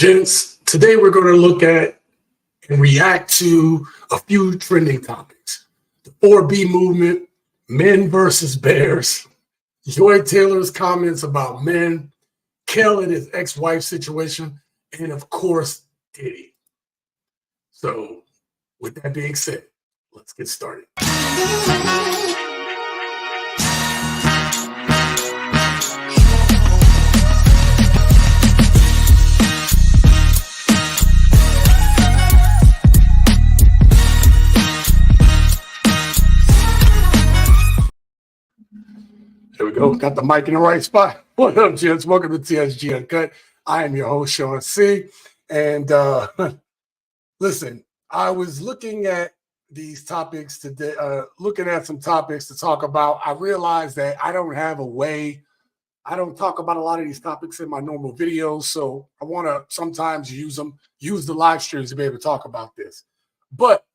Gents, today we're going to look at and react to a few trending topics. The 4B movement, men versus bears, Joy Taylor's comments about men, Kel and his ex-wife situation, and of course, Diddy. So with that being said, let's get started. There we go. Got the mic in the right spot. What up, gents? Welcome to TSG Uncut. I am your host, Sean C. And listen, I was looking at these topics today, looking at some topics to talk about. I realized that I don't have a way. I don't talk about a lot of these topics in my normal videos, so I want to sometimes use the live streams to be able to talk about this. But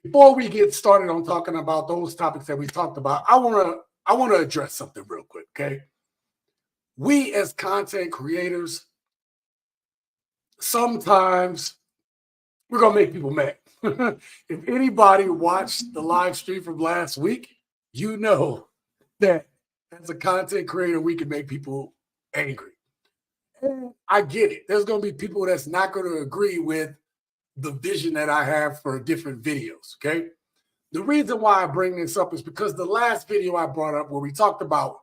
before we get started on talking about those topics that we talked about, I want to address something real quick, okay? We as content creators, sometimes we're going to make people mad. If anybody watched the live stream from last week, you know that as a content creator, we can make people angry. And I get it. There's going to be people that's not going to agree with the vision that I have for different videos, okay? The reason why I bring this up is because the last video I brought up where we talked about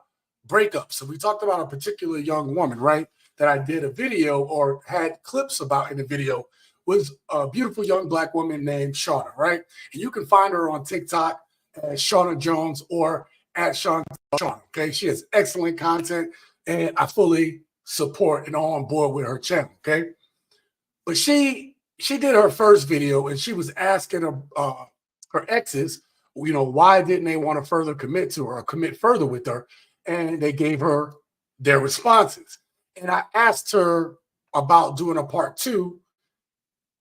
breakups, and we talked about a particular young woman, right, that I did a video or had clips about in the video, was a beautiful young black woman named Shauna, right? And you can find her on TikTok as Shauna Jones or at Shauna, okay? She has excellent content, and I fully support and on board with her channel, okay? But she did her first video, and she was asking her exes, you know, why didn't they want to further commit to her or commit further with her? And they gave her their responses. And I asked her about doing a part 2.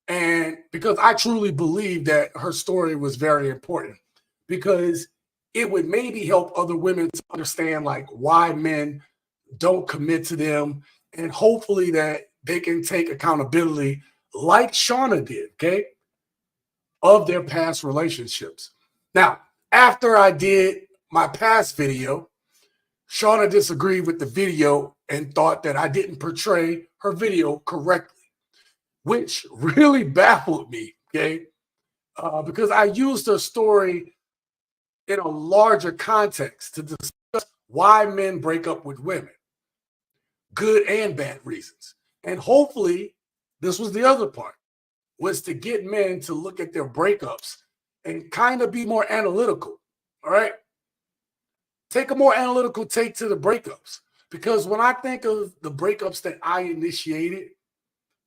And because I truly believe that her story was very important, because it would maybe help other women to understand like why men don't commit to them, and hopefully that they can take accountability like Shauna did, okay, of their past relationships. Now, after I did my past video, Shauna disagreed with the video and thought that I didn't portray her video correctly, which really baffled me, okay? Because I used her story in a larger context to discuss why men break up with women, good and bad reasons. And hopefully, this was the other part, was to get men to look at their breakups and kind of be more analytical, all right? Take a more analytical take to the breakups. Because when I think of the breakups that I initiated,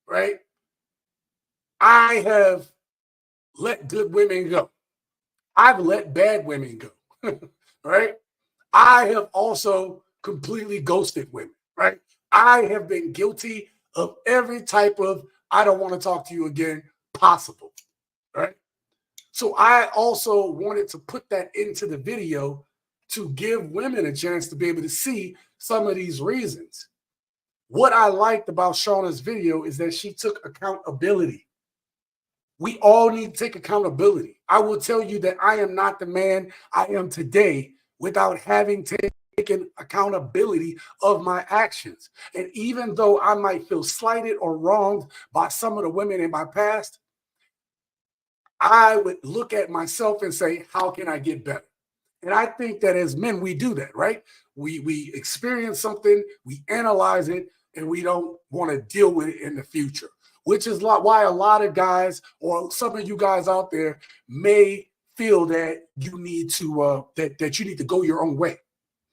right, I have let good women go. I've let bad women go, right? I have also completely ghosted women, right? I have been guilty of every type of I don't want to talk to you again possible, right? So I also wanted to put that into the video to give women a chance to be able to see some of these reasons. What I liked about Shauna's video is that she took accountability. We all need to take accountability. I will tell you that I am not the man I am today without having taken accountability of my actions. And even though I might feel slighted or wronged by some of the women in my past, I would look at myself and say, how can I get better? And I think that as men, we do that, right? We experience something, we analyze it, and we don't want to deal with it in the future, which is why a lot of guys, or some of you guys out there, may feel that you need to that you need to go your own way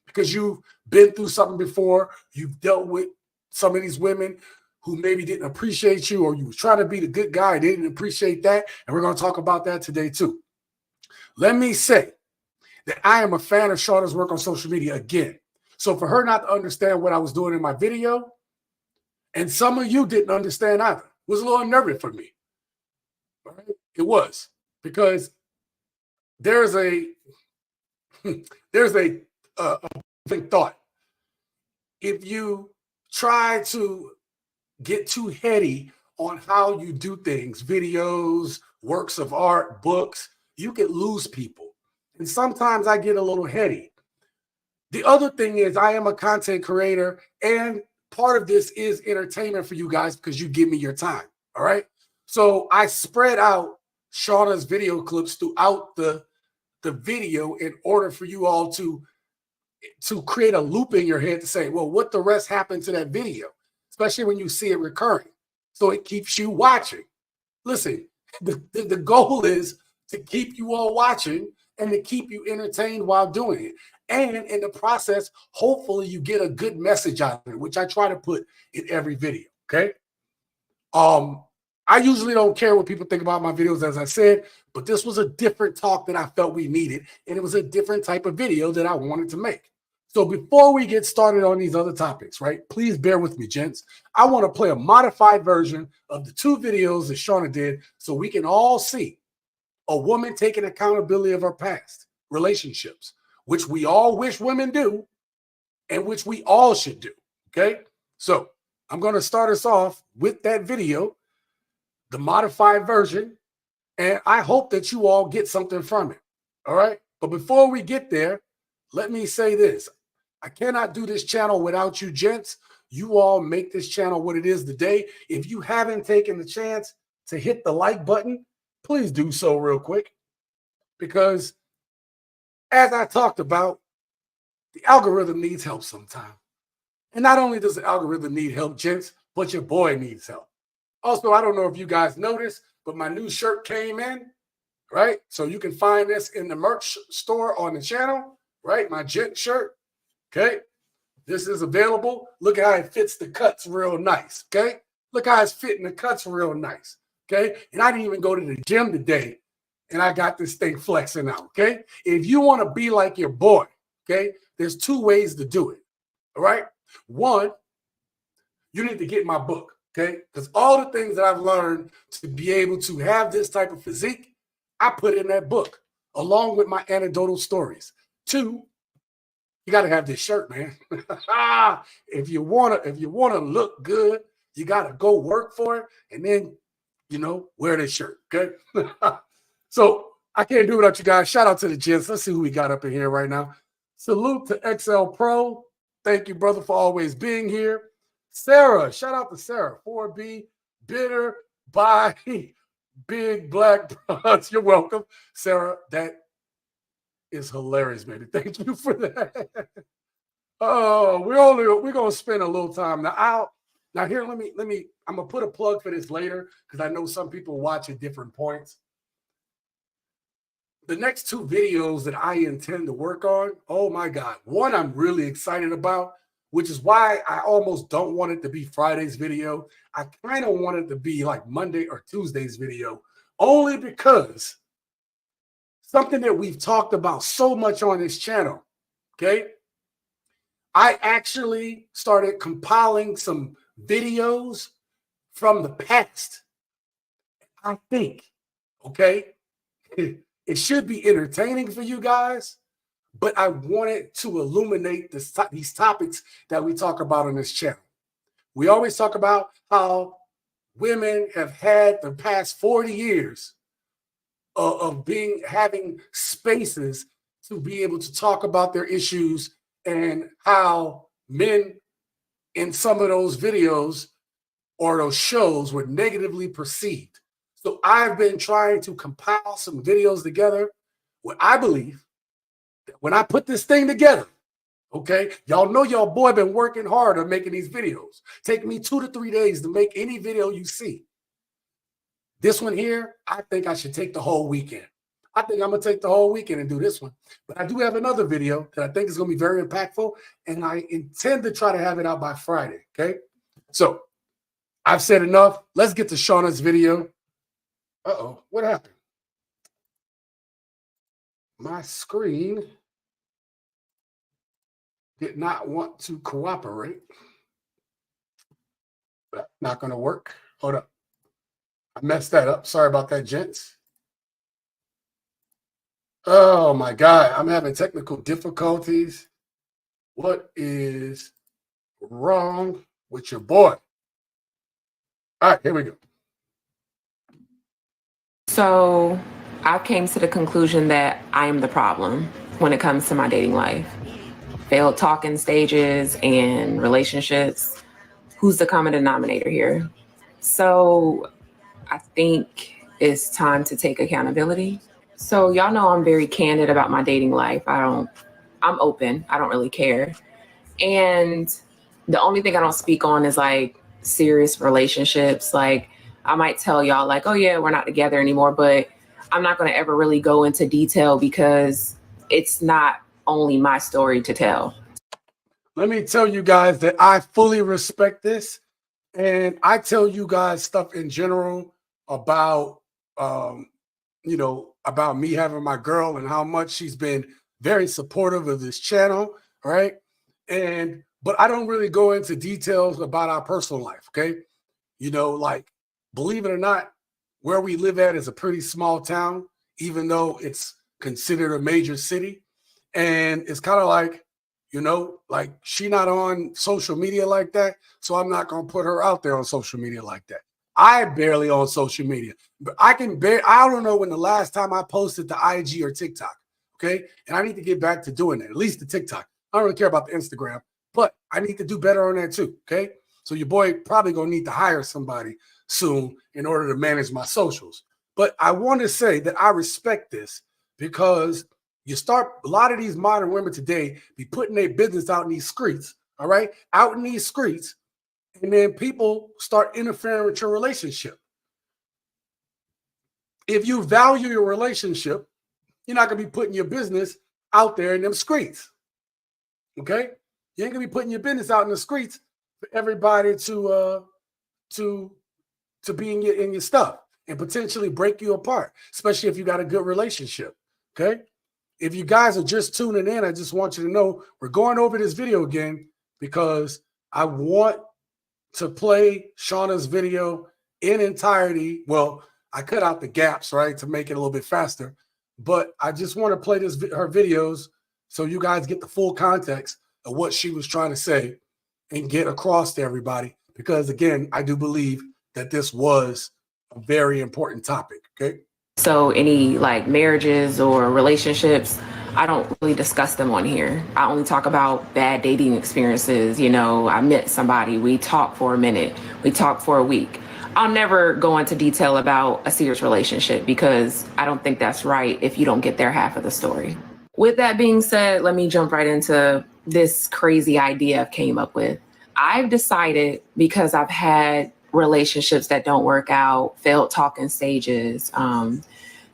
because you've been through something before. You've dealt with some of these women who maybe didn't appreciate you, or you was trying to be the good guy, they didn't appreciate that, and we're going to talk about that today too. Let me say that I am a fan of Shauna's work on social media again. So for her not to understand what I was doing in my video, and some of you didn't understand either, was a little unnerving for me. Right? It was, because there's a thought. If you try to get too heady on how you do things, videos, works of art, books, you could lose people. And sometimes I get a little heady. The other thing is I am a content creator, and part of this is entertainment for you guys because you give me your time. All right. So I spread out Shauna's video clips throughout the video in order for you all to create a loop in your head to say, well, what the rest happened to that video, especially when you see it recurring. So it keeps you watching. Listen, the goal is to keep you all watching and to keep you entertained while doing it. And in the process, hopefully you get a good message out of it, which I try to put in every video. Okay. I usually don't care what people think about my videos, as I said, but this was a different talk that I felt we needed. And it was a different type of video that I wanted to make. So before we get started on these other topics, right, please bear with me, gents. I want to play a modified version of the 2 videos that Shauna did so we can all see a woman taking accountability of her past relationships, which we all wish women do and which we all should do, okay? So I'm going to start us off with that video, the modified version, and I hope that you all get something from it, all right? But before we get there, let me say this. I cannot do this channel without you, gents. You all make this channel what it is today. If you haven't taken the chance to hit the like button, please do so real quick. Because as I talked about, the algorithm needs help sometimes. And not only does the algorithm need help, gents, but your boy needs help. Also, I don't know if you guys noticed, but my new shirt came in, right? So you can find this in the merch store on the channel, right? My gent shirt. Okay, this is available. Look at how it fits the cuts real nice. Okay, look how it's fitting the cuts real nice. Okay, and I didn't even go to the gym today, and I got this thing flexing out. Okay, if you want to be like your boy, okay, there's 2 ways to do it. All right, one, you need to get my book. Okay, because all the things that I've learned to be able to have this type of physique, I put in that book along with my anecdotal stories. 2, you got to have this shirt, man. if you wanna look good, you got to go work for it, and then wear this shirt. Okay. So I can't do it without you guys. Shout out to the gents. Let's see who we got up in here right now. Salute to XL Pro. Thank you, brother, for always being here. Sarah, shout out to Sarah. 4B, bitter by big black bronze. You're welcome, Sarah. That is hilarious, baby. Thank you for that. Oh, we're gonna spend a little time now. Here. Let me. I'm gonna put a plug for this later because I know some people watch at different points. The next 2 videos that I intend to work on. Oh my God! One I'm really excited about, which is why I almost don't want it to be Friday's video. I kind of want it to be like Monday or Tuesday's video, only because something that we've talked about so much on this channel, okay? I actually started compiling some videos from the past. I think, okay, it should be entertaining for you guys, but I wanted to illuminate these topics that we talk about on this channel. We always talk about how women have had the past 40 years of having spaces to be able to talk about their issues and how men in some of those videos or those shows were negatively perceived. So I've been trying to compile some videos together where I believe that when I put this thing together, okay, y'all know y'all boy been working hard on making these videos. Take me 2 to 3 days to make any video you see. This one here, I think I should take the whole weekend. I think I'm going to take the whole weekend and do this one. But I do have another video that I think is going to be very impactful, and I intend to try to have it out by Friday, okay? So I've said enough. Let's get to Shauna's video. Uh-oh, what happened? My screen did not want to cooperate. But not going to work. Hold up. I messed that up. Sorry about that, gents. Oh, my God. I'm having technical difficulties. What is wrong with your boy? All right, here we go. So I came to the conclusion that I am the problem when it comes to my dating life. Failed talking stages and relationships. Who's the common denominator here? So I think it's time to take accountability. So y'all know I'm very candid about my dating life. I'm open. I don't really care. And the only thing I don't speak on is like serious relationships. Like I might tell y'all like, oh yeah, we're not together anymore, but I'm not going to ever really go into detail because it's not only my story to tell. Let me tell you guys that I fully respect this. And I tell you guys stuff in general about, um, about me having my girl and how much she's been very supportive of this channel, right? But I don't really go into details about our personal life, okay? Like, believe it or not, where we live at is a pretty small town, even though it's considered a major city. And it's kind of like she not on social media like that. So I'm not going to put her out there on social media like that. I barely on social media, but I don't know when the last time I posted to IG or TikTok. Okay. And I need to get back to doing that, at least the TikTok. I don't really care about the Instagram, but I need to do better on that too. Okay. So your boy probably going to need to hire somebody soon in order to manage my socials. But I want to say that I respect this because a lot of these modern women today be putting their business out in these streets, all right? Out in these streets, and then people start interfering with your relationship. If you value your relationship, you're not going to be putting your business out there in them streets, okay? You ain't going to be putting your business out in the streets for everybody to be in your stuff and potentially break you apart, especially if you got a good relationship, okay? If you guys are just tuning in, I just want you to know we're going over this video again because I want to play Shauna's video in entirety. Well, I cut out the gaps, right, to make it a little bit faster. But I just want to play her videos so you guys get the full context of what she was trying to say and get across to everybody. Because, again, I do believe that this was a very important topic, okay? So any like marriages or relationships, I don't really discuss them on here. I only talk about bad dating experiences. I met somebody, we talked for a minute, we talked for a week. I'll never go into detail about a serious relationship because I don't think that's right if you don't get their half of the story. With that being said, let me jump right into this crazy idea I've came up with. I've decided, because I've had relationships that don't work out, failed talking stages,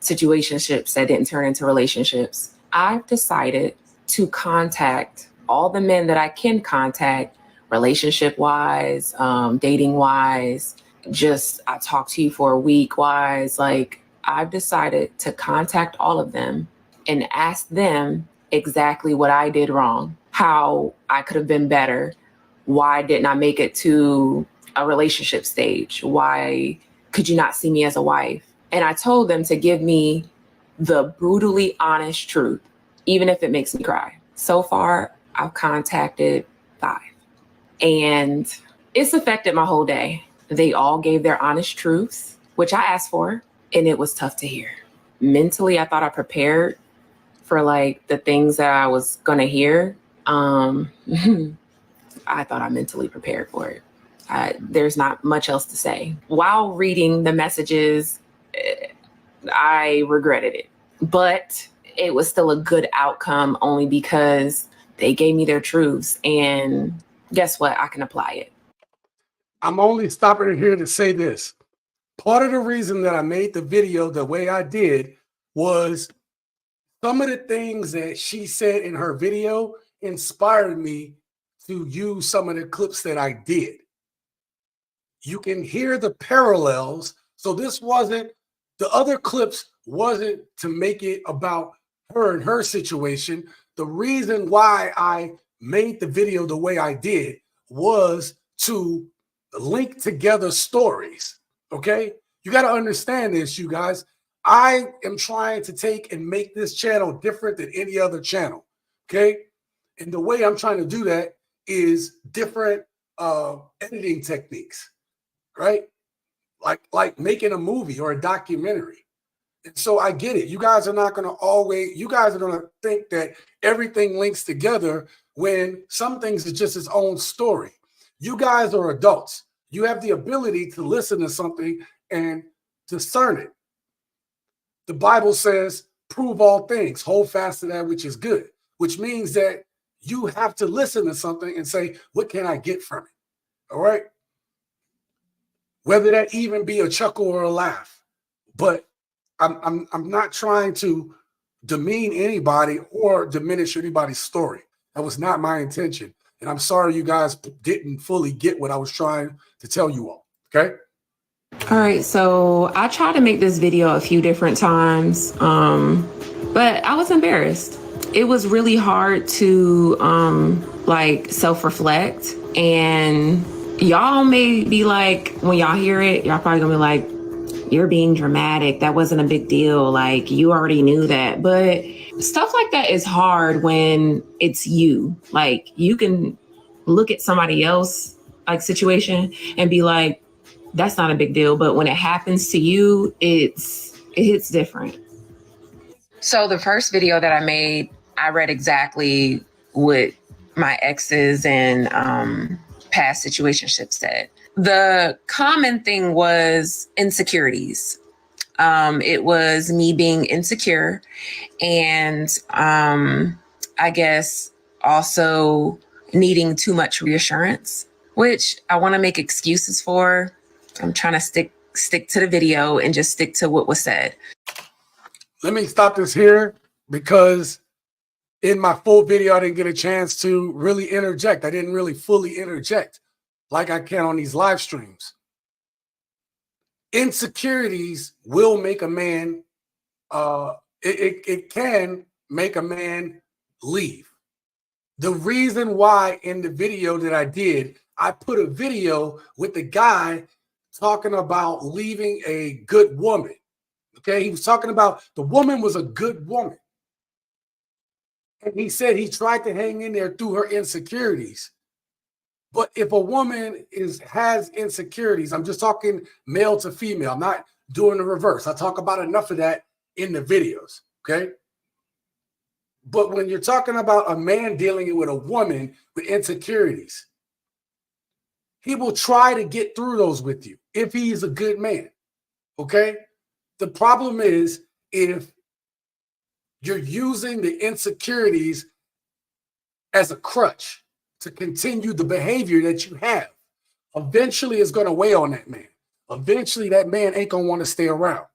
situationships that didn't turn into relationships, I've decided to contact all the men that I can contact, relationship wise, dating wise, just I talked to you for a week wise. Like, I've decided to contact all of them and ask them exactly what I did wrong, how I could have been better, why didn't I make it to a relationship stage? Why could you not see me as a wife? And I told them to give me the brutally honest truth, even if it makes me cry. So far, I've contacted 5, and it's affected my whole day. They all gave their honest truths, which I asked for, and it was tough to hear. Mentally, I thought I prepared for like the things that I was gonna hear. I thought I mentally prepared for it. There's not much else to say. While reading the messages, I regretted it, but it was still a good outcome only because they gave me their truths, and guess what? I can apply it. I'm only stopping here to say this. Part of the reason that I made the video the way I did was some of the things that she said in her video inspired me to use some of the clips that I did. You can hear the parallels. So the other clips wasn't to make it about her and her situation. The reason why I made the video the way I did was to link together stories. Okay. You got to understand this, you guys. I am trying to take and make this channel different than any other channel. Okay. And the way I'm trying to do that is different editing techniques, right? like making a movie or a documentary. And so I get it. You guys are not going to always, you guys are going to think that everything links together when some things is just its own story. You guys are adults. You have the ability to listen to something and discern it. The Bible says, prove all things, hold fast to that which is good, which means that you have to listen to something and say, what can I get from it? All right. Whether that even be a chuckle or a laugh. But I'm not trying to demean anybody or diminish anybody's story. That was not my intention. And I'm sorry you guys didn't fully get what I was trying to tell you all. Okay. All right, so I tried to make this video a few different times, but I was embarrassed. It was really hard to like self-reflect, and y'all may be like, when y'all hear it, y'all probably gonna be like, you're being dramatic. That wasn't a big deal. Like, you already knew that. But stuff like that is hard when it's you. Like, you can look at somebody else like situation and be like, that's not a big deal. But when it happens to you, it hits different. So the first video that I made, I read exactly what my exes and past situationships said. The common thing was insecurities. It was me being insecure, and I guess also needing too much reassurance, which I want to make excuses for. I'm trying to stick to the video and just stick to what was said. Let me stop this here because in my full video, I didn't get a chance to really interject. I didn't really fully interject like I can on these live streams. Insecurities will make a man, it can make a man leave. The reason why in the video that I did, I put a video with the guy talking about leaving a good woman. Okay, he was talking about the woman was a good woman. And he said he tried to hang in there through her insecurities. But if a woman has insecurities, I'm just talking male to female. I'm not doing the reverse. I talk about enough of that in the videos, okay? But when you're talking about a man dealing with a woman with insecurities, he will try to get through those with you if he's a good man, okay? The problem is if you're using the insecurities as a crutch to continue the behavior that you have, eventually it's going to weigh on that man. Eventually that man ain't going to want to stay around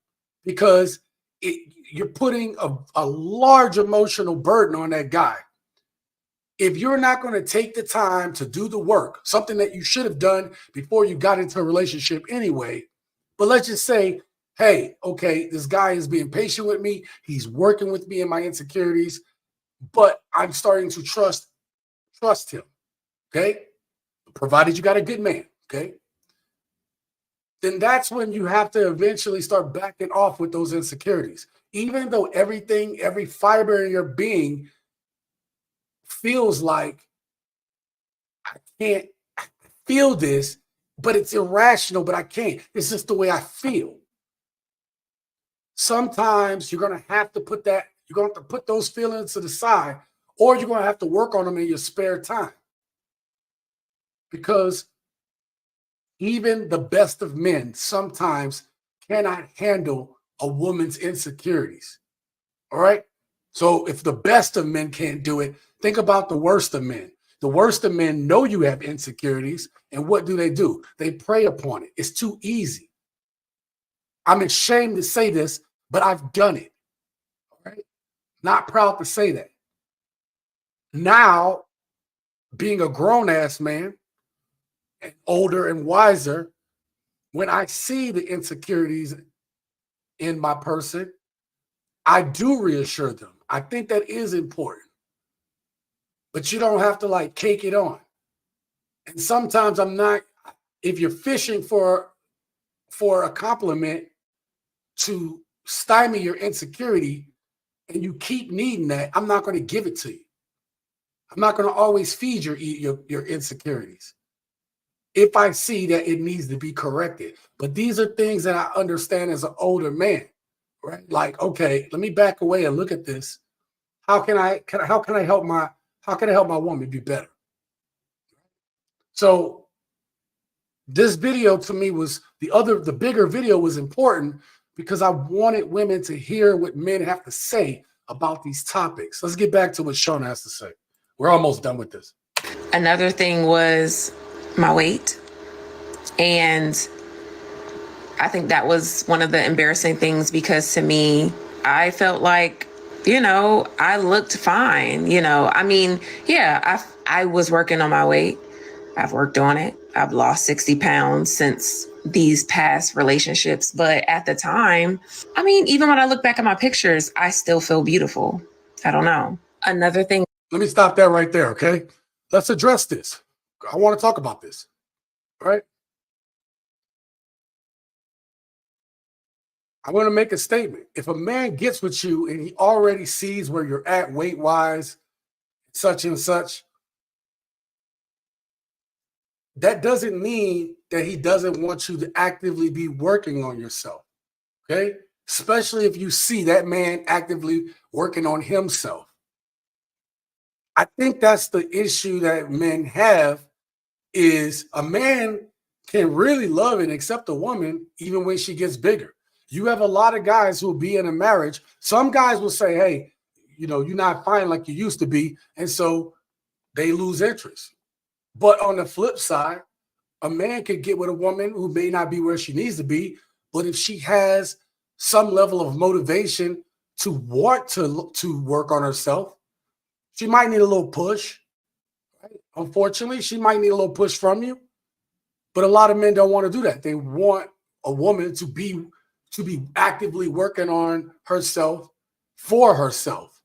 because you're putting a large emotional burden on that guy. If you're not going to take the time to do the work, something that you should have done before you got into a relationship anyway, but let's just say, hey, okay, this guy is being patient with me. He's working with me in my insecurities, but I'm starting to trust him, okay? Provided you got a good man, okay? Then that's when you have to eventually start backing off with those insecurities. Even though everything, every fiber in your being feels like, I can't feel this, but it's irrational, but I can't. It's just the way I feel. Sometimes you're going to have to put that, you're going to have to put those feelings to the side, or you're going to have to work on them in your spare time. Because even the best of men sometimes cannot handle a woman's insecurities. All right? So if the best of men can't do it, think about the worst of men. The worst of men know you have insecurities, and what do? They prey upon it. It's too easy. I'm ashamed to say this, but I've done it. All right? Not proud to say that. Now, being a grown-ass man, and older and wiser, when I see the insecurities in my person, I do reassure them. I think that is important. But you don't have to like cake it on. And sometimes I'm not, if you're fishing for a compliment to stymie your insecurity and you keep needing that, I'm not going to give it to you. I'm not going to always feed your insecurities. if I see that it needs to be corrected. But these are things that I understand as an older man, right? Like, okay, let me back away and look at this. How can I help my woman be better? So this video to me was the bigger video was important because I wanted women to hear what men have to say about these topics. Let's get back to what Shauna has to say. We're almost done with this. Another thing was my weight. And I think that was one of the embarrassing things because to me, I felt like, I looked fine. I mean, yeah, I was working on my weight. I've worked on it. I've lost 60 pounds since these past relationships. But at the time, I mean, even when I look back at my pictures, I still feel beautiful. I don't know. Another thing. Let me stop that right there, okay? Let's address this. I want to talk about this, all right? I want to make a statement. If a man gets with you and he already sees where you're at weight-wise, such and such, that doesn't mean that he doesn't want you to actively be working on yourself, okay? Especially if you see that man actively working on himself. I think that's the issue that men have is a man can really love and accept a woman even when she gets bigger. You have a lot of guys who will be in a marriage. Some guys will say, hey, you're not fine like you used to be. And so they lose interest. But on the flip side, a man could get with a woman who may not be where she needs to be. But if she has some level of motivation to want to work on herself, she might need a little push. Right? Unfortunately, she might need a little push from you. But a lot of men don't want to do that. They want a woman to be actively working on herself for herself.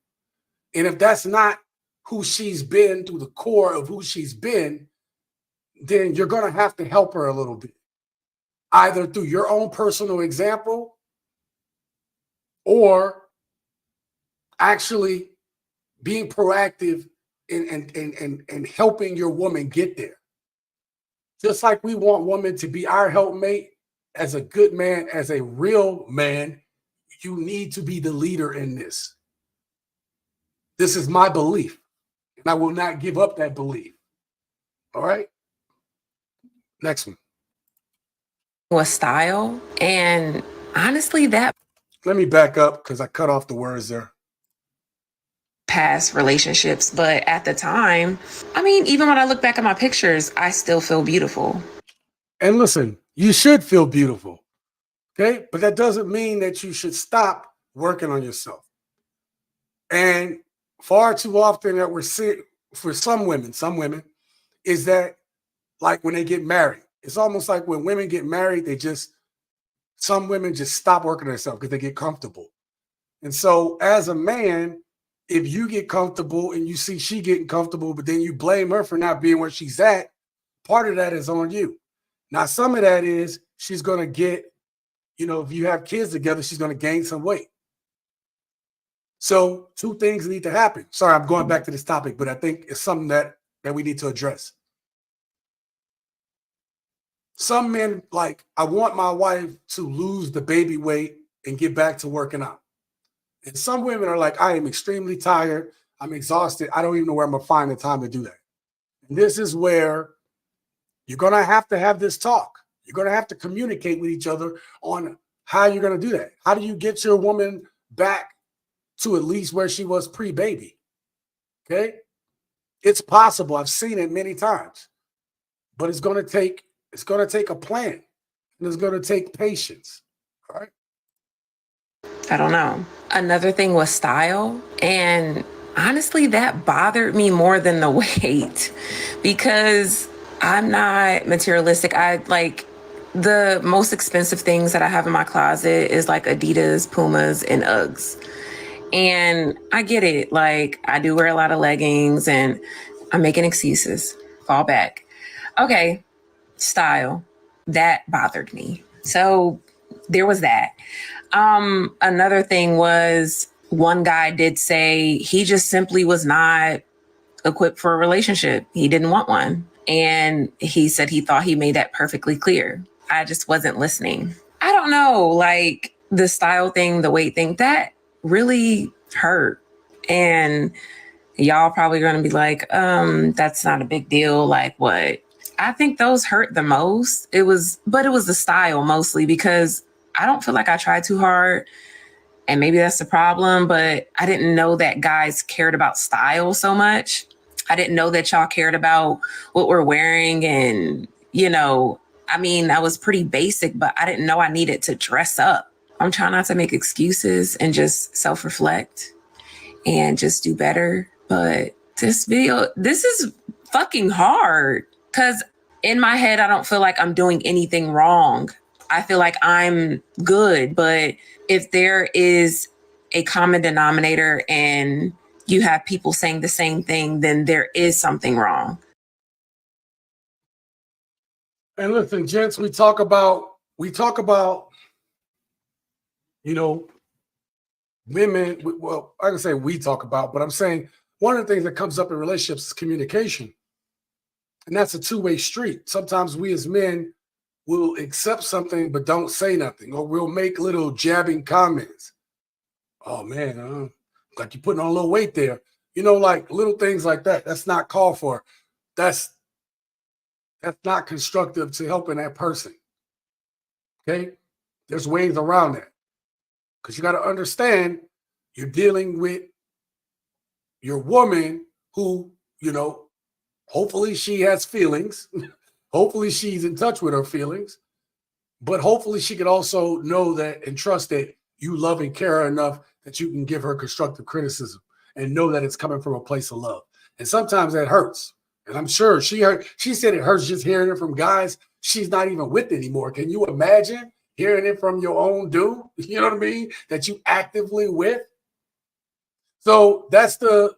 And if that's not who she's been, through the core of who she's been, then you're going to have to help her a little bit, either through your own personal example or actually being proactive and helping your woman get there. Just like we want women to be our helpmate, as a good man, as a real man, you need to be the leader in this. This is my belief, and I will not give up that belief. All right? Next one. Was style. And honestly, that Let me back up because I cut off the words there. past relationships. But at the time, I mean, even when I look back at my pictures, I still feel beautiful. And listen, you should feel beautiful. Okay? But that doesn't mean that you should stop working on yourself. And far too often that we're seeing for some women, is that like when they get married, it's almost like when women get married, some women just stop working on themselves because they get comfortable. And so as a man, if you get comfortable and you see she getting comfortable, but then you blame her for not being where she's at, part of that is on you. Now, some of that is she's going to get, if you have kids together, she's going to gain some weight. So two things need to happen. Sorry, I'm going back to this topic, but I think it's something that we need to address. Some men, like, I want my wife to lose the baby weight and get back to working out. And some women are like, I am extremely tired. I'm exhausted. I don't even know where I'm going to find the time to do that. And this is where you're going to have this talk. You're going to have to communicate with each other on how you're going to do that. How do you get your woman back to at least where she was pre-baby? Okay? It's possible. I've seen it many times. But it's going to take a plan. And it's going to take patience. All right? I don't know. Another thing was style. And honestly, that bothered me more than the weight because I'm not materialistic. I like the most expensive things that I have in my closet is like Adidas, Pumas, and Uggs. And I get it. Like I do wear a lot of leggings and I'm making excuses. Fall back. Okay. Style. That bothered me. So there was that. Another thing was one guy did say he just simply was not equipped for a relationship. He didn't want one. And he said he thought he made that perfectly clear. I just wasn't listening. I don't know, like the style thing, the weight thing, that really hurt. And y'all probably going to be like, that's not a big deal. Like what? I think those hurt the most. It was the style mostly, because I don't feel like I tried too hard. And maybe that's the problem, but I didn't know that guys cared about style so much. I didn't know that y'all cared about what we're wearing. And, I mean, I was pretty basic, but I didn't know I needed to dress up. I'm trying not to make excuses and just self-reflect and just do better. But this is fucking hard, because in my head, I don't feel like I'm doing anything wrong. I feel like I'm good. But if there is a common denominator and you have people saying the same thing, then there is something wrong. And listen, gents, we talk about, women. Well, I can say we talk about, but I'm saying one of the things that comes up in relationships is communication. And that's a two-way street. Sometimes we as men will accept something but don't say nothing, or we'll make little jabbing comments. Oh man, like you're putting on a little weight there. Like little things like that. That's not called for. That's not constructive to helping that person. Okay? There's ways around that. Because you got to understand, you're dealing with your woman who, hopefully she has feelings. Hopefully she's in touch with her feelings. But hopefully she can also know that and trust that you love and care her enough that you can give her constructive criticism and know that it's coming from a place of love. And sometimes that hurts. And I'm sure she said it hurts just hearing it from guys she's not even with anymore. Can you imagine hearing it from your own dude? You know what I mean? That you actively with. So that's the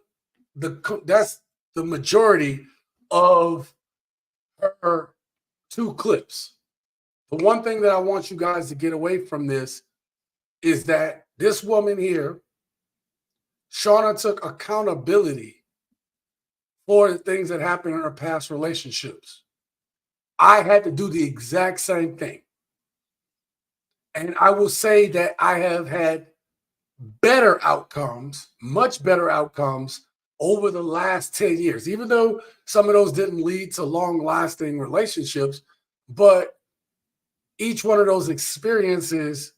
majority of her two clips. The one thing that I want you guys to get away from this is that this woman here, Shauna, took accountability for the things that happened in her past relationships. I had to do the exact same thing. And I will say that I have had better outcomes, much better outcomes over the last 10 years, even though some of those didn't lead to long-lasting relationships. But each one of those experiences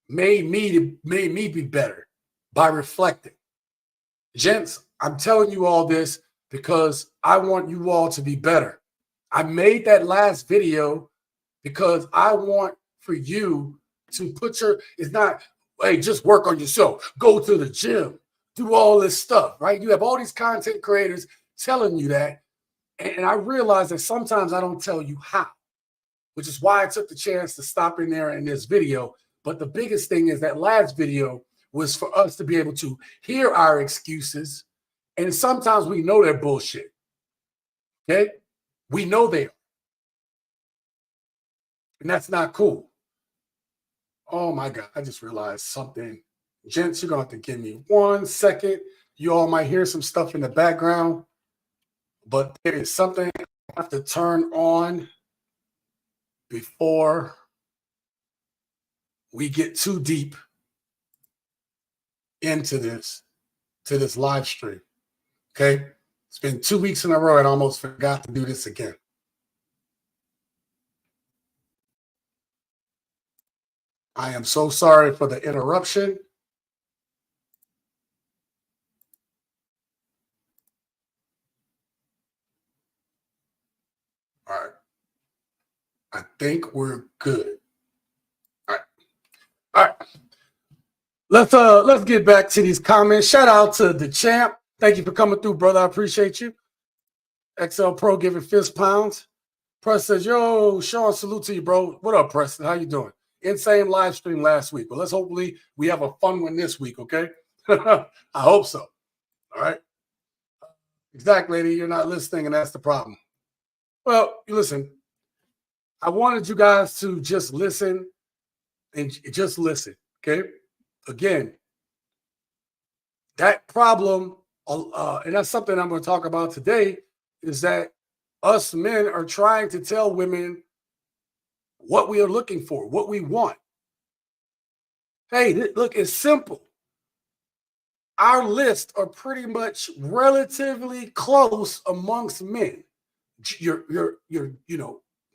made me be better by reflecting. Gents, I'm telling you all this because I want you all to be better. I made that last video because I want for you to it's not, hey, just work on yourself, go to the gym, do all this stuff, right? You have all these content creators telling you that. And I realize that sometimes I don't tell you how, which is why I took the chance to stop in there in this video. But the biggest thing is that last video was for us to be able to hear our excuses. And sometimes we know they're bullshit. Okay? We know they are. And that's not cool. Oh my God, I just realized something. Gents, you're going to have to give me 1 second. You all might hear some stuff in the background, but there is something I have to turn on before we get too deep into this live stream. Okay? It's been 2 weeks in a row and I almost forgot to do this again. I am so sorry for the interruption. All right. I think we're good. All right. All right. Let's get back to these comments. Shout out to the champ. Thank you for coming through, brother. I appreciate you. XL Pro giving fist pounds. Press says, yo, Sean, salute to you, bro. What up, Preston? How you doing? Insane live stream last week. Well, let's hopefully we have a fun one this week, okay? I hope so. All right. Exactly, lady. You're not listening, and that's the problem. Well, listen. I wanted you guys to just listen and just listen, okay? Again, that problem, and that's something I'm going to talk about today, is that us men are trying to tell women what we are looking for, what we want. Hey, look, it's simple. Our lists are pretty much relatively close amongst men. You're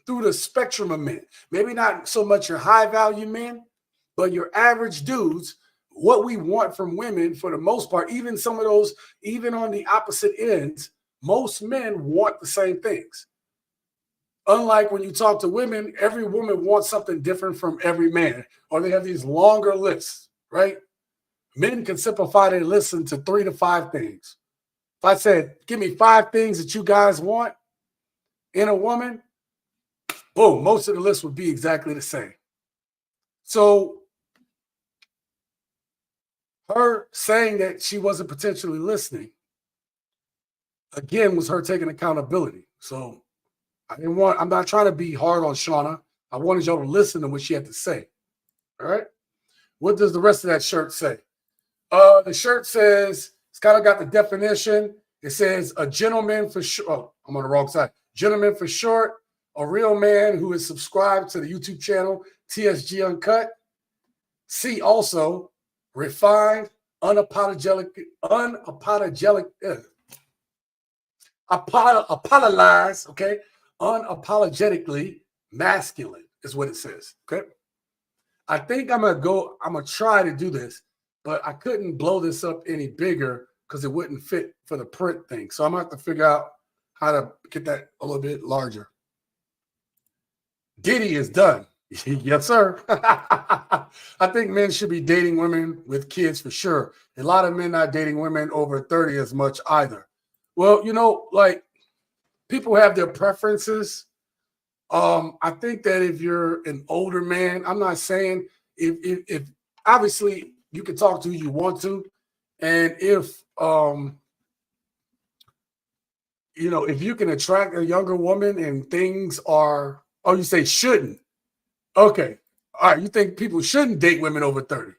through the spectrum of men. Maybe not so much your high value men, but your average dudes. What we want from women, for the most part, even some of those, even on the opposite ends, most men want the same things. Unlike when you talk to women, every woman wants something different from every man, or they have these longer lists, right? Men can simplify their list into 3 to 5 things. If I said, give me 5 things that you guys want in a woman, boom, most of the list would be exactly the same. So her saying that she wasn't potentially listening, again, was her taking accountability. So I'm not trying to be hard on Shauna. I wanted y'all to listen to what she had to say. All right. What does the rest of that shirt say? The shirt says, it's kind of got the definition. It says a gentleman for short. Oh, I'm on the wrong side. Gentleman for short, a real man who is subscribed to the YouTube channel TSG Uncut. See also refined, apologetically masculine is what it says. Okay. I think I'm gonna try to do this, but I couldn't blow this up any bigger because it wouldn't fit for the print thing. So I'm gonna have to figure out how to get that a little bit larger. Diddy is done. Yes, sir. I think men should be dating women with kids for sure. A lot of men not dating women over 30 as much either. Well, like people have their preferences. I think that if you're an older man, I'm not saying if obviously you can talk to who you want to, and if if you can attract a younger woman and things are, oh, you say shouldn't. Okay. All right. You think people shouldn't date women over 30?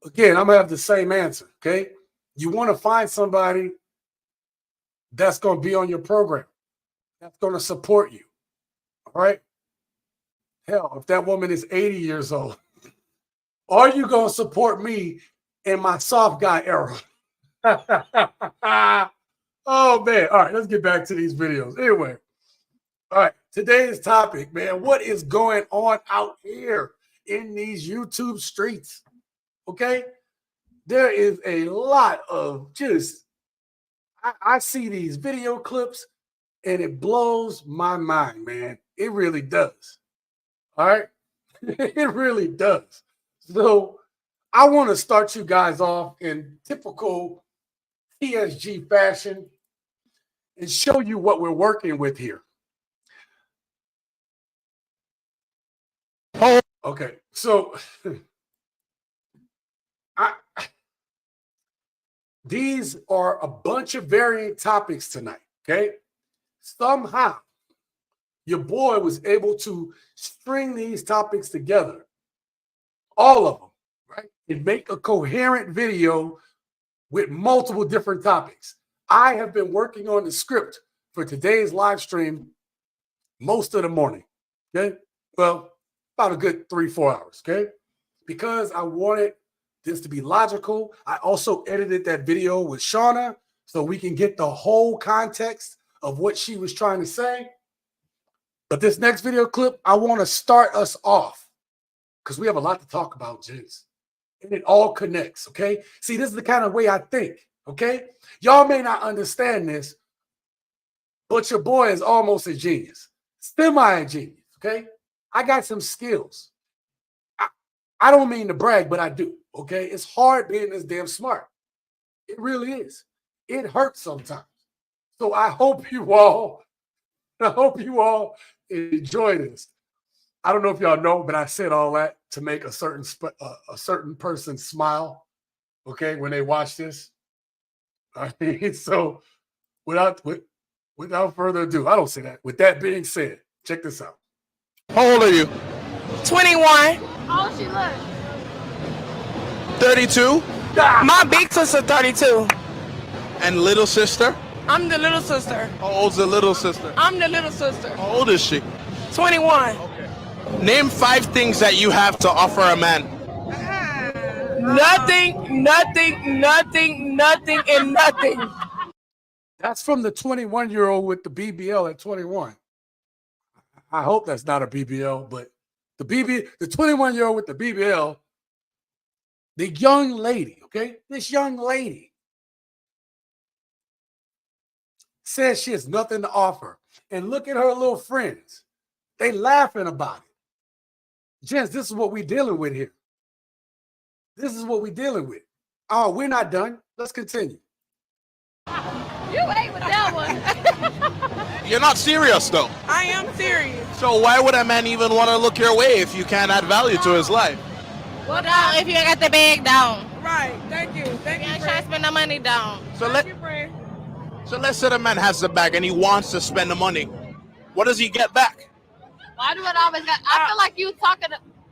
Again, I'm going to have the same answer. Okay. You want to find somebody that's going to be on your program, that's going to support you. All right. Hell, if that woman is 80 years old, are you going to support me in my soft guy era? Oh, man. All right. Let's get back to these videos. Anyway. All right. Today's topic, man. What is going on out here in these YouTube streets? Okay. There is a lot of I see these video clips and it blows my mind, man. It really does. All right. It really does. So I want to start you guys off in typical TSG fashion and show you what we're working with here. Okay, so these are a bunch of varying topics tonight, okay? Somehow, your boy was able to string these topics together, all of them, right? And make a coherent video with multiple different topics. I have been working on the script for today's live stream most of the morning, okay? Well, about a good 3-4 hours, okay? Because I wanted this to be logical. I also edited that video with Shauna so we can get the whole context of what she was trying to say. But this next video clip, I want to start us off because we have a lot to talk about, gents. And it all connects, okay? See, this is the kind of way I think, okay? Y'all may not understand this, but your boy is almost a genius. Semi-genius, okay? I got some skills. I don't mean to brag, but I do, okay? It's hard being this damn smart. It really is. It hurts sometimes. So I hope you all enjoy this. I don't know if y'all know, but I said all that to make a certain person smile, okay, when they watch this. All right, so without further ado, I don't say that. With that being said, check this out. How old are you? 21. How old she look? 32. My big sister 32. And little sister? I'm the little sister. How old's the little sister? I'm the little sister. How old is she? 21. Name 5 things that you have to offer a man. Nothing, and nothing. That's from the 21-year-old with the BBL at 21. I hope that's not a BBL, but the 21-year-old with the BBL, the young lady, okay? This young lady says she has nothing to offer. And look at her little friends. They laughing about it. Gents, this is what we're dealing with here. This is what we're dealing with. Oh, we're not done. Let's continue. You ain't with that one. You're not serious though. I am serious. So why would a man even want to look your way if you can't add value to his life? Well, down if you got the bag down. Right. Thank you. Thank You you, ain't trying to friend. spend the money down. So Thank you, friend. let's say the man has the bag and he wants to spend the money. What does he get back? Why do it always got? I feel like you talking.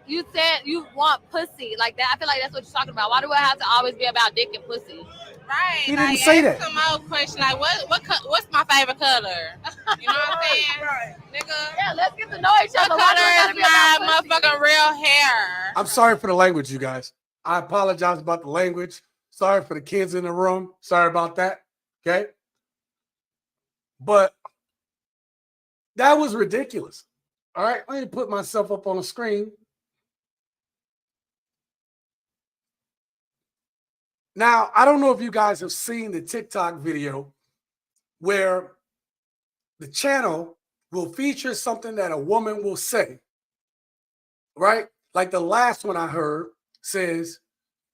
You said you want pussy like that. I feel like that's what you're talking about. Why do it have to always be about dick and pussy? Right. He didn't say that. Some more question like what's my favorite color? You know what I'm saying? Right. Nigga. Yeah, let's get to know each What other. Why do it color gotta is be about my pussy? motherfucking real hair? I'm sorry for the language, you guys. I apologize about the language. Sorry for the kids in the room. Sorry about that. Okay. But that was ridiculous. All right. Let me put myself up on the screen. Now, I don't know if you guys have seen the TikTok video where the channel will feature something that a woman will say, right? Like the last one I heard says,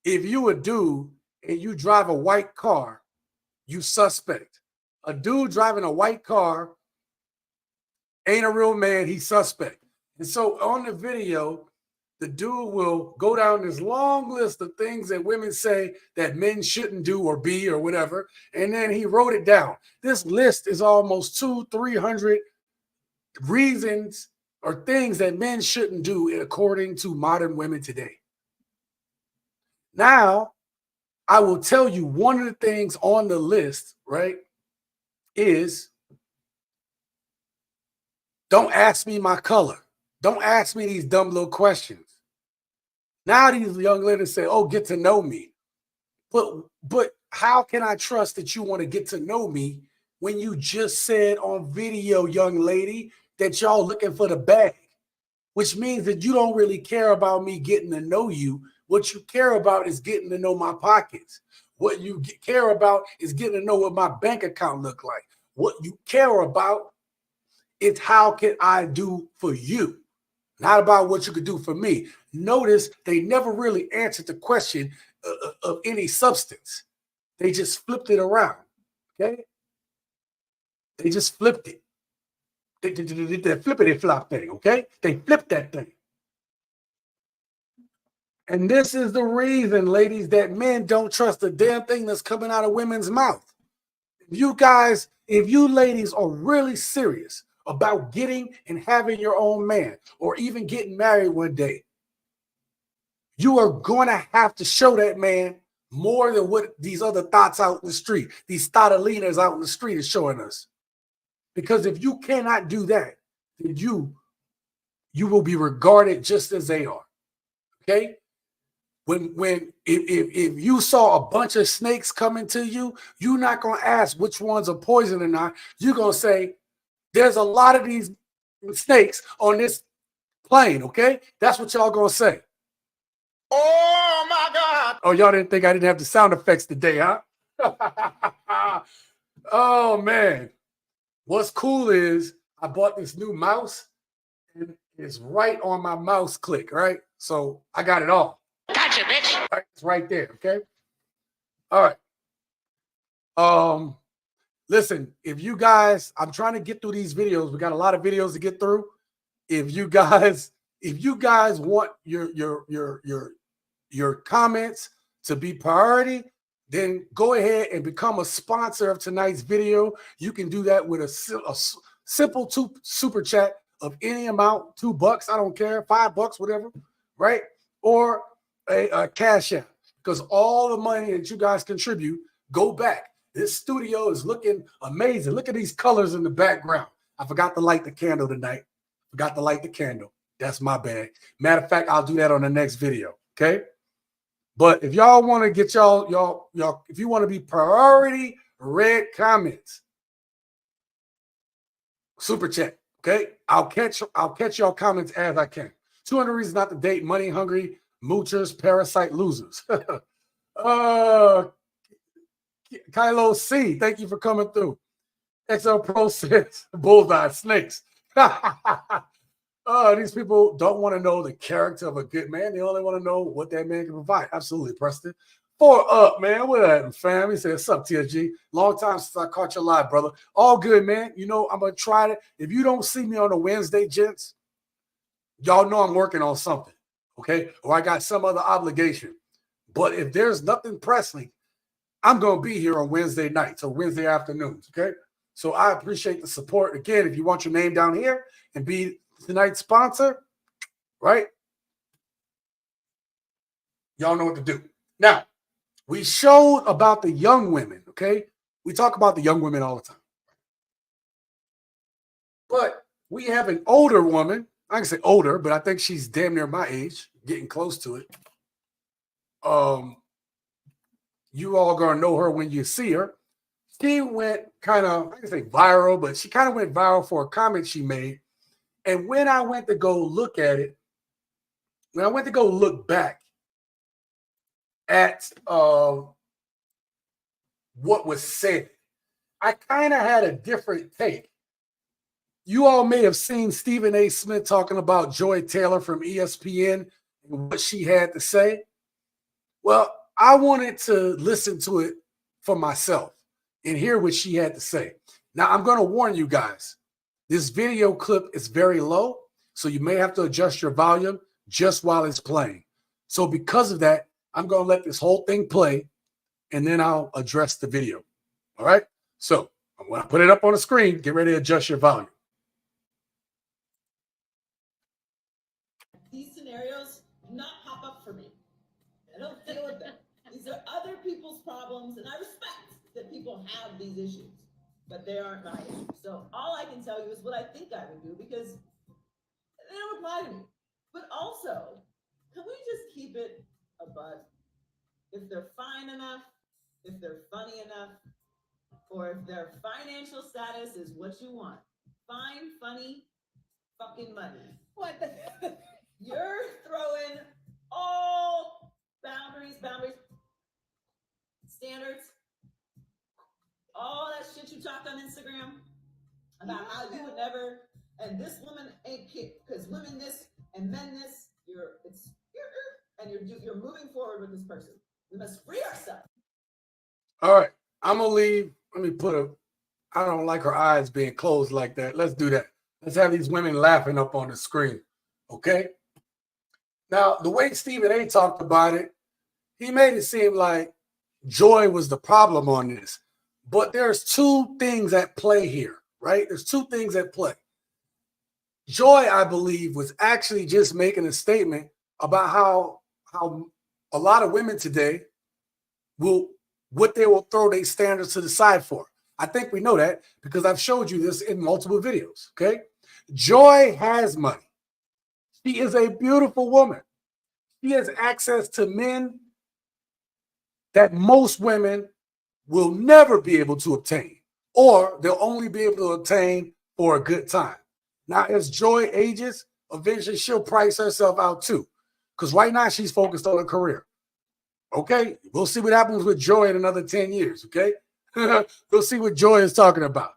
if you a dude and you drive a white car, you suspect. A dude driving a white car ain't a real man, he's suspect. And so on the video, the dude will go down this long list of things that women say that men shouldn't do or be or whatever. And then he wrote it down. This list is almost 200-300 reasons or things that men shouldn't do according to modern women today. Now, I will tell you one of the things on the list, right, is don't ask me my color. Don't ask me these dumb little questions. Now these young ladies say, oh, get to know me. But how can I trust that you want to get to know me when you just said on video, young lady, that y'all looking for the bag? Which means that you don't really care about me getting to know you. What you care about is getting to know my pockets. What you care about is getting to know what my bank account look like. What you care about is how can I do for you, not about what you could do for me. Notice they never really answered the question of any substance. They just flipped it around, okay? They just flipped it. They did that flippity flop thing, okay? They flipped that thing. And this is the reason, ladies, that men don't trust the damn thing that's coming out of women's mouth. If you ladies are really serious about getting and having your own man or even getting married one day, you are going to have to show that man more than what these other thoughts out in the street, these thotalinas out in the street is showing us. Because if you cannot do that, then you will be regarded just as they are. Okay? If you saw a bunch of snakes coming to you, you're not going to ask which ones are poison or not. You're going to say, there's a lot of these snakes on this plane, okay? That's what y'all going to say. Oh my God. Oh, y'all didn't think I didn't have the sound effects today, huh? Oh, man. What's cool is I bought this new mouse and it's right on my mouse click, right? So I got it all. Gotcha, bitch. All right, it's right there, okay? All right. Listen, if you guys, I'm trying to get through these videos. We got a lot of videos to get through. If you guys want your comments to be priority, then go ahead and become a sponsor of tonight's video. You can do that with a simple super chat of any amount, $2, I don't care, $5, whatever, right? Or a cash app, because all the money that you guys contribute go back. This studio is looking amazing. Look at these colors in the background. I forgot to light the candle tonight. Forgot to light the candle. That's my bad. Matter of fact, I'll do that on the next video. Okay. But if y'all want to get y'all, if you want to be priority red comments, super chat. Okay. I'll catch y'all comments as I can. 200 reasons not to date money hungry moochers, parasite losers. Kylo C, thank you for coming through. XL Pro says bullseye snakes. These people don't want to know the character of a good man. They only want to know what that man can provide. Absolutely, Preston. 4 up, man. What up, fam? He said, what's up, TSG? Long time since I caught you live, brother. All good, man. You know, I'm going to try to. If you don't see me on a Wednesday, gents, y'all know I'm working on something, okay? Or I got some other obligation. But if there's nothing pressing, I'm going to be here on Wednesday nights or Wednesday afternoons, okay? So I appreciate the support. Again, if you want your name down here and be tonight's sponsor, right? Y'all know what to do. Now, we showed about the young women, okay? We talk about the young women all the time. But we have an older woman. I can say older, but I think she's damn near my age, getting close to it. You all gonna know her when you see her. She went kind of, I can say viral, but she kind of went viral for a comment she made. And when I went to go look at it, when I went to go look back at what was said, I kind of had a different take. You all may have seen Stephen A. Smith talking about Joy Taylor from ESPN and what she had to say. Well, I wanted to listen to it for myself and hear what she had to say. Now, I'm going to warn you guys. This video clip is very low, so you may have to adjust your volume just while it's playing. So because of that, I'm going to let this whole thing play, and then I'll address the video. All right? So when I put it up on the screen, get ready to adjust your volume. These scenarios do not pop up for me. I don't deal with them. These are other people's problems, and I respect that people have these issues, but they aren't my issues. So all I can tell you is what I think I would do, because they don't apply to me. But also, can we just keep it a buck? If they're fine enough, if they're funny enough, or if their financial status is what you want, fine, funny, fucking money. What the? You're throwing all boundaries, standards, all that shit you talk on Instagram about how you would never, and this woman ain't cute because women this and men this. You're moving forward with this person. We must free ourselves. All right, I'm gonna leave. Let me I don't like her eyes being closed like that. Let's do that. Let's have these women laughing up on the screen. Okay. Now, the way Stephen A. talked about it, he made it seem like Joy was the problem on this. But there's 2 things at play here, right? There's 2 things at play. Joy, I believe, was actually just making a statement about how a lot of women today what they will throw their standards to the side for. I think we know that because I've showed you this in multiple videos, okay? Joy has money. She is a beautiful woman. She has access to men that most women will never be able to obtain, or they'll only be able to obtain for a good time. Now, as Joy ages, eventually she'll price herself out too, because right now she's focused on her career. Okay, we'll see what happens with Joy in another 10 years, okay? We'll see what Joy is talking about.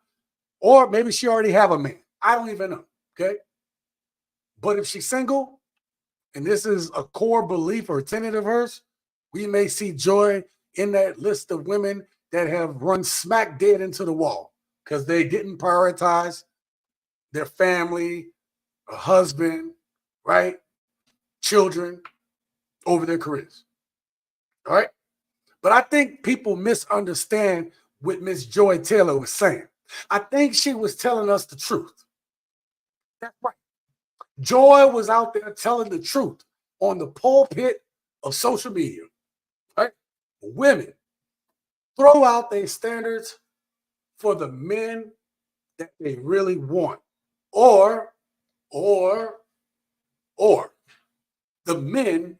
Or maybe she already have a man. I don't even know, okay? But if she's single, and this is a core belief or tenet of hers, we may see Joy in that list of women that have run smack dead into the wall because they didn't prioritize their family, a husband, right? Children over their careers. All right. But I think people misunderstand what Miss Joy Taylor was saying. I think she was telling us the truth. That's right. Joy was out there telling the truth on the pulpit of social media. Right? Women, throw out their standards for the men that they really want, or the men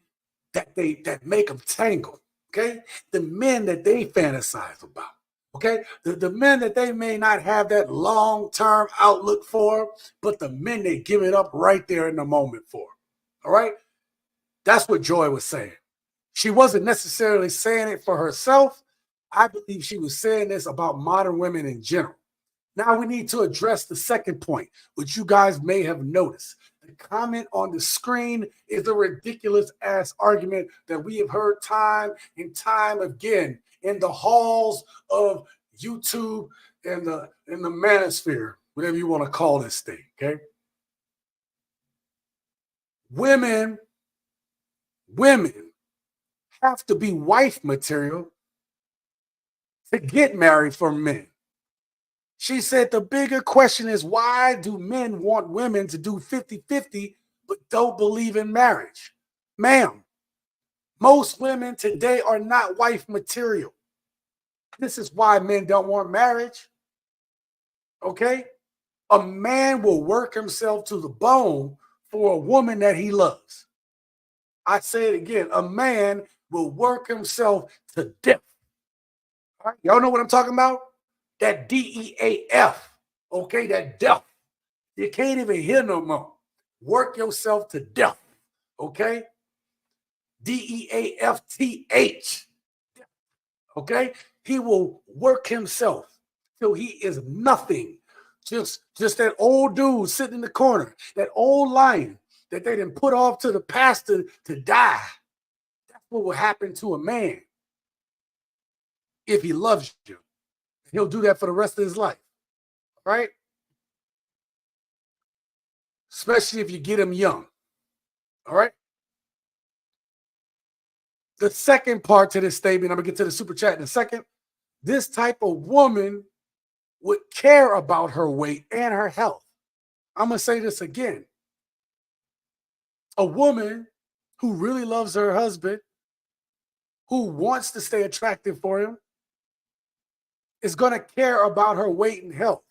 that make them tangle. Okay, the men that they fantasize about. Okay, the men that they may not have that long-term outlook for, but the men they give it up right there in the moment for. All right, that's what Joy was saying. She wasn't necessarily saying it for herself. I believe she was saying this about modern women in general. Now we need to address the second point, which you guys may have noticed. The comment on the screen is a ridiculous ass argument that we have heard time and time again in the halls of YouTube and the manosphere, whatever you want to call this thing. Okay, women have to be wife material to get married from men. She said the bigger question is, why do men want women to do 50-50 but don't believe in marriage? Ma'am, most women today are not wife material. This is why men don't want marriage. Okay? A man will work himself to the bone for a woman that he loves. I say it again, a man will work himself to death. All right? Y'all know what I'm talking about? That DEAF, okay, that death. You can't even hear no more. Work yourself to death, okay? DEAFTH, okay? He will work himself till he is nothing. Just that old dude sitting in the corner, that old lion that they didn't put off to the pastor to die. That's what will happen to a man if he loves you. He'll do that for the rest of his life, right? Especially if you get him young, all right? The second part to this statement, I'm going to get to the super chat in a second. This type of woman would care about her weight and her health. I'm going to say this again. A woman who really loves her husband, who wants to stay attractive for him, is going to care about her weight and health.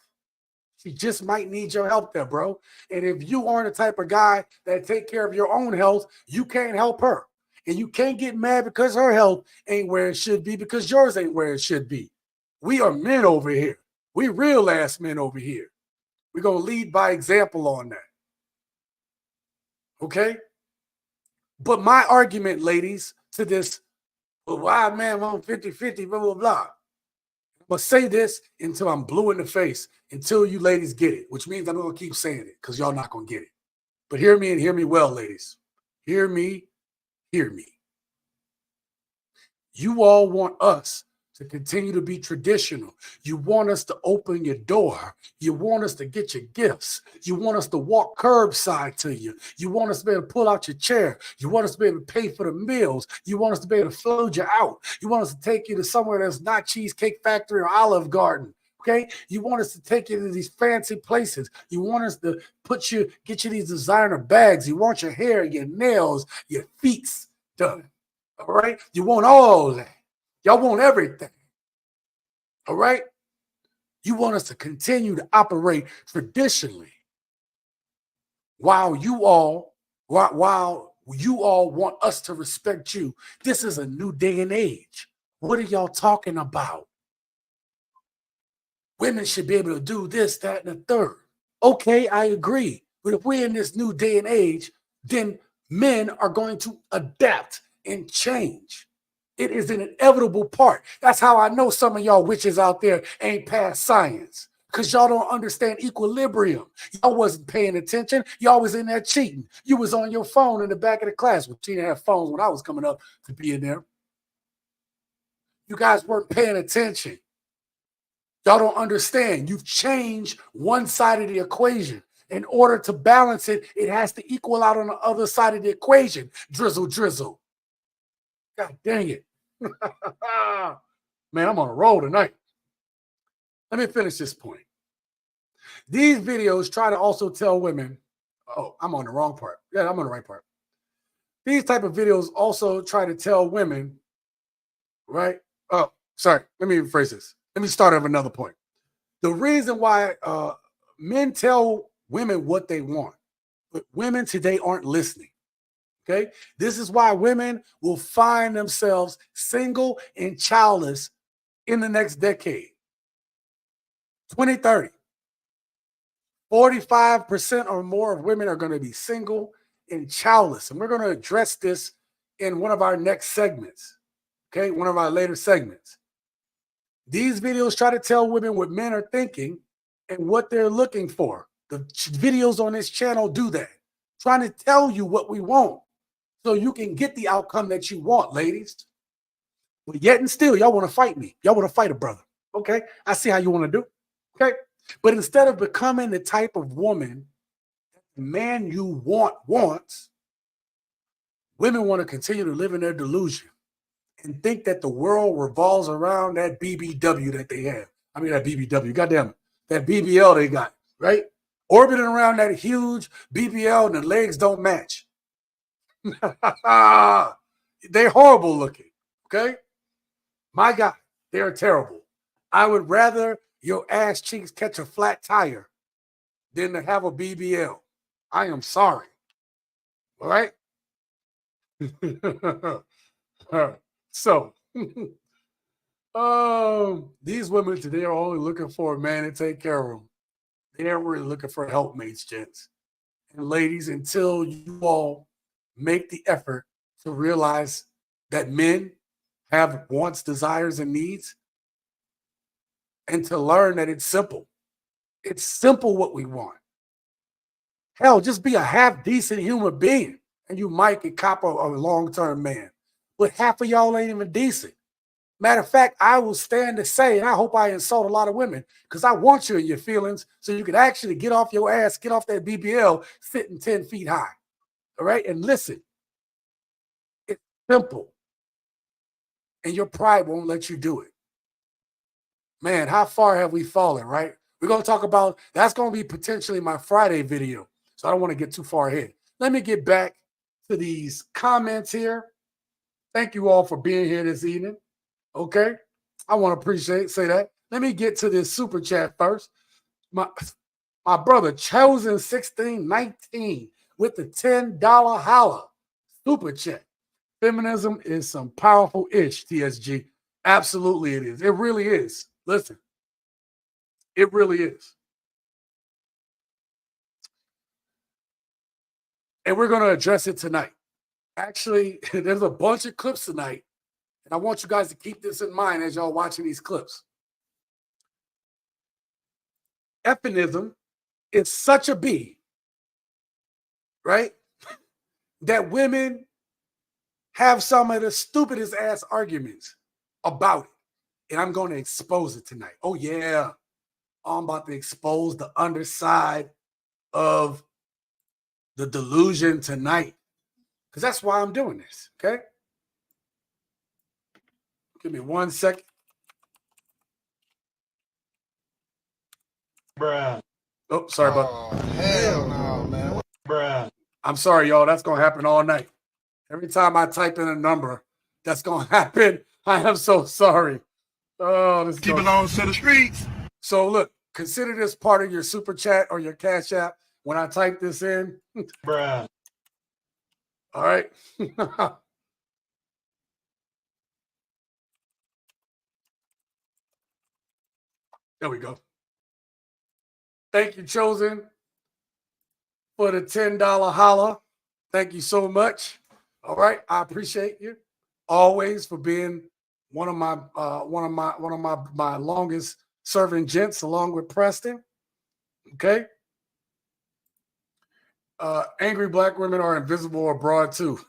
She just might need your help there, bro. And if you aren't the type of guy that take care of your own health, you can't help her. And you can't get mad because her health ain't where it should be, because yours ain't where it should be. We are men over here. We real ass men over here. We're going to lead by example on that. Okay? But my argument, ladies, to this, well, why man, I'm 50-50, blah, blah, blah. I'm going to say this until I'm blue in the face, until you ladies get it, which means I'm going to keep saying it because y'all not going to get it. But hear me and hear me well, ladies. Hear me. Hear me. You all want us to continue to be traditional. You want us to open your door. You want us to get your gifts. You want us to walk curbside to you. You want us to be able to pull out your chair. You want us to be able to pay for the meals. You want us to be able to float you out. You want us to take you to somewhere that's not Cheesecake Factory or Olive Garden. Okay? You want us to take you to these fancy places. You want us to get you these designer bags. You want your hair, your nails, your feet done. All right? You want all that. Y'all want everything. All right? You want us to continue to operate traditionally while you all want us to respect you. This is a new day and age. What are y'all talking about? Women should be able to do this, that, and the third. Okay, I agree. But if we're in this new day and age, then men are going to adapt and change. It is an inevitable part. That's how I know some of y'all witches out there ain't past science, because y'all don't understand equilibrium. Y'all wasn't paying attention. Y'all was in there cheating. You was on your phone in the back of the class. Well, she didn't have phones when I was coming up to be in there. You guys weren't paying attention. Y'all don't understand. You've changed one side of the equation. In order to balance it, it has to equal out on the other side of the equation. Drizzle, drizzle. God dang it. Man, I'm on a roll tonight. Let me finish this point. These videos try to also tell women, oh, I'm on the wrong part. Yeah, I'm on the right part. These type of videos also try to tell women, right? Oh, sorry, let me rephrase this. Let me start at another point. The reason why men tell women what they want, but women today aren't listening. Okay. This is why women will find themselves single and childless in the next decade. 2030. 45% or more of women are going to be single and childless. And we're going to address this in one of our next segments. Okay. One of our later segments. These videos try to tell women what men are thinking and what they're looking for. The videos on this channel do that. Trying to tell you what we want so you can get the outcome that you want, ladies. But yet and still, y'all want to fight me. Y'all want to fight a brother. Okay, I see how you want to do. Okay, but instead of becoming the type of woman the man you wants, women want to continue to live in their delusion and think that the world revolves around that BBW that they have. I mean, that BBW, goddamn it, that BBL they got, right? Orbiting around that huge BBL and the legs don't match. They're horrible looking, okay? My God, they're terrible. I would rather your ass cheeks catch a flat tire than to have a BBL. I am sorry. All right? So, these women today are only looking for a man to take care of them. They aren't really looking for helpmates, gents. And ladies, until you all make the effort to realize that men have wants, desires, and needs, and to learn that it's simple. It's simple what we want. Hell, just be a half-decent human being, and you might get cop a long-term man. But half of y'all ain't even decent. Matter of fact, I will stand to say, and I hope I insult a lot of women, because I want you in your feelings so you can actually get off your ass, get off that BBL, sitting 10 feet high. All right? And listen, it's simple. And your pride won't let you do it. Man, how far have we fallen, right? We're going to talk about, that's going to be potentially my Friday video. So I don't want to get too far ahead. Let me get back to these comments here. Thank you all for being here this evening. Okay. I want to say that. Let me get to this super chat first. My brother, Chosen 1619 with the $10 holla. Super chat. Feminism is some powerful ish, TSG. Absolutely it is. It really is. Listen, it really is. And we're going to address it tonight. Actually, there's a bunch of clips tonight, and I want you guys to keep this in mind as y'all watching these clips. Feminism is such a B, right, that women have some of the stupidest ass arguments about it. And I'm going to expose it tonight. Oh, yeah. I'm about to expose the underside of the delusion tonight. Because that's why I'm doing this, okay? Give me 1 second. Bruh. Oh, sorry about that. Hell no, man. Bruh. I'm sorry, y'all. That's going to happen all night. Every time I type in a number, that's going to happen. I am so sorry. Oh, this Keep it on to the streets. So look, consider this part of your super chat or your cash app when I type this in. Bruh. All right. There we go. Thank you, Chosen, for the $10 holla. Thank you so much. All right, I appreciate you always for being one of my longest serving gents, along with Preston. Okay. Angry black women are invisible abroad too.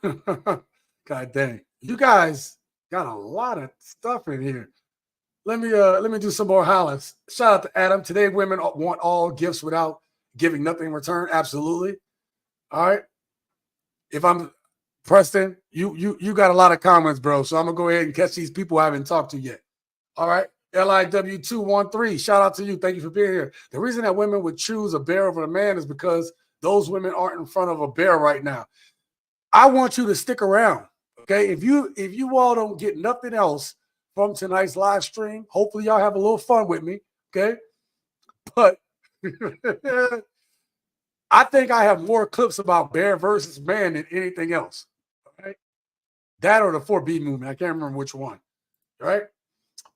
God dang, you guys got a lot of stuff in here. Let me do some more hollers. Shout out to Adam. Today, women want all gifts without giving nothing in return. Absolutely. All right. If I'm Preston, you got a lot of comments, bro. So I'm gonna go ahead and catch these people I haven't talked to yet. All right. LIW213. Shout out to you. Thank you for being here. The reason that women would choose a bear over a man is because those women aren't in front of a bear right now. I want you to stick around. Okay. If you all don't get nothing else from tonight's live stream. Hopefully y'all have a little fun with me, okay? But I think I have more clips about bear versus man than anything else, right? That or the 4B movement. I can't remember which one, right?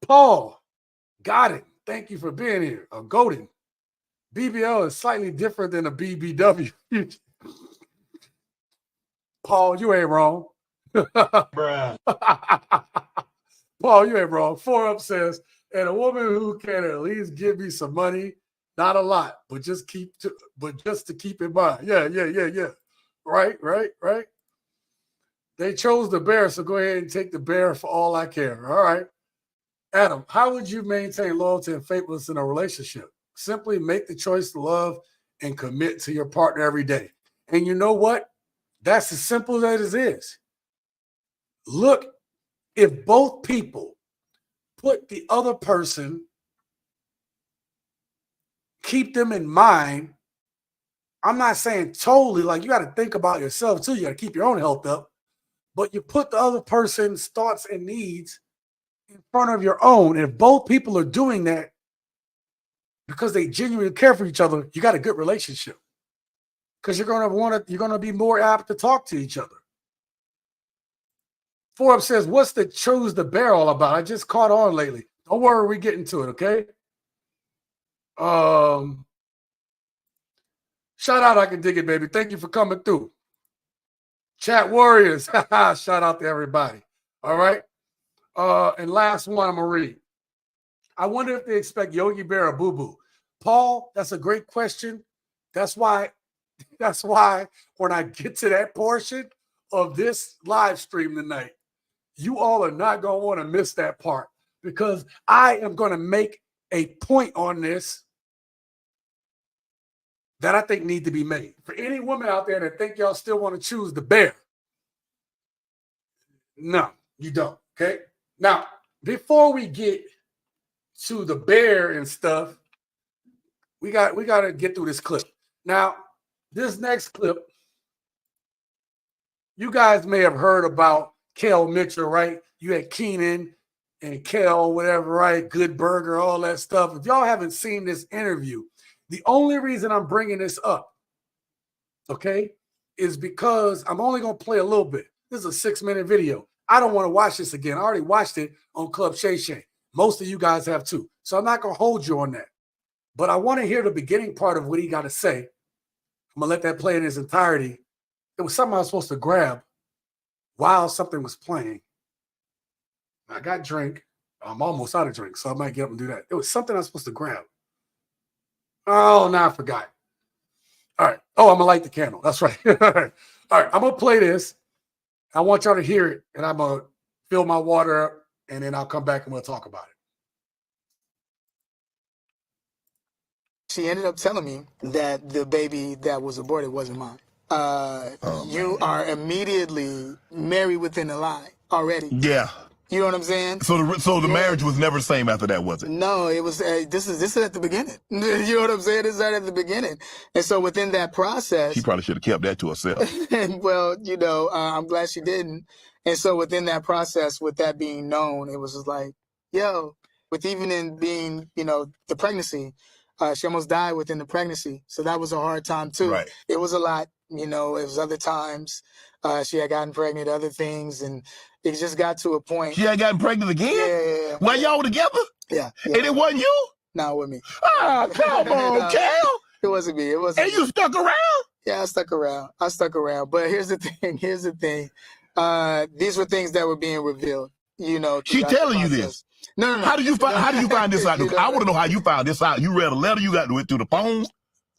Paul, got it. Thank you for being here. Golden. BBL is slightly different than a BBW. Paul, you ain't wrong. Bruh. Paul, you ain't wrong. 4 Up says, and a woman who can at least give me some money, not a lot, but just to keep in mind. Yeah. Right. They chose the bear, so go ahead and take the bear for all I care. All right. Adam, how would you maintain loyalty and faithfulness in a relationship? Simply make the choice to love and commit to your partner every day. And you know what? That's as simple as it is. Look, if both people put the other person, keep them in mind, I'm not saying totally, like you got to think about yourself too. You got to keep your own health up, but you put the other person's thoughts and needs in front of your own. And if both people are doing that because they genuinely care for each other, you got a good relationship. Because you're going to be more apt to talk to each other. Forbes says, what's the choose the bear all about? I just caught on lately. Don't worry, we're getting to it, okay? Shout out, I can dig it, baby. Thank you for coming through. Chat warriors. Shout out to everybody. All right. And last one I'm going to read. I wonder if they expect Yogi Bear or Boo Boo. Paul, that's a great question. That's why when I get to that portion of this live stream tonight, you all are not going to want to miss that part because I am going to make a point on this that I think need to be made. For any woman out there that think y'all still want to choose the bear, no, you don't, okay? Now, before we get to the bear and stuff, we got to get through this clip. Now, this next clip, you guys may have heard about Kel Mitchell, right? You had Keenan and Kel, whatever, right? Good Burger, all that stuff. If y'all haven't seen this interview, the only reason I'm bringing this up, okay, is because I'm only going to play a little bit. This is a 6-minute video. I don't want to watch this again. I already watched it on Club Shay Shay. Most of you guys have too. So I'm not going to hold you on that. But I want to hear the beginning part of what he got to say. I'm going to let that play in its entirety. It was something I was supposed to grab while something was playing. I got drink. I'm almost out of drink, so I might get up and do that. It was something I was supposed to grab. Oh, now I forgot. All right. Oh, I'm going to light the candle. That's right. All right. I'm going to play this. I want y'all to hear it, and I'm going to fill my water up, and then I'll come back and we'll talk about it. She ended up telling me that the baby that was aborted wasn't mine. You are immediately married within a lie already. Yeah. You know what I'm saying? So the marriage was never the same after that, was it? No, it was. This is at the beginning. You know what I'm saying? This is right at the beginning. And so within that process, She probably should have kept that to herself. and well, I'm glad she didn't. And so within that process, with that being known, it was just like, yo, with even in being, the pregnancy, she almost died within the pregnancy. So that was a hard time too. Right. It was a lot, it was other times. She had gotten pregnant, other things, and it just got to a point. She had gotten pregnant again? Yeah. While y'all were together? Yeah. And it wasn't you? No, with me. Oh, come on, No, Cal. It wasn't me. It wasn't. And you stuck around? Yeah, I stuck around. But here's the thing. These were things that were being revealed, She throughout the telling you process. this? No. How did you find this out? I want to know how you found this out. You read a letter, you got to it through the phone?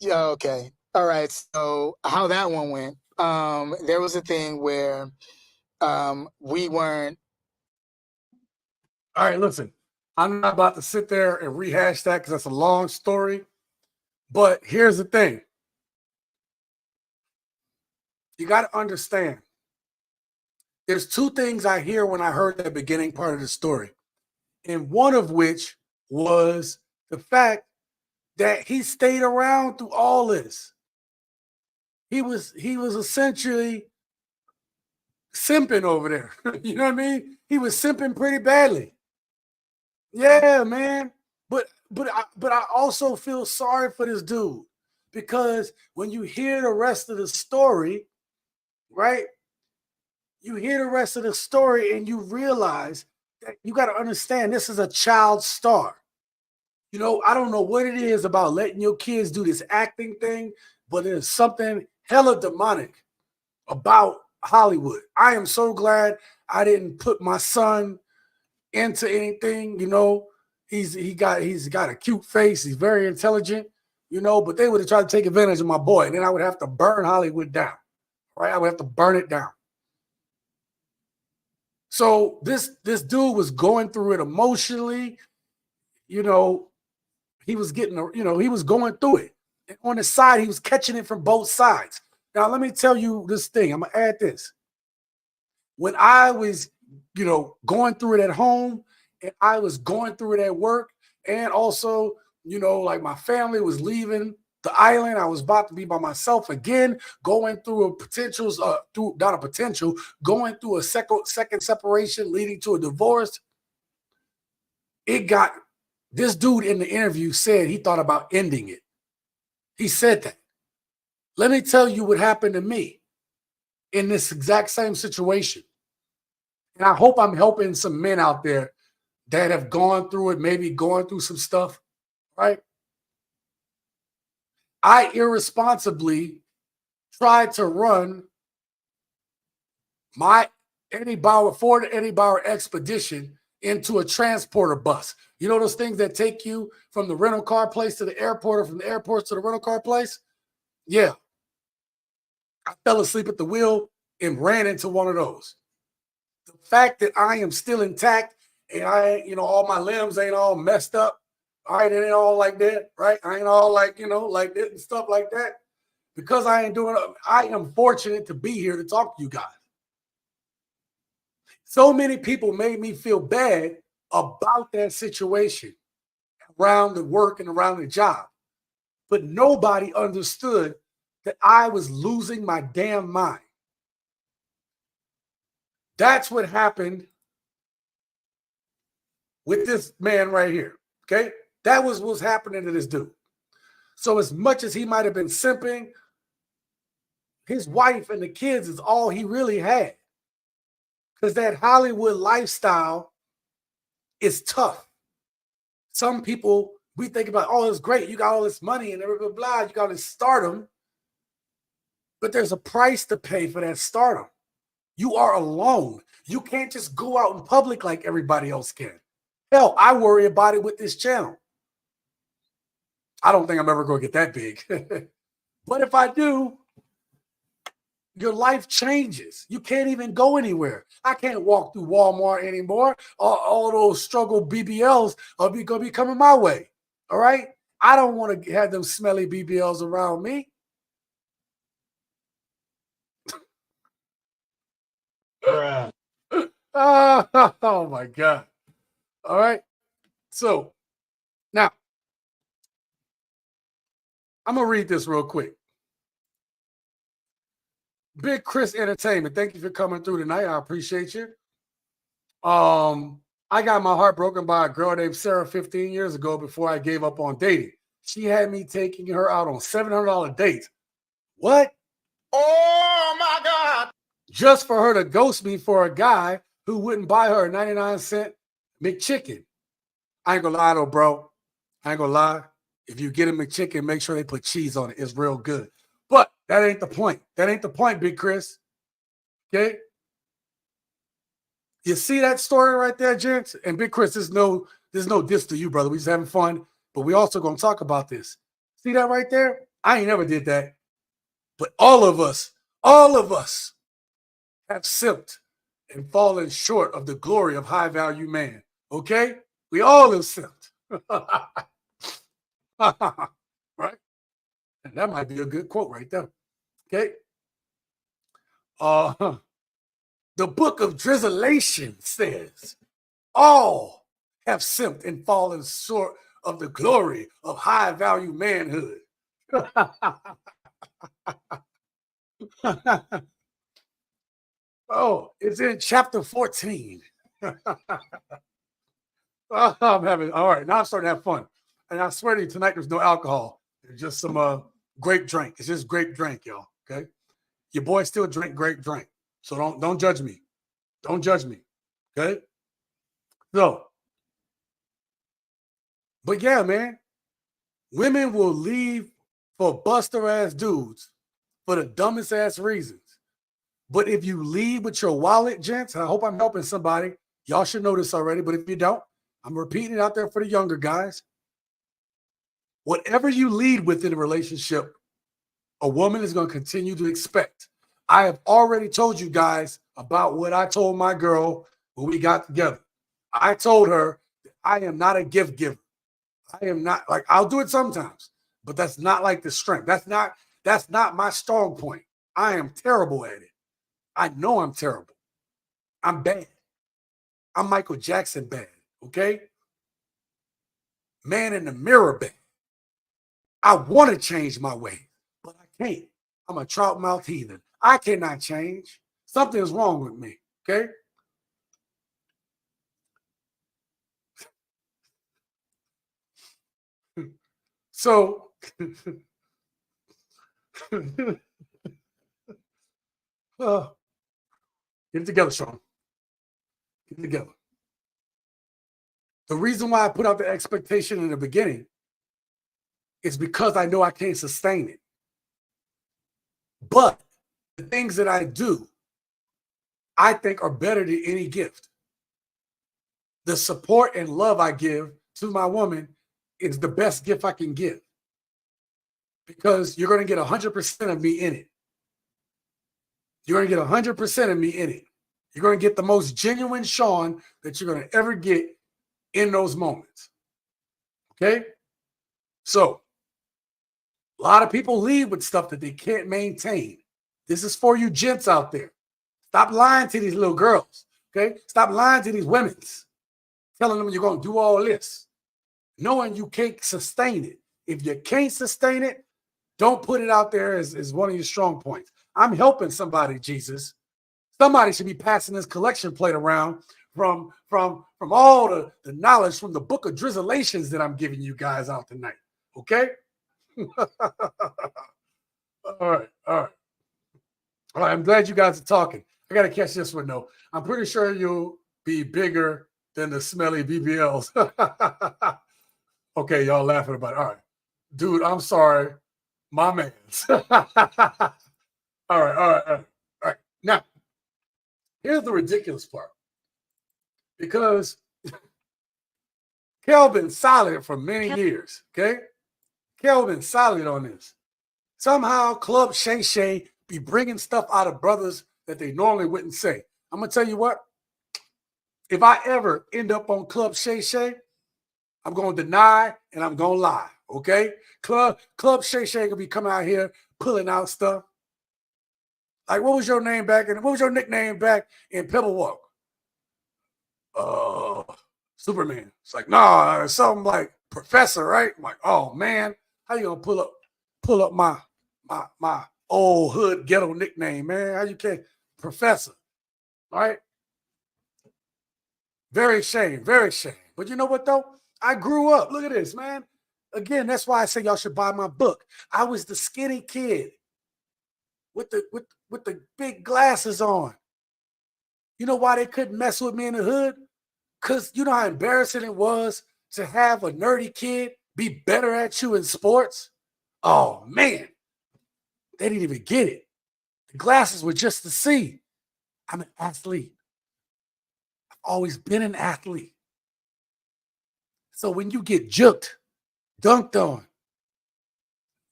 Yeah, okay. All right. So how that one went, there was a thing where we weren't. All right, listen. I'm not about to sit there and rehash that because that's a long story. But here's the thing. You got to understand. There's 2 things I hear when I heard that beginning part of the story. And one of which was the fact that he stayed around through all this. He was essentially simping over there. You know what I mean? He was simping pretty badly. Yeah, man. But I also feel sorry for this dude because when you hear the rest of the story, right? You hear the rest of the story and you realize that you got to understand this is a child star. You know, I don't know what it is about letting your kids do this acting thing, but there's something hella demonic about Hollywood. I am so glad I didn't put my son into anything, you know. He's got a cute face, he's very intelligent, you know, but they would have tried to take advantage of my boy, and then I would have to burn Hollywood down. Right? I would have to burn it down. So this dude was going through it emotionally, you know, he was getting, you know, he was going through it. And on the side, he was catching it from both sides. Now, let me tell you this thing. I'm going to add this. When I was, you know, going through it at home and I was going through it at work, and also, you know, like my family was leaving the island. I was about to be by myself again, going through a potential, going through a second separation leading to a divorce. This dude in the interview said he thought about ending it. He said that. Let me tell you what happened to me in this exact same situation. And I hope I'm helping some men out there that have gone through it, maybe going through some stuff, right? I irresponsibly tried to run my Ford Eddie Bauer expedition into a transporter bus. You know those things that take you from the rental car place to the airport, or from the airport to the rental car place? Yeah. I fell asleep at the wheel and ran into one of those. The fact that I am still intact and I ain't, you know, all my limbs ain't all messed up. All right, it ain't all like that, right? I ain't all like, you know, like this and stuff like that. Because I ain't doing it, I am fortunate to be here to talk to you guys. So many people made me feel bad about that situation around the work and around the job. But nobody understood that I was losing my damn mind. That's what happened with this man right here. Okay. That was what's happening to this dude. So as much as he might have been simping, his wife and the kids is all he really had. Because that Hollywood lifestyle is tough. Some people, we think about, oh, it's great. You got all this money and blah, blah, blah. You got this stardom. But there's a price to pay for that stardom. You are alone. You can't just go out in public like everybody else can. Hell, I worry about it with this channel. I don't think I'm ever going to get that big. But if I do, your life changes. You can't even go anywhere. I can't walk through Walmart anymore. All those struggle BBLs are going to be coming my way. All right? I don't want to have them smelly BBLs around me. Oh my God. All right. So now I'm going to read this real quick. Big Chris Entertainment. Thank you for coming through tonight. I appreciate you. I got my heart broken by a girl named Sarah 15 years ago before I gave up on dating. She had me taking her out on $700 dates. What? Oh my God. Just for her to ghost me for a guy who wouldn't buy her a 99-cent McChicken. I ain't gonna lie though, bro. I ain't gonna lie. If you get a McChicken, make sure they put cheese on it. It's real good. But that ain't the point. That ain't the point, Big Chris. Okay? You see that story right there, gents? And Big Chris, there's no diss to you, brother. We just having fun, but we also gonna talk about this. See that right there? I ain't never did that. But all of us have simped and fallen short of the glory of high value man. Okay? We all have simped. Right? And that might be a good quote right there. Okay. The book of Drizzlation says, all have simped and fallen short of the glory of high value manhood. Oh, it's in chapter 14. I'm having, all right, now I'm starting to have fun. And I swear to you, tonight there's no alcohol. There's just some grape drink. It's just grape drink, y'all. Okay. Your boy still drink grape drink. So don't judge me. Don't judge me. Okay. So, but yeah, man, women will leave for buster ass dudes for the dumbest ass reasons. But if you leave with your wallet, gents, I hope I'm helping somebody. Y'all should know this already, but if you don't, I'm repeating it out there for the younger guys. Whatever you lead with in a relationship, a woman is going to continue to expect. I have already told you guys about what I told my girl when we got together. I told her that I am not a gift giver. I am not, like, I'll do it sometimes, but that's not like the strength. That's not my strong point. I am terrible at it. I know I'm terrible. I'm bad. I'm Michael Jackson bad, okay? Man in the mirror bad. I want to change my ways, but I can't. I'm a trout mouth heathen. I cannot change. Something is wrong with me, okay? So, get it together, Sean. Get it together. The reason why I put out the expectation in the beginning is because I know I can't sustain it. But the things that I do, I think are better than any gift. The support and love I give to my woman is the best gift I can give. Because you're going to get 100% of me in it. You're going to get 100% of me in it. You're going to get the most genuine Sean that you're going to ever get in those moments. Okay? So, a lot of people leave with stuff that they can't maintain. This is for you gents out there. Stop lying to these little girls. Okay? Stop lying to these women. Telling them you're going to do all this. Knowing you can't sustain it. If you can't sustain it, don't put it out there as one of your strong points. I'm helping somebody, Jesus. Somebody should be passing this collection plate around from all the knowledge from the book of Drizzlations that I'm giving you guys out tonight. Okay? All right. I'm glad you guys are talking. I got to catch this one, though. I'm pretty sure you'll be bigger than the smelly BBLs. Okay, y'all laughing about it. All right. Dude, I'm sorry. My man's. All right. Now, here's the ridiculous part. Because Kel been silent for many years, okay? Kel been silent on this. Somehow Club Shay Shay be bringing stuff out of brothers that they normally wouldn't say. I'm going to tell you what. If I ever end up on Club Shay Shay, I'm going to deny and I'm going to lie, okay? Club Shay Shay going to be coming out here pulling out stuff. Like, what was your name back? And what was your nickname back in Pebblewalk? Superman. It's like, nah, it's something like Professor, right? I'm like, oh man, how you gonna pull up my old hood ghetto nickname, man? How you can't Professor, all right? Very shame. But you know what though? I grew up. Look at this, man. Again, that's why I say y'all should buy my book. I was the skinny kid with the big glasses on. You know why they couldn't mess with me in the hood? Because you know how embarrassing it was to have a nerdy kid be better at you in sports? Oh, man. They didn't even get it. The glasses were just to see. I'm an athlete. I've always been an athlete. So when you get juked, dunked on,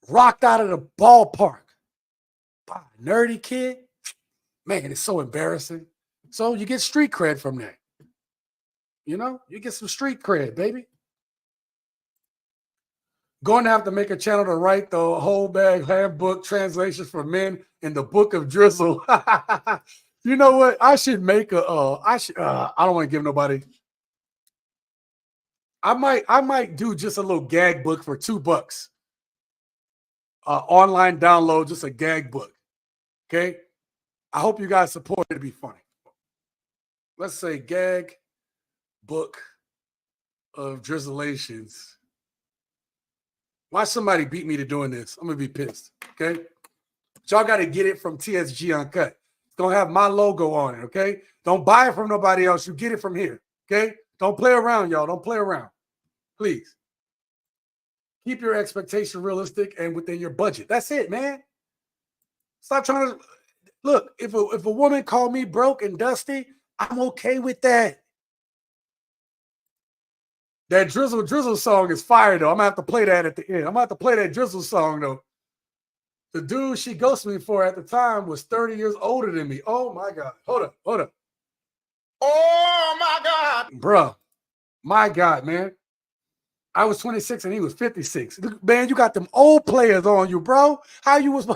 rocked out of the ballpark by a nerdy kid, man, it's so embarrassing. So you get street cred from that. You know, you get some street cred, baby. Going to have to make a channel to write the whole bag handbook translations for men in the book of Drizzle. You know what? I should make I don't want to give nobody. I might do just a little gag book for $2. Online download, just a gag book. Okay. I hope you guys support it to be funny. Let's say gag book of drizzlations. Why somebody beat me to doing this? I'm gonna be pissed. Okay, but y'all got to get it from TSG Uncut. It's gonna have my logo on it. Okay, don't buy it from nobody else. You get it from here. Okay, don't play around, y'all. Don't play around, please. Keep your expectation realistic and within your budget. That's it, man. Stop trying to look. If a woman called me broke and dusty, I'm okay with that. That drizzle song is fire though. I'm gonna have to play that at the end. I'm gonna have to play that drizzle song though. The dude she ghosted me for at the time was 30 years older than me. Oh my God. Hold up. Oh my God. Bruh. My God, man. I was 26 and he was 56. Man, you got them old players on you, bro. How you was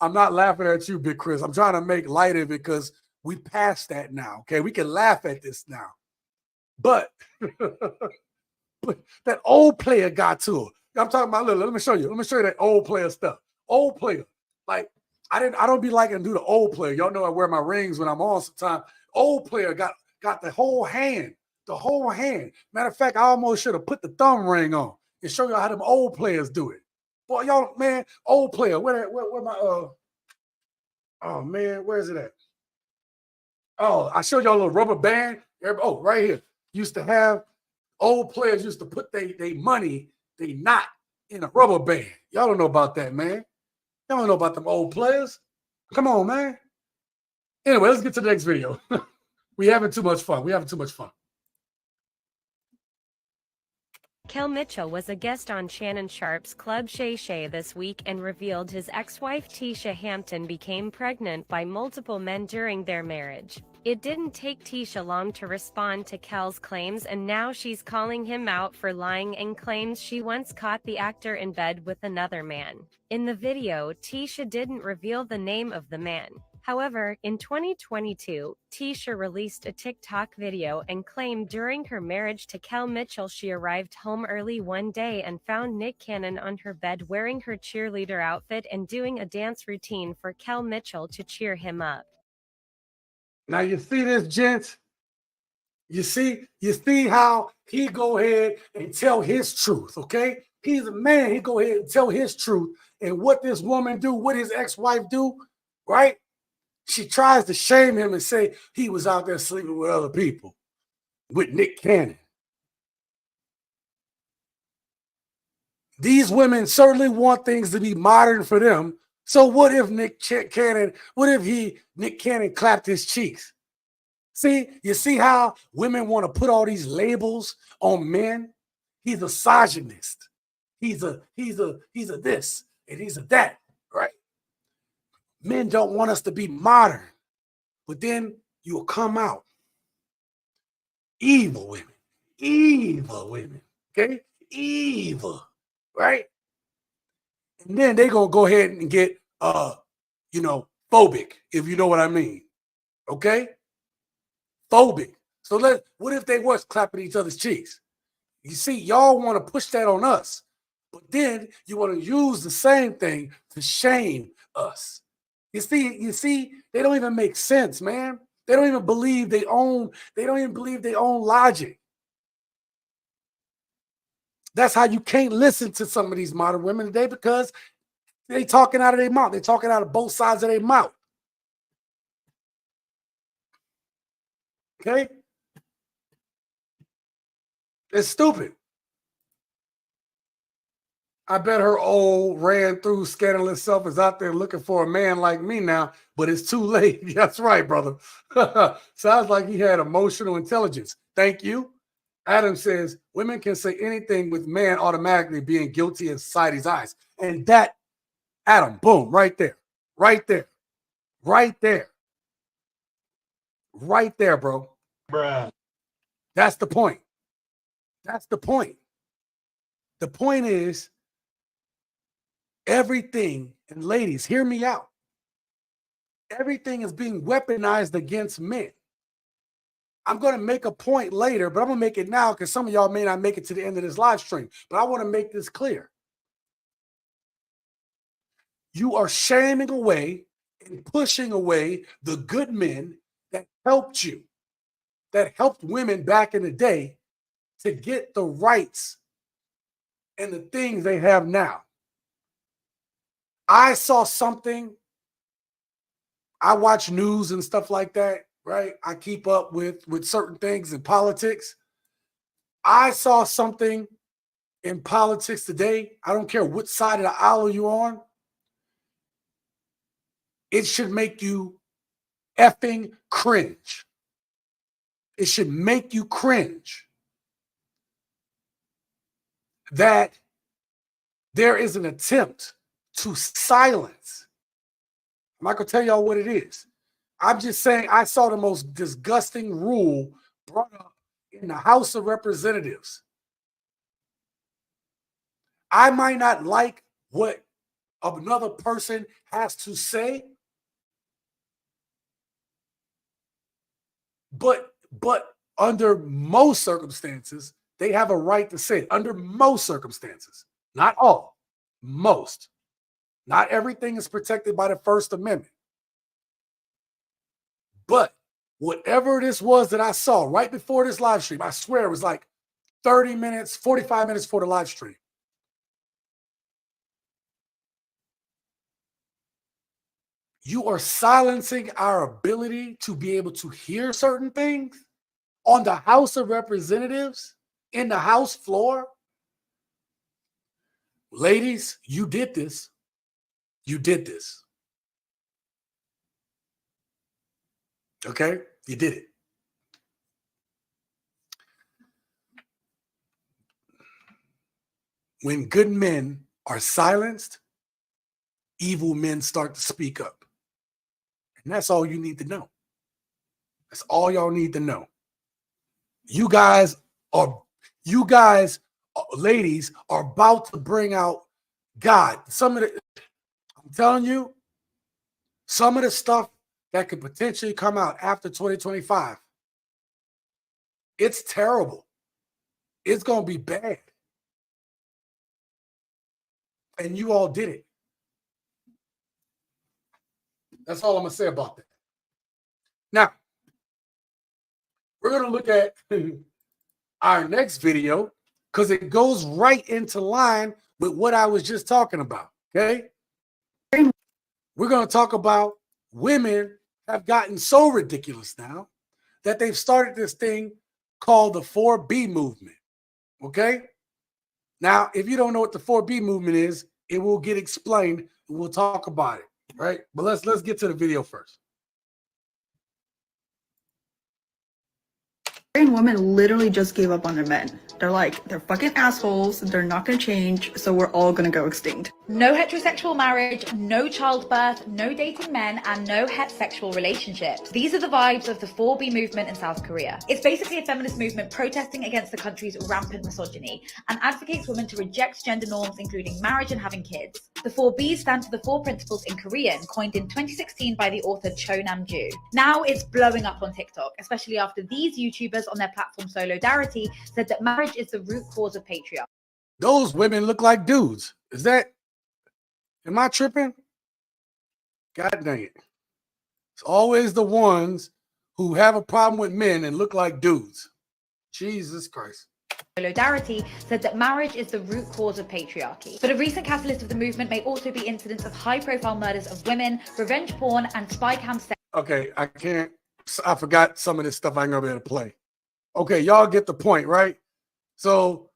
I'm not laughing at you, Big Chris. I'm trying to make light of it because we passed that now. Okay. We can laugh at this now. But that old player got to her. I'm talking about, let me show you. Let me show you that old player stuff. Old player. Like, I don't be liking to do the old player. Y'all know I wear my rings when I'm on sometimes. Old player got the whole hand. The whole hand. Matter of fact, I almost should have put the thumb ring on and show y'all how them old players do it. Boy, y'all, man, old player. Where my oh man, where is it at? Oh, I showed y'all a little rubber band. Oh, right here. Used to have old players used to put they money, they knot in a rubber band. Y'all don't know about that, man. Y'all don't know about them old players. Come on, man. Anyway, let's get to the next video. We having too much fun. Kel Mitchell was a guest on Shannon Sharp's Club Shay Shay this week and revealed his ex-wife Tisha Hampton became pregnant by multiple men during their marriage. It didn't take Tisha long to respond to Kel's claims, and now she's calling him out for lying and claims she once caught the actor in bed with another man. In the video, Tisha didn't reveal the name of the man. However, in 2022, Tisha released a TikTok video and claimed during her marriage to Kel Mitchell she arrived home early one day and found Nick Cannon on her bed wearing her cheerleader outfit and doing a dance routine for Kel Mitchell to cheer him up. Now you see this, gents? You see how he go ahead and tell his truth, okay? He's a man, he go ahead and tell his truth. And what this woman do, what his ex-wife do, right? She tries to shame him and say he was out there sleeping with other people, with Nick Cannon. These women certainly want things to be modern for them. So what if Nick Cannon clapped his cheeks? See, you see how women want to put all these labels on men? He's a misogynist. He's a this and he's a that, right? Men don't want us to be modern, but then you'll come out. Evil women, okay? Evil, right? And then they're gonna go ahead and get phobic, if you know what I mean. Okay? Phobic. So what if they was clapping each other's cheeks? You see, y'all want to push that on us, but then you want to use the same thing to shame us. You see, they don't even make sense, man. They don't even believe they don't even believe their own logic. That's how you can't listen to some of these modern women today, because they talking out of their mouth. They're talking out of both sides of their mouth. Okay? It's stupid. I bet her old ran through scandalous self is out there looking for a man like me now, but it's too late. That's right, brother. Sounds like he had emotional intelligence. Thank you. Adam says women can say anything with man automatically being guilty in society's eyes. And that, Adam, boom, right there, right there, right there, right there, bro. Bruh. That's the point. That's the point. The point is, everything, and ladies, hear me out. Everything is being weaponized against men. I'm going to make a point later, but I'm going to make it now because some of y'all may not make it to the end of this live stream. But I want to make this clear. You are shaming away and pushing away the good men that helped you. that helped women back in the day to get the rights and the things they have now. I saw something. I watch news and stuff like that, right? I keep up with certain things in politics. I saw something in politics today. I don't care what side of the aisle you're on. It should make you effing cringe. It should make you cringe that there is an attempt to silence. I'm not going to tell y'all what it is. I'm just saying I saw the most disgusting rule brought up in the House of Representatives. I might not like what another person has to say, but under most circumstances, they have a right to say it. Under most circumstances, not all, most. Not everything is protected by the First Amendment. But whatever this was that I saw right before this live stream, I swear it was like 30 minutes, 45 minutes for the live stream. You are silencing our ability to be able to hear certain things on the House of Representatives, in the House floor. Ladies, you did this. You did this. Okay? You did it. When good men are silenced, evil men start to speak up. And that's all you need to know. That's all y'all need to know. You guys, ladies, are about to bring out God. I'm telling you, some of the stuff that could potentially come out after 2025, it's terrible. It's going to be bad. And you all did it. That's all I'm going to say about that. Now, we're going to look at our next video because it goes right into line with what I was just talking about, okay? We're going to talk about women have gotten so ridiculous now that they've started this thing called the 4B movement, okay? Now, if you don't know what the 4B movement is, it will get explained and we'll talk about it, right? But let's get to the video first. Women literally just gave up on their men. They're like, they're fucking assholes. They're not going to change. So we're all going to go extinct. No heterosexual marriage, no childbirth, no dating men, and no heterosexual relationships. These are the vibes of the 4B movement in South Korea. It's basically a feminist movement protesting against the country's rampant misogyny and advocates women to reject gender norms, including marriage and having kids. The 4Bs stand for the 4 principles in Korean, coined in 2016 by the author Cho Nam-ju. Now it's blowing up on TikTok, especially after these YouTubers on their platform Solidarity said that marriage is the root cause of patriarchy. Those women look like dudes. Am I tripping? God dang it. It's always the ones who have a problem with men and look like dudes. Jesus Christ. Solidarity said that marriage is the root cause of patriarchy. But a recent catalyst of the movement may also be incidents of high-profile murders of women, revenge porn, and spy cam sex. Okay, I forgot some of this stuff I ain't gonna be able to play. Okay, y'all get the point, right? So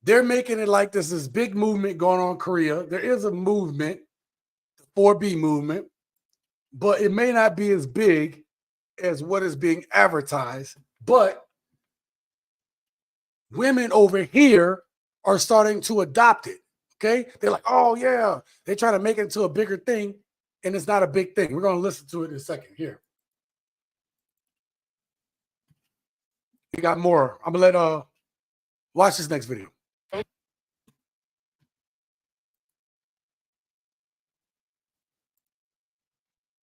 they're making it like there's this big movement going on in Korea. There is a movement, the 4B movement, but it may not be as big as what is being advertised. But women over here are starting to adopt it, okay? They're like, oh, yeah. They're trying to make it into a bigger thing, and it's not a big thing. We're going to listen to it in a second here. We got more. I'm going to let watch this next video.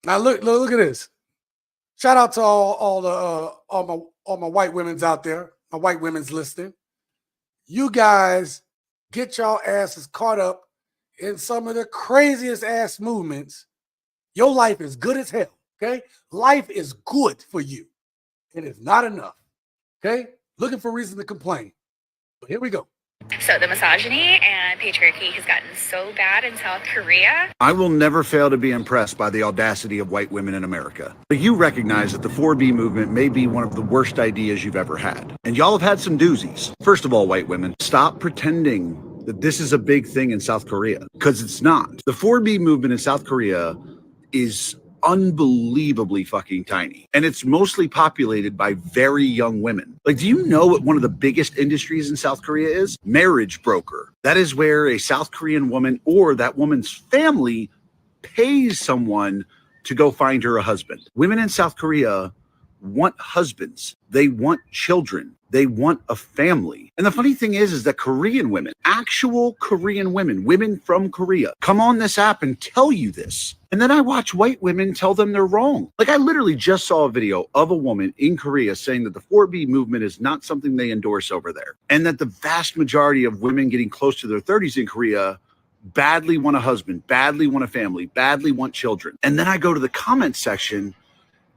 Now look at this. Shout out to all my white women's out there, my white women's listening. You guys get y'all asses caught up in some of the craziest ass movements. Your life is good as hell, okay? Life is good for you. It is not enough. Okay? Looking for a reason to complain. But here we go. So the misogyny and patriarchy has gotten so bad in South Korea. I will never fail to be impressed by the audacity of white women in America. But you recognize that the 4B movement may be one of the worst ideas you've ever had. And y'all have had some doozies. First of all, white women, stop pretending that this is a big thing in South Korea, because it's not. The 4B movement in South Korea is unbelievably fucking tiny. And it's mostly populated by very young women. Like, do you know what one of the biggest industries in South Korea is? Marriage broker. That is where a South Korean woman or that woman's family pays someone to go find her a husband. Women in South Korea want husbands. They want children. They want a family. And the funny thing is that Korean women, actual Korean women, women from Korea, come on this app and tell you this. And then I watch white women tell them they're wrong. Like, I literally just saw a video of a woman in Korea saying that the 4B movement is not something they endorse over there. And that the vast majority of women getting close to their 30s in Korea badly want a husband, badly want a family, badly want children. And then I go to the comment section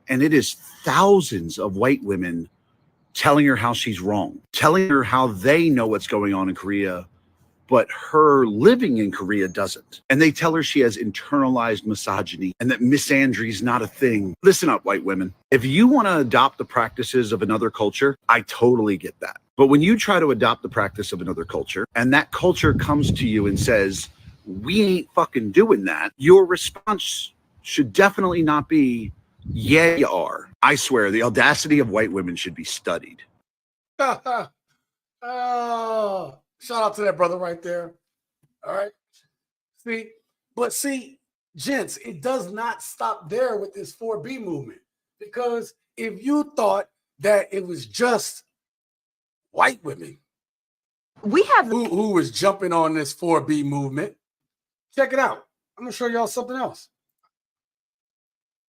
and it is thousands of white women telling her how she's wrong, telling her how they know what's going on in Korea, but her living in Korea doesn't. And they tell her she has internalized misogyny and that misandry's not a thing. Listen up, white women. If you want to adopt the practices of another culture, I totally get that. But when you try to adopt the practice of another culture and that culture comes to you and says, we ain't fucking doing that, your response should definitely not be, yeah, you are. I swear, the audacity of white women should be studied. Oh, shout out to that brother right there. All right. See, gents, it does not stop there with this 4B movement. Because if you thought that it was just white women who was jumping on this 4B movement, check it out. I'm going to show y'all something else.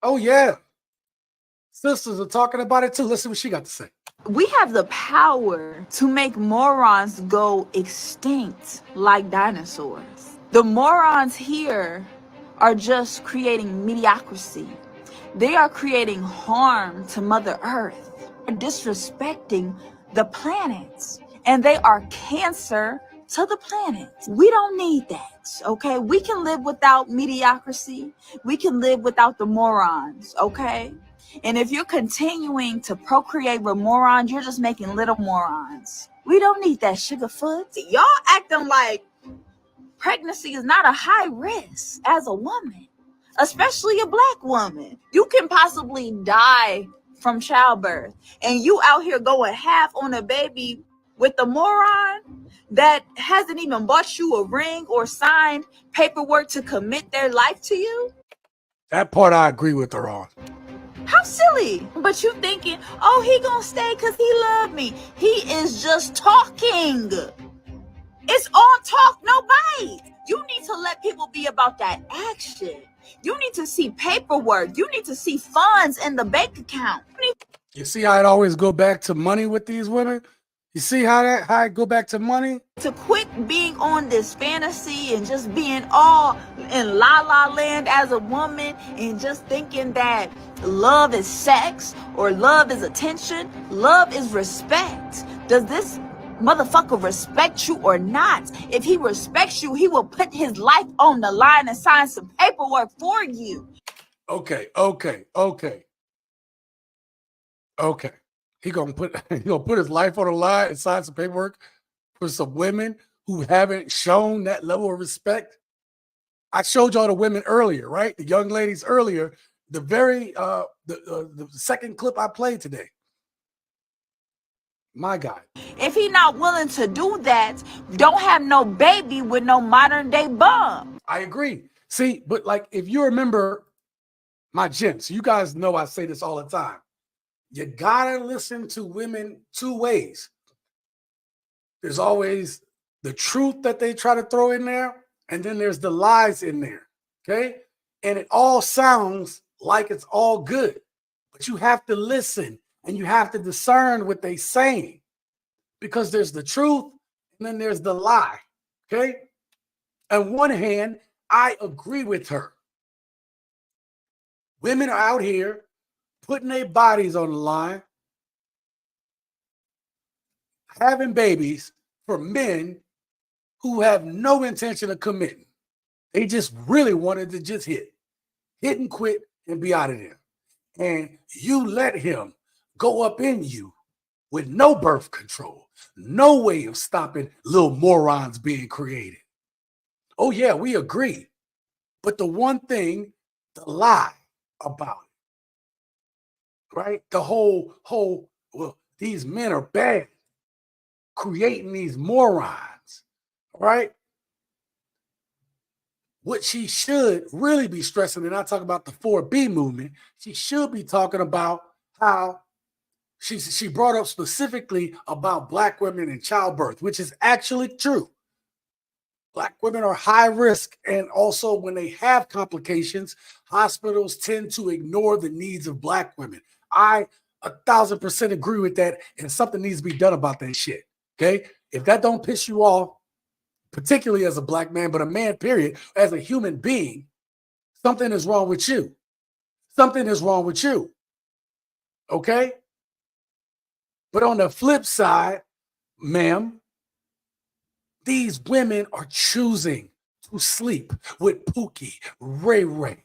Oh, yeah. Sisters are talking about it too. Let's see what she got to say. We have the power to make morons go extinct like dinosaurs. The morons here are just creating mediocrity. They are creating harm to Mother Earth, disrespecting the planets, and they are cancer to the planet. We don't need that, okay? We can live without mediocrity. We can live without the morons, okay? And if you're continuing to procreate with morons, you're just making little morons. We don't need that sugarfoot. Y'all acting like pregnancy is not a high risk as a woman, especially a black woman. You can possibly die from childbirth, and you out here going half on a baby with a moron that hasn't even bought you a ring or signed paperwork to commit their life to you. That part I agree with her on. How silly. But you thinking, oh, he gonna stay because he loved me. He is just talking. It's all talk, no bite. You need to let people be about that action. You need to see paperwork. You need to see funds in the bank account. You see how it always go back to money with these women? You see how it go back to money? To quit being on this fantasy and just being all in la la land as a woman and just thinking that love is sex or love is attention, love is respect. Does this motherfucker respect you or not? If he respects you, he will put his life on the line and sign some paperwork for you. Okay. He gonna put his life on the line and sign some paperwork for some women who haven't shown that level of respect. I showed y'all the women earlier, right? The young ladies earlier. The very the second clip I played today. My God. If he not willing to do that, don't have no baby with no modern day bum. I agree. See, but like if you remember my gents, you guys know I say this all the time. You gotta listen to women two ways. There's always the truth that they try to throw in there, and then there's the lies in there. Okay. And it all sounds like it's all good, but you have to listen and you have to discern what they're saying, because there's the truth and then there's the lie. Okay. On one hand, I agree with her. Women are out here putting their bodies on the line having babies for men who have no intention of committing. They just really wanted to just hit and quit and be out of there. And you let him go up in you with no birth control, no way of stopping little morons being created. Oh yeah, we agree. But the one thing, the lie about it, right? The whole, well, these men are bad, creating these morons, right? What she should really be stressing, and I talk about the 4B movement, she should be talking about how she brought up specifically about Black women and childbirth, which is actually true. Black women are high risk, and also when they have complications, hospitals tend to ignore the needs of Black women. I 1,000% agree with that, and something needs to be done about that shit. Okay, if that don't piss you off, particularly as a Black man, but a man, period, as a human being, something is wrong with you. Something is wrong with you. Okay? But on the flip side, ma'am, these women are choosing to sleep with Pookie, Ray Ray,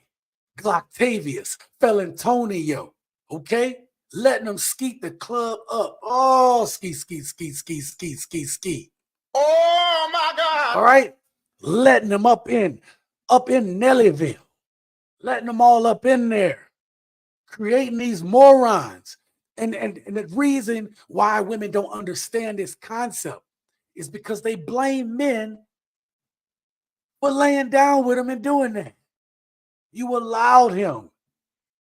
Gloctavius, Felantonio, okay? Letting them skeet the club up. Oh, ski. Oh my God. All right? Letting them up in Nellyville. Letting them all up in there. Creating these morons. And the reason why women don't understand this concept is because they blame men for laying down with them and doing that. You allowed him.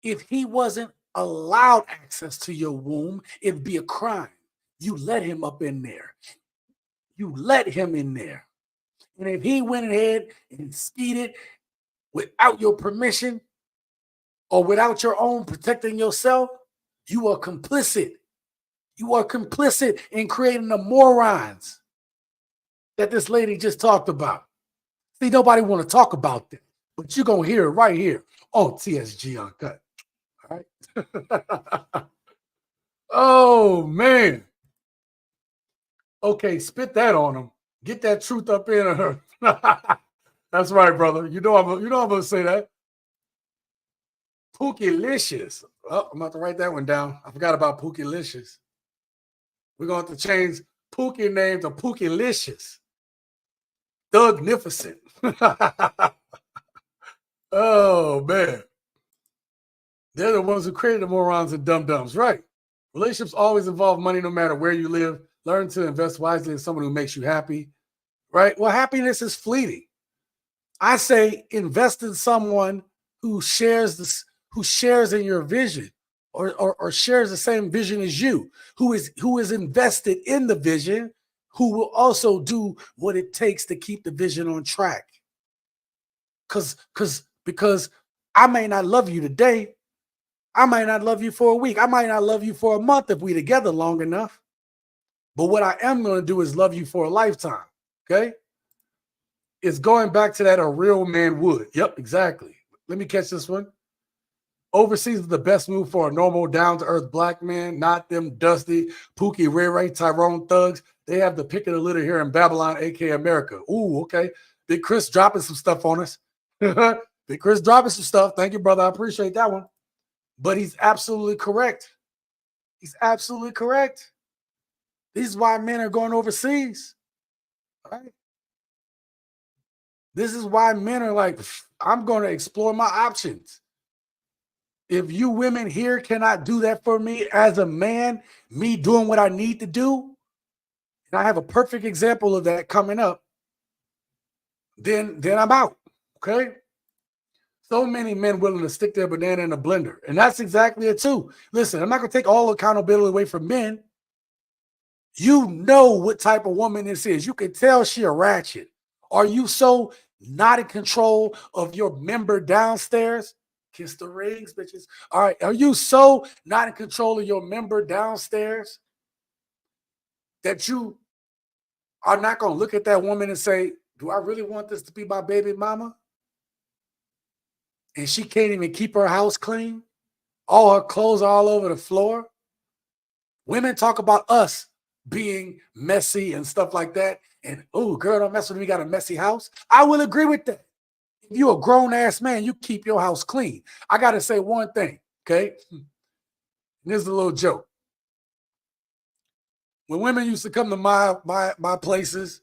If he wasn't allowed access to your womb, it'd be a crime. You let him up in there. You let him in there. And if he went ahead and skeeted without your permission or without your own protecting yourself, you are complicit. You are complicit in creating the morons that this lady just talked about. See, nobody want to talk about that, but you're going to hear it right here on TSG Uncut. All right. Oh, man. Okay, spit that on him. Get that truth up in her. That's right, brother. You know I'm going to say that. Pookie-licious. Oh, I'm about to write that one down. I forgot about Pookie-licious. We're going to have to change Pookie name to Pookie-licious. Thugnificent. Oh, man. They're the ones who created the morons and dum-dums, right? Relationships always involve money no matter where you live. Learn to invest wisely in someone who makes you happy, right? Well, happiness is fleeting. I say invest in someone who shares in your vision or shares the same vision as you, who is invested in the vision, who will also do what it takes to keep the vision on track. Because I may not love you today. I might not love you for a week. I might not love you for a month if we're together long enough. But what I am going to do is love you for a lifetime. Okay? It's going back to that a real man would. Yep, exactly. Let me catch this one. Overseas is the best move for a normal, down-to-earth Black man, not them dusty, Pookie, Ray Ray, Tyrone thugs. They have the pick of the litter here in Babylon, aka America. Ooh, okay. Big Chris dropping some stuff on us. Big Chris dropping some stuff. Thank you, brother. I appreciate that one. But he's absolutely correct. He's absolutely correct. This is why men are going overseas. Right? This is why men are like, I'm going to explore my options. If you women here cannot do that for me as a man, me doing what I need to do, and I have a perfect example of that coming up, then I'm out. Okay? So many men willing to stick their banana in a blender. And that's exactly it too. Listen, I'm not going to take all accountability away from men. You know what type of woman this is. You can tell she a ratchet. Are you so not in control of your member downstairs? Kiss the rings, bitches. All right. Are you so not in control of your member downstairs that you are not going to look at that woman and say, do I really want this to be my baby mama? And she can't even keep her house clean. All her clothes are all over the floor. Women talk about us being messy and stuff like that. And, oh, girl, don't mess with me, got a messy house. I will agree with that. If you're a grown-ass man, you keep your house clean. I got to say one thing, okay? And this is a little joke. When women used to come to my places,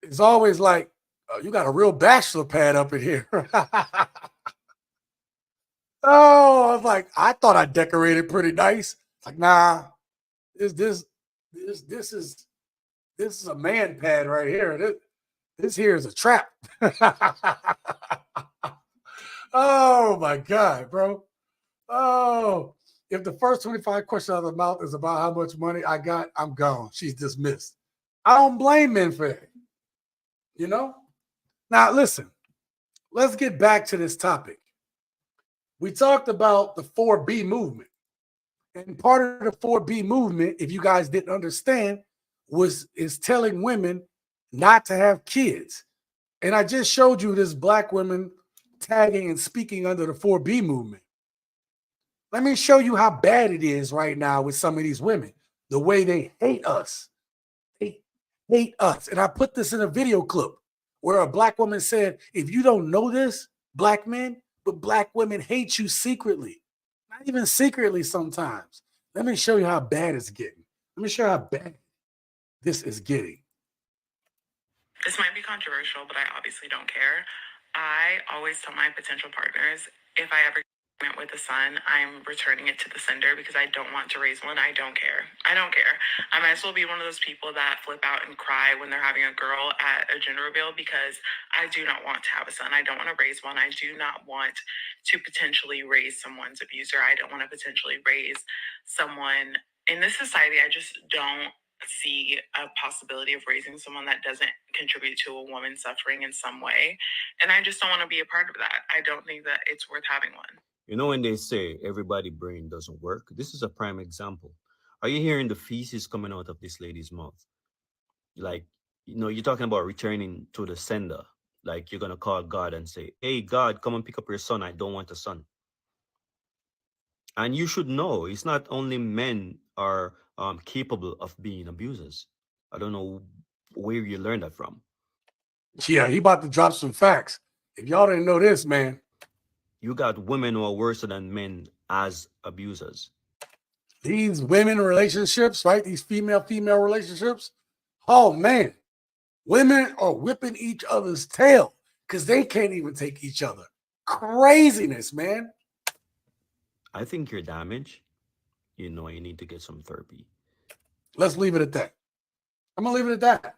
it's always like, oh, you got a real bachelor pad up in here. Oh, I was like, I thought I decorated pretty nice. Like, nah, this is a man pad right here. This here is a trap. Oh my God, bro. Oh, if the first 25 questions out of the mouth is about how much money I got, I'm gone. She's dismissed. I don't blame men for that. You know? Now, listen, let's get back to this topic. We talked about the 4B movement. And part of the 4B movement, if you guys didn't understand, is telling women not to have kids. And I just showed you this black women tagging and speaking under the 4B movement. Let me show you how bad it is right now with some of these women, the way they hate us. They hate us. And I put this in a video clip where a black woman said, if you don't know this, black men, but black women hate you secretly. Not even secretly sometimes. Let me show you how bad it's getting. Let me show you how bad this is getting. This might be controversial, but I obviously don't care. I always tell my potential partners, if I ever get with a son, I'm returning it to the sender because I don't want to raise one. I don't care. I don't care. I might as well be one of those people that flip out and cry when they're having a girl at a gender reveal because I do not want to have a son. I don't want to raise one. I do not want to potentially raise someone's abuser. I don't want to potentially raise someone in this society. I just don't see a possibility of raising someone that doesn't contribute to a woman suffering in some way. And I just don't want to be a part of that. I don't think that it's worth having one. You know, when they say everybody's brain doesn't work, this is a prime example. Are you hearing the feces coming out of this lady's mouth? Like, you know, you're talking about returning to the sender. Like you're going to call God and say, hey, God, come and pick up your son. I don't want a son. And you should know, it's not only men are capable of being abusers. I don't know where you learned that from. Yeah, he about to drop some facts. If y'all didn't know this, man. You got women who are worse than men as abusers. These women relationships, right? These female-female relationships. Oh, man. Women are whipping each other's tail because they can't even take each other. Craziness, man. I think you're damaged. You know, you need to get some therapy. Let's leave it at that. I'm going to leave it at that.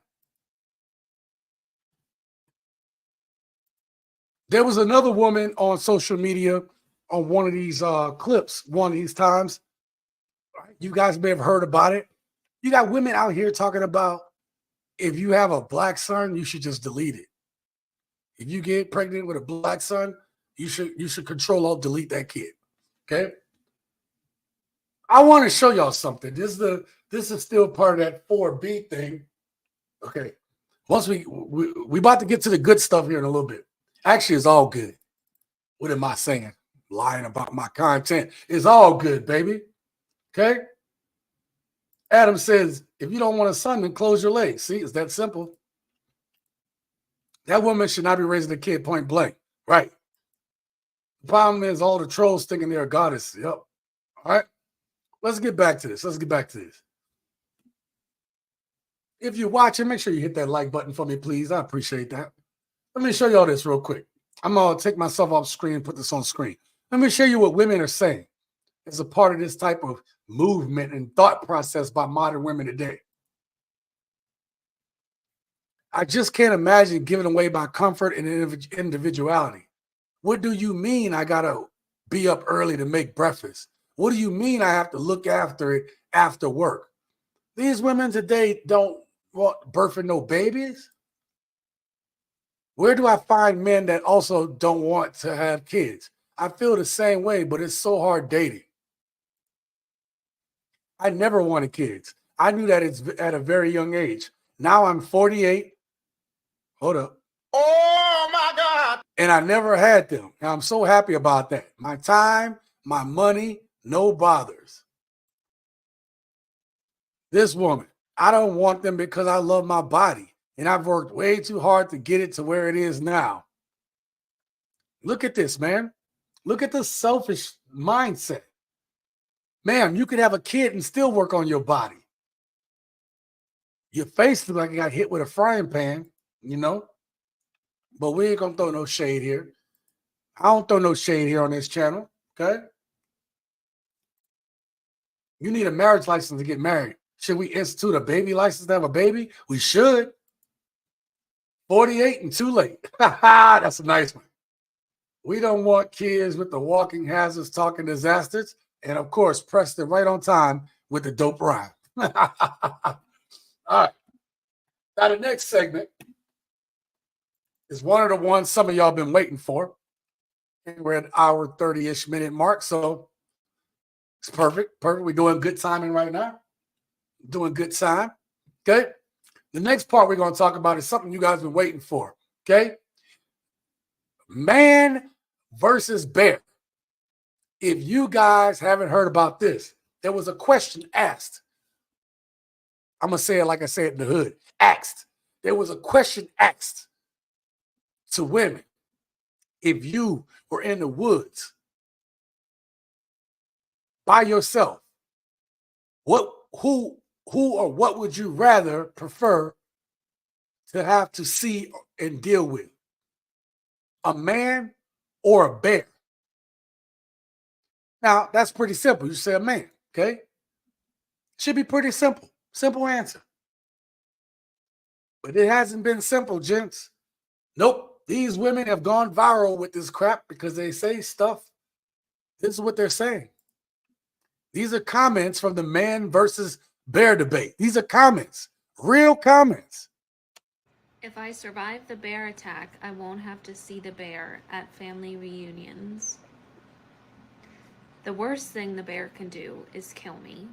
There was another woman on social media on one of these clips, one of these times. You guys may have heard about it. You got women out here talking about if you have a black son, you should just delete it. If you get pregnant with a black son, you should control alt delete that kid. Okay. I want to show y'all something. This is still part of that 4B thing. Okay. Once we about to get to the good stuff here in a little bit. Actually, it's all good. What am I saying? Lying about my content. It's all good, baby. Okay? Adam says, if you don't want a son, then close your legs. See, it's that simple. That woman should not be raising a kid point blank. Right. The problem is all the trolls thinking they're a goddess. Yep. All right. Let's get back to this. If you're watching, make sure you hit that like button for me, please. I appreciate that. Let me show y'all this real quick. I'm going to take myself off screen and put this on screen. Let me show you what women are saying as a part of this type of movement and thought process by modern women today. I just can't imagine giving away my comfort and individuality. What do you mean I got to be up early to make breakfast? What do you mean I have to look after it after work? These women today don't want birthing no babies. Where do I find men that also don't want to have kids? I feel the same way, but it's so hard dating. I never wanted kids. I knew that it's at a very young age. Now I'm 48. Hold up. Oh my God. And I never had them. And I'm so happy about that. My time, my money, no bothers. This woman, I don't want them because I love my body and I've worked way too hard to get it to where it is now. Look at this, man. Look at the selfish mindset. Ma'am, you could have a kid and still work on your body. Your face looks like it got hit with a frying pan, you know? But we ain't gonna throw no shade here. I don't throw no shade here on this channel, okay? You need a marriage license to get married. Should we institute a baby license to have a baby? We should. 48 and too late. That's a nice one. We don't want kids with the walking hazards, talking disasters, and of course, Preston right on time with the dope rhyme. All right. Now the next segment is one of the ones some of y'all been waiting for. We're at our 30-ish minute mark, so it's perfect. Perfect. We're doing good timing right now. Doing good time. Okay. The next part we're going to talk about is something you guys been waiting for. Okay. Man versus bear. If you guys haven't heard about this, there was a question asked. I'm going to say it like I said in the hood. Asked. There was a question asked to women. If you were in the woods by yourself, who or what would you rather prefer to have to see and deal with? A man or a bear? Now, that's pretty simple. You say a man, okay? Should be pretty simple. Simple answer. But it hasn't been simple, gents. Nope. These women have gone viral with this crap because they say stuff. This is what they're saying. These are comments from the man versus bear debate. These are comments, real comments. If I survive the bear attack, I won't have to see the bear at family reunions. The worst thing the bear can do is kill me.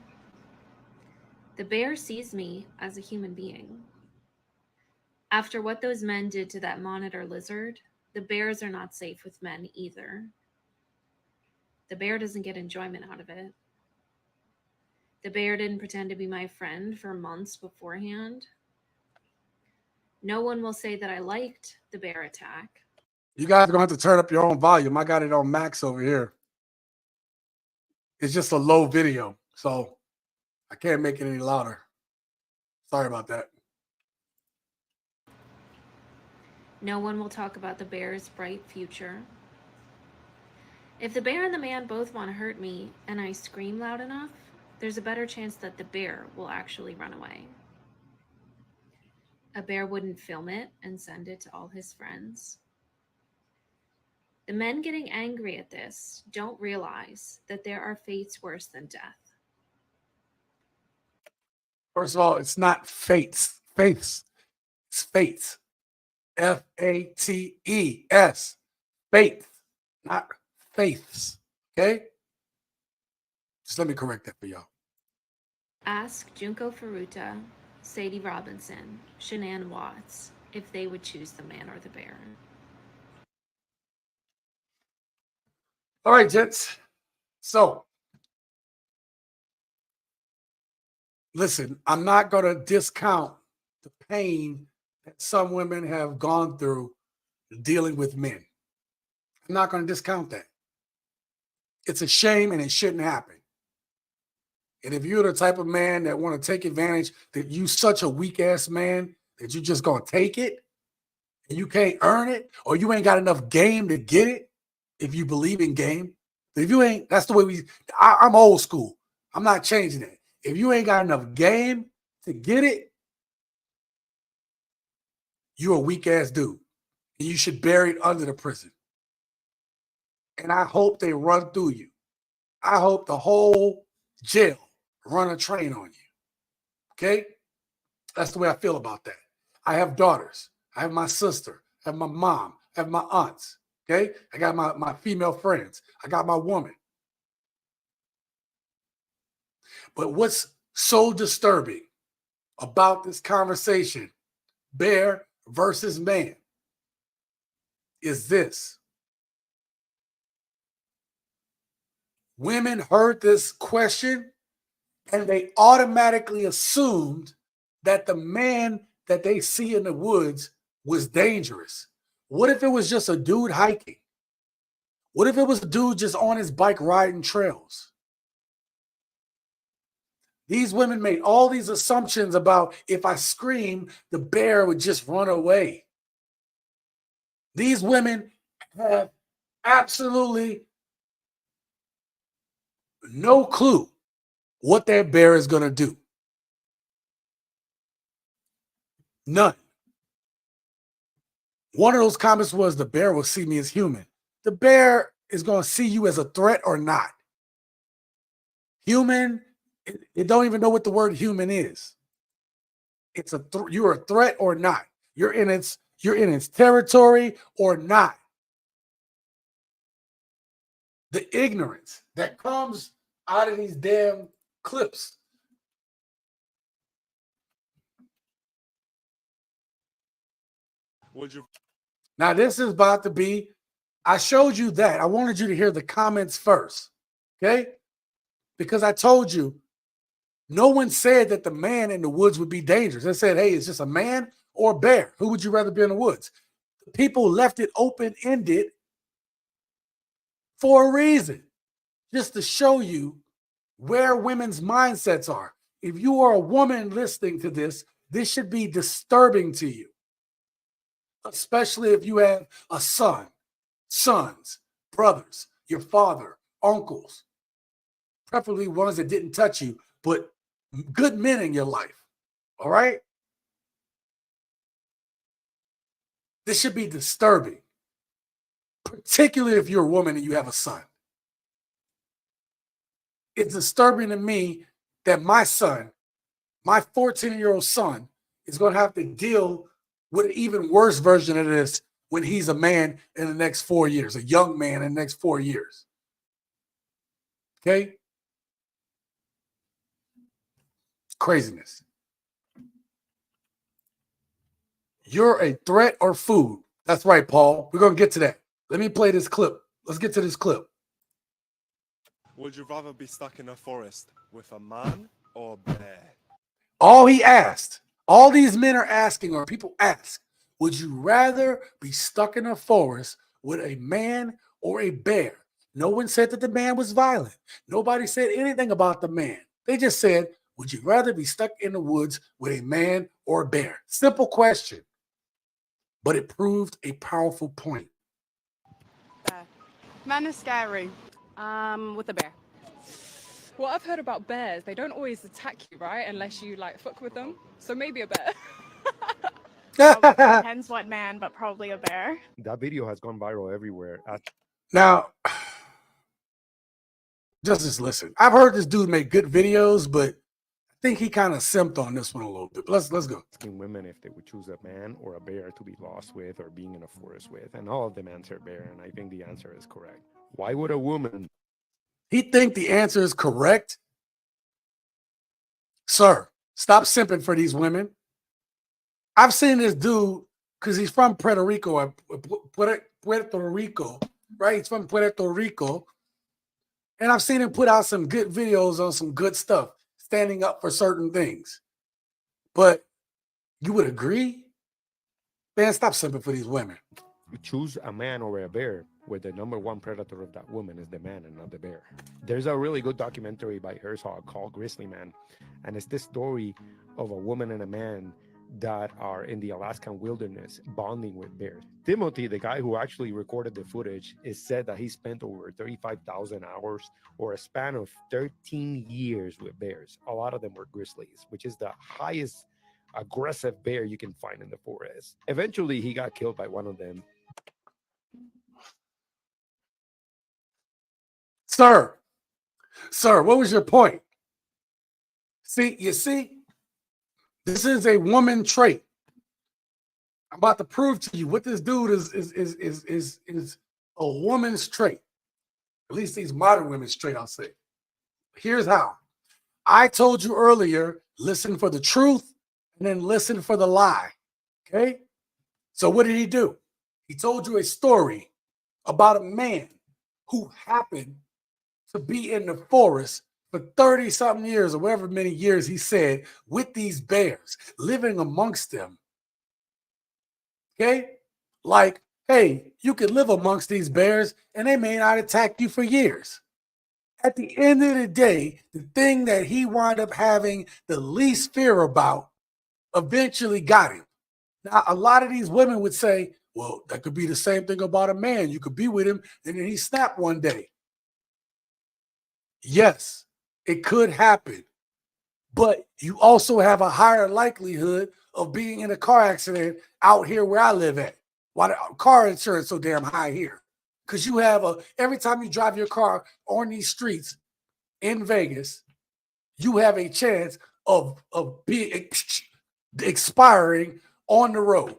The bear sees me as a human being. After what those men did to that monitor lizard, the bears are not safe with men either. The bear doesn't get enjoyment out of it. The bear didn't pretend to be my friend for months beforehand. No one will say that I liked the bear attack. You guys are going to have to turn up your own volume. I got it on max over here. It's just a low video, so I can't make it any louder. Sorry about that. No one will talk about the bear's bright future. If the bear and the man both want to hurt me and I scream loud enough, there's a better chance that the bear will actually run away. A bear wouldn't film it and send it to all his friends. The men getting angry at this don't realize that there are fates worse than death. First of all, it's not fates. Fates. It's fates. Fates. Faith, not faiths. Okay? Just let me correct that for y'all. Ask Junko Furuta, Sadie Robinson, Shanann Watts if they would choose the man or the bear. All right, gents. So, listen, I'm not going to discount the pain that some women have gone through dealing with men. I'm not going to discount that. It's a shame and it shouldn't happen. And if you're the type of man that want to take advantage, that you such a weak ass man that you just going to take it and you can't earn it, or you ain't got enough game to get it, if you believe in game. If you ain't, that's the way I'm old school. I'm not changing it. If you ain't got enough game to get it, you're a weak ass dude. And you should bury it under the prison. And I hope they run through you. I hope the whole jail run a train on you. Okay? That's the way I feel about that. I have daughters. I have my sister. I have my mom. I have my aunts. Okay? I got my female friends. I got my woman. But what's so disturbing about this conversation, bear versus man, is this. Women heard this question And they automatically assumed that the man that they see in the woods was dangerous. What if it was just a dude hiking? What if it was a dude just on his bike riding trails? These women made all these assumptions about if I scream, the bear would just run away. These women have absolutely no clue what that bear is going to do. None. One of those comments was the bear will see me as human. The bear is going to see you as a threat or not. Human, it don't even know what the word human is. It's you're a threat or not. You're in its territory or not. The ignorance that comes out of these damn clips. Now this is about to be, I showed you that. I wanted you to hear the comments first. Okay? Because I told you, no one said that the man in the woods would be dangerous. They said, hey, it's just a man or a bear. Who would you rather be in the woods? People left it open-ended for a reason, just to show you where women's mindsets are. If you are a woman listening to this, this should be disturbing to you, especially if you have a son, sons, brothers, your father, uncles, preferably ones that didn't touch you, but good men in your life. All right? This should be disturbing, particularly if you're a woman and you have a son. It's disturbing to me that my son, my 14-year-old son, is going to have to deal with an even worse version of this when he's a man in the next 4 years, a young man in the next 4 years. Okay? Craziness. You're a threat or food. That's right, Paul. We're going to get to that. Let me play this clip. Let's get to this clip. Would you rather be stuck in a forest with a man or a bear? All he asked, all these men are asking, or people ask, would you rather be stuck in a forest with a man or a bear? No one said that the man was violent. Nobody said anything about the man. They just said, would you rather be stuck in the woods with a man or a bear? Simple question, but it proved a powerful point. Man is scary. With a bear. Well, I've heard about bears. They don't always attack you, right? Unless you like fuck with them. So maybe a bear. Depends what man, but probably a bear. That video has gone viral everywhere. Now, just listen. I've heard this dude make good videos, but I think he kind of simped on this one a little bit. Let's go. Asking women if they would choose a man or a bear to be lost with or being in a forest with, and all of them answer bear, and I think the answer is correct. Why would a woman? He think the answer is correct? Sir, stop simping for these women. I've seen this dude, because he's from Puerto Rico, right? He's from Puerto Rico. And I've seen him put out some good videos on some good stuff, standing up for certain things. But you would agree? Man, stop simping for these women. You choose a man or a bear, where the number one predator of that woman is the man and not the bear. There's a really good documentary by Herzog called Grizzly Man, and it's this story of a woman and a man that are in the Alaskan wilderness bonding with bears. Timothy, the guy who actually recorded the footage, is said that he spent over 35,000 hours or a span of 13 years with bears. A lot of them were grizzlies, which is the highest aggressive bear you can find in the forest. Eventually, he got killed by one of them. Sir, what was your point? You see, this is a woman trait. I'm about to prove to you what this dude is a woman's trait. At least these modern women's trait, I'll say. Here's how. I told you earlier, listen for the truth and then listen for the lie. Okay? So what did he do? He told you a story about a man who happened to be in the forest for 30 something years or whatever many years he said with these bears, living amongst them. Okay? Like, hey, you could live amongst these bears and they may not attack you for years. At the end of the day, the thing that he wound up having the least fear about eventually got him. Now, a lot of these women would say, well, that could be the same thing about a man. You could be with him and then he snapped one day. Yes, it could happen. But you also have a higher likelihood of being in a car accident out here where I live at. Why the car insurance so damn high here? Because you have every time you drive your car on these streets in Vegas, you have a chance of being expiring on the road,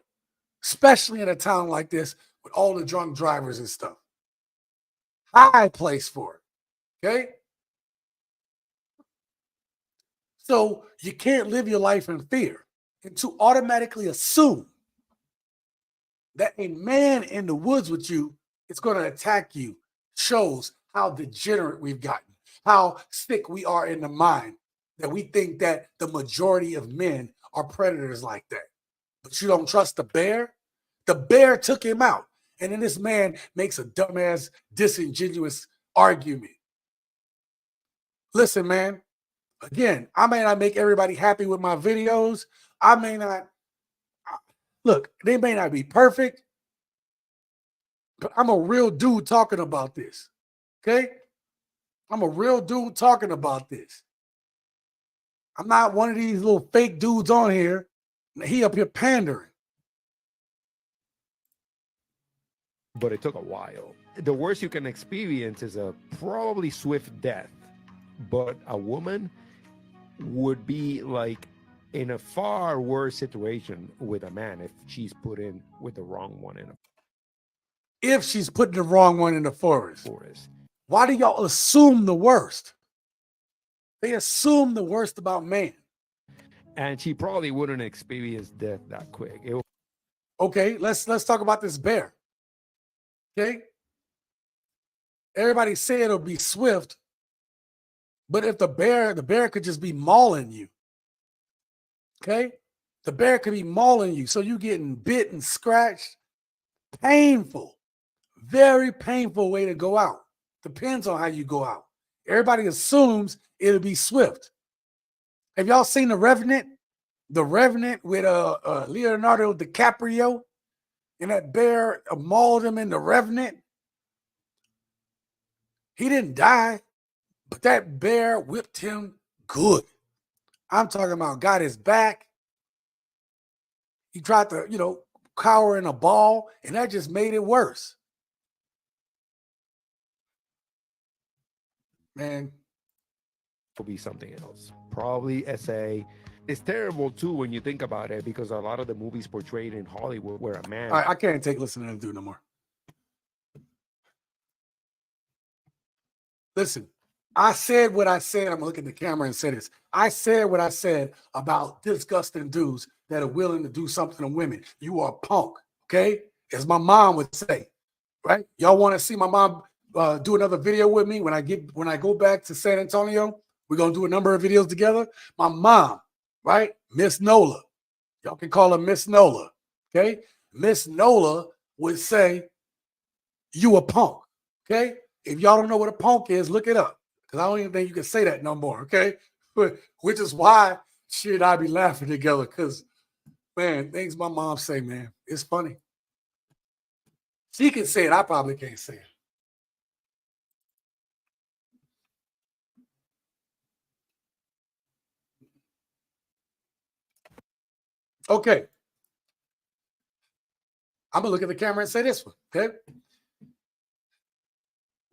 especially in a town like this with all the drunk drivers and stuff. High place for it. Okay. So you can't live your life in fear. And to automatically assume that a man in the woods with you is going to attack you shows how degenerate we've gotten, how sick we are in the mind, that we think that the majority of men are predators like that. But you don't trust the bear? The bear took him out. And then this man makes a dumbass, disingenuous argument. Listen, man, again, I may not make everybody happy with my videos. I may not, look, they may not be perfect, but I'm a real dude talking about this. Okay? I'm a real dude talking about this. I'm not one of these little fake dudes on here. He up here pandering. But it took a while. The worst you can experience is a probably swift death. But a woman would be like in a far worse situation with a man if she's put in with the wrong one in a If she's putting the wrong one in the forest. Why do y'all assume the worst? They assume the worst about man. and she probably wouldn't experience death that quick. Okay, let's talk about this bear. Okay? Everybody say it'll be swift, but if the bear could just be mauling you. Okay? The bear could be mauling you, so you getting bit and scratched. Painful. Very painful way to go out. Depends on how you go out. Everybody assumes it'll be swift. Have y'all seen The Revenant? The Revenant with Leonardo DiCaprio, and that bear mauled him in The Revenant. He didn't die, but that bear whipped him good. I'm talking about got his back. He tried to, cower in a ball, and that just made it worse. Man. Will be something else. Probably SA. It's terrible too when you think about it, because a lot of the movies portrayed in Hollywood where a man. All right, I can't take listening to him do no more. Listen, I said what I said. I'm gonna look at the camera and say this. I said what I said about disgusting dudes that are willing to do something to women. You are a punk, okay? As my mom would say, right? Y'all want to see my mom do another video with me when I go back to San Antonio? We're gonna do a number of videos together. My mom, right? Miss Nola. Y'all can call her Miss Nola. Okay? Miss Nola would say, you a punk. Okay? If y'all don't know what a punk is, look it up. Because I don't even think you can say that no more. Okay? Which is why she and I be laughing together. Because, man, things my mom say, man, it's funny. She can say it. I probably can't say it. Okay. I'm going to look at the camera and say this one, okay?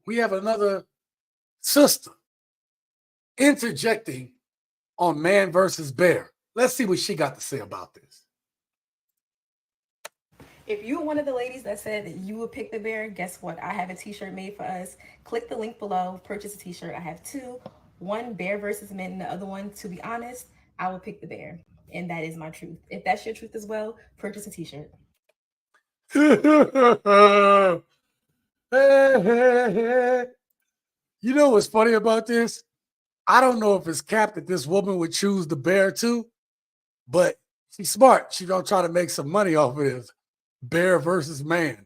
We have another sister interjecting on man versus bear. Let's see what she got to say about this. If you're one of the ladies that said that you would pick the bear, guess what? I have a t-shirt made for us. Click the link below, purchase a t-shirt. I have two, one bear versus men, and the other one, to be honest, I would pick the bear. And that is my truth. If that's your truth as well, purchase a t-shirt. You know what's funny about this? I don't know if it's cap that this woman would choose the bear too, but she's smart. She's gonna try to make some money off of this bear versus man.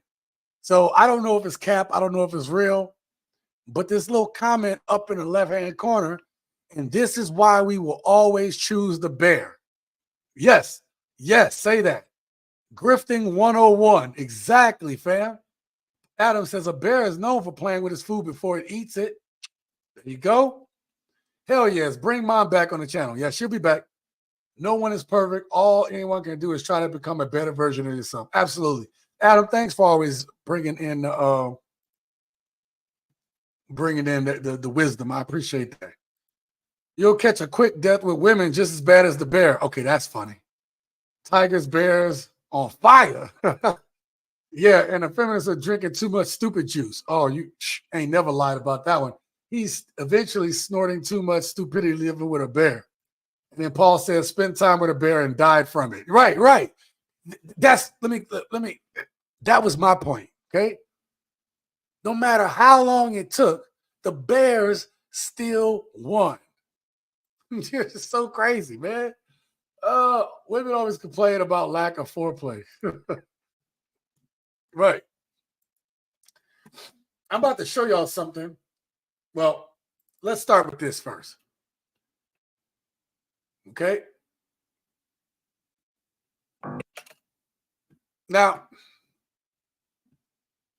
So I don't know if it's cap. I don't know if it's real, but this little comment up in the left-hand corner, and this is why we will always choose the bear. Yes, yes, say that. Grifting 101. Exactly, fam. Adam says a bear is known for playing with his food before it eats it. There you go. Hell yes. Bring mom back on the channel. Yeah, she'll be back. No one is perfect. All anyone can do is try to become a better version of yourself. Absolutely. Adam, thanks for always bringing in the wisdom. I appreciate that. You'll catch a quick death with women just as bad as the bear. Okay, that's funny. Tigers, bears on fire. Yeah, and the feminists are drinking too much stupid juice. Oh, you ain't never lied about that one. He's eventually snorting too much stupidity living with a bear. And then Paul says, spend time with a bear and died from it. Right, right. That's let me that was my point. Okay. No matter how long it took, the Bears still won. It's so crazy, man. Women always complain about lack of foreplay. Right. I'm about to show y'all something. Well, let's start with this first. Okay. Now,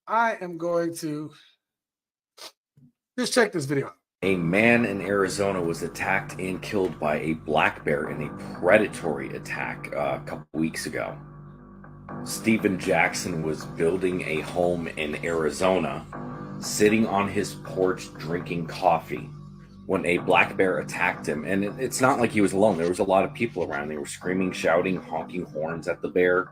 I am going to just check this video out. A man in Arizona was attacked and killed by a black bear in a predatory attack a couple weeks ago. Stephen Jackson was building a home in Arizona, sitting on his porch drinking coffee, when a black bear attacked him. And it's not like he was alone. There was a lot of people around. They were screaming, shouting, honking horns at the bear.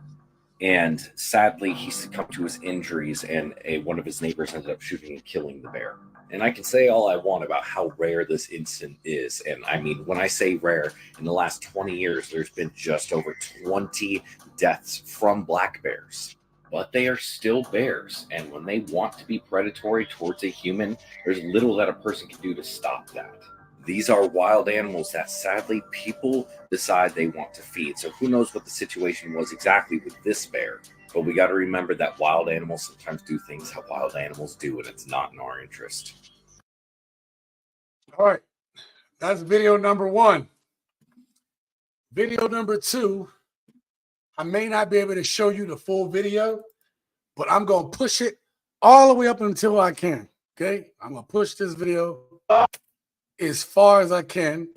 And sadly, he succumbed to his injuries, and one of his neighbors ended up shooting and killing the bear. And I can say all I want about how rare this incident is. And I mean, when I say rare, in the last 20 years, there's been just over 20 deaths from black bears. But they are still bears. And when they want to be predatory towards a human, there's little that a person can do to stop that. These are wild animals that sadly people decide they want to feed. So who knows what the situation was exactly with this bear. But we got to remember that wild animals sometimes do things how wild animals do, and it's not in our interest. All right. That's video number one. Video number two, I may not be able to show you the full video, but I'm going to push it all the way up until I can. Okay? I'm going to push this video as far as I can.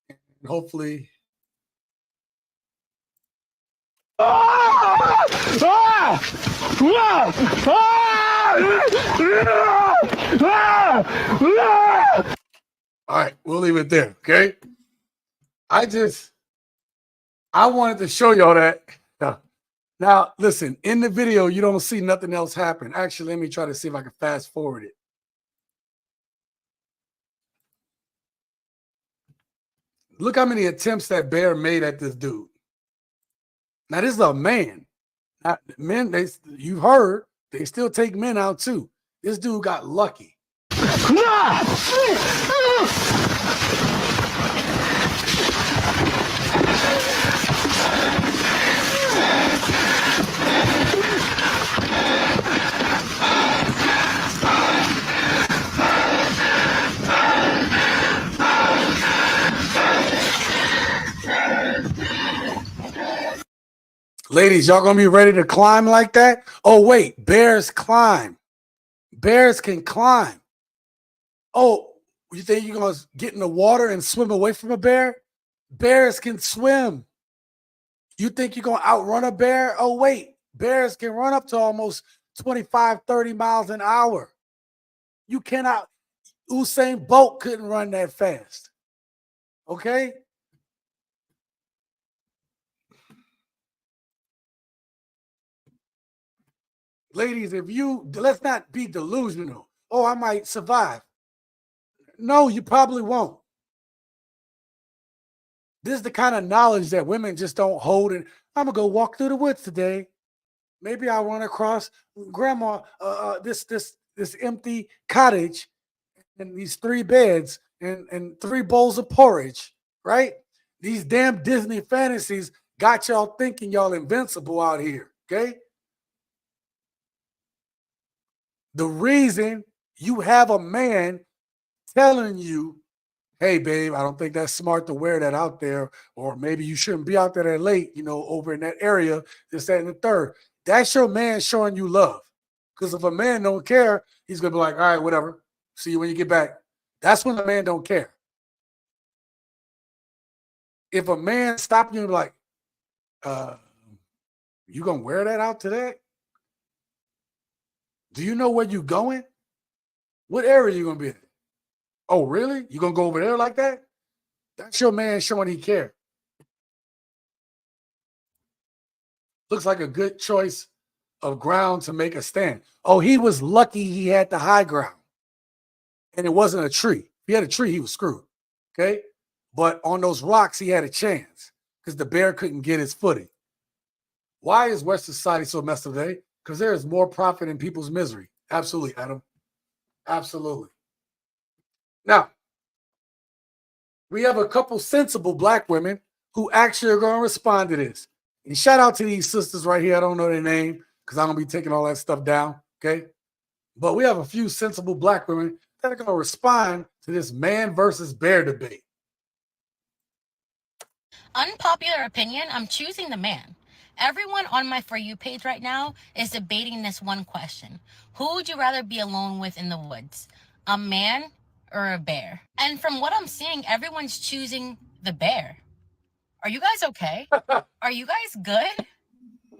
And hopefully. All right, we'll leave it there, okay? I wanted to show y'all that. Now, listen, in the video, you don't see nothing else happen. Actually, let me try to see if I can fast forward it. Look how many attempts that bear made at this dude. Now, this is a man. Now, men, you've heard, they still take men out too. This dude got lucky. Ladies, y'all gonna be ready to climb like that? Oh, wait, bears climb. Bears can climb. Oh, you think you're gonna get in the water and swim away from a bear? Bears can swim. You think you're gonna outrun a bear? Oh, wait, bears can run up to almost 25, 30 miles an hour. You cannot, Usain Bolt couldn't run that fast. Okay? Ladies, let's not be delusional. Oh, I might survive. No, you probably won't. This is the kind of knowledge that women just don't hold. And I'm going to go walk through the woods today. Maybe I'll run across grandma, this empty cottage and these 3 beds, and 3 bowls of porridge, right? These damn Disney fantasies got y'all thinking y'all invincible out here, okay? The reason you have a man telling you, hey, babe, I don't think that's smart to wear that out there, or maybe you shouldn't be out there that late, over in that area, this, that, and the third. That's your man showing you love. Because if a man don't care, he's going to be like, all right, whatever. See you when you get back. That's when a man don't care. If a man stop you and be like, you going to wear that out today? Do you know where you going? What area you going to be in? Oh, really? You going to go over there like that? That's your man showing he care. Looks like a good choice of ground to make a stand. Oh, he was lucky he had the high ground. And it wasn't a tree. If he had a tree, he was screwed. Okay? But on those rocks, he had a chance because the bear couldn't get his footing. Why is Western society so messed up today? Because there is more profit in people's misery. Absolutely, Adam. Absolutely. Now, we have a couple sensible black women who actually are going to respond to this. And shout out to these sisters right here. I don't know their name because I'm going to be taking all that stuff down, okay? But we have a few sensible black women that are going to respond to this man versus bear debate. Unpopular opinion, I'm choosing the man. Everyone on my For You page right now is debating this one question. Who would you rather be alone with in the woods? A man or a bear? And from what I'm seeing, everyone's choosing the bear. Are you guys okay? Are you guys good?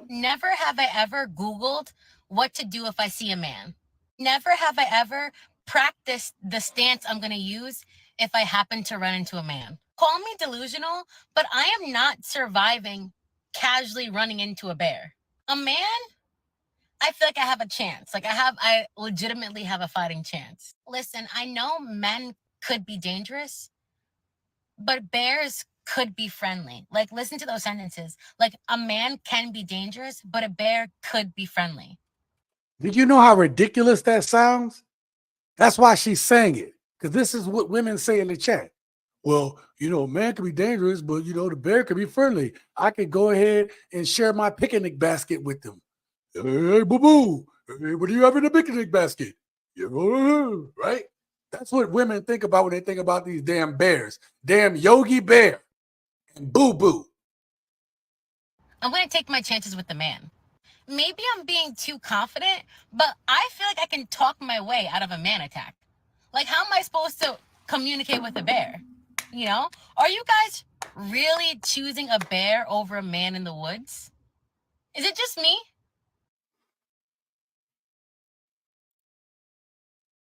Never have I ever Googled what to do if I see a man. Never have I ever practiced the stance I'm going to use if I happen to run into a man. Call me delusional, but I am not surviving casually running into a bear. A man, I feel like I have a chance. I legitimately have a fighting chance. Listen, I know men could be dangerous, but bears could be friendly. Listen to those sentences. A man can be dangerous, but a bear could be friendly. Did you know how ridiculous that sounds? That's why she's saying it, because this is what women say in the chat. Well, a man can be dangerous, but, the bear can be friendly. I could go ahead and share my picnic basket with them. Hey, boo-boo. Hey, what do you have in the picnic basket? Right? That's what women think about when they think about these damn bears. Damn Yogi Bear and Boo-Boo. I'm going to take my chances with the man. Maybe I'm being too confident, but I feel like I can talk my way out of a man attack. How am I supposed to communicate with a bear? Are you guys really choosing a bear over a man in the woods? Is it just me?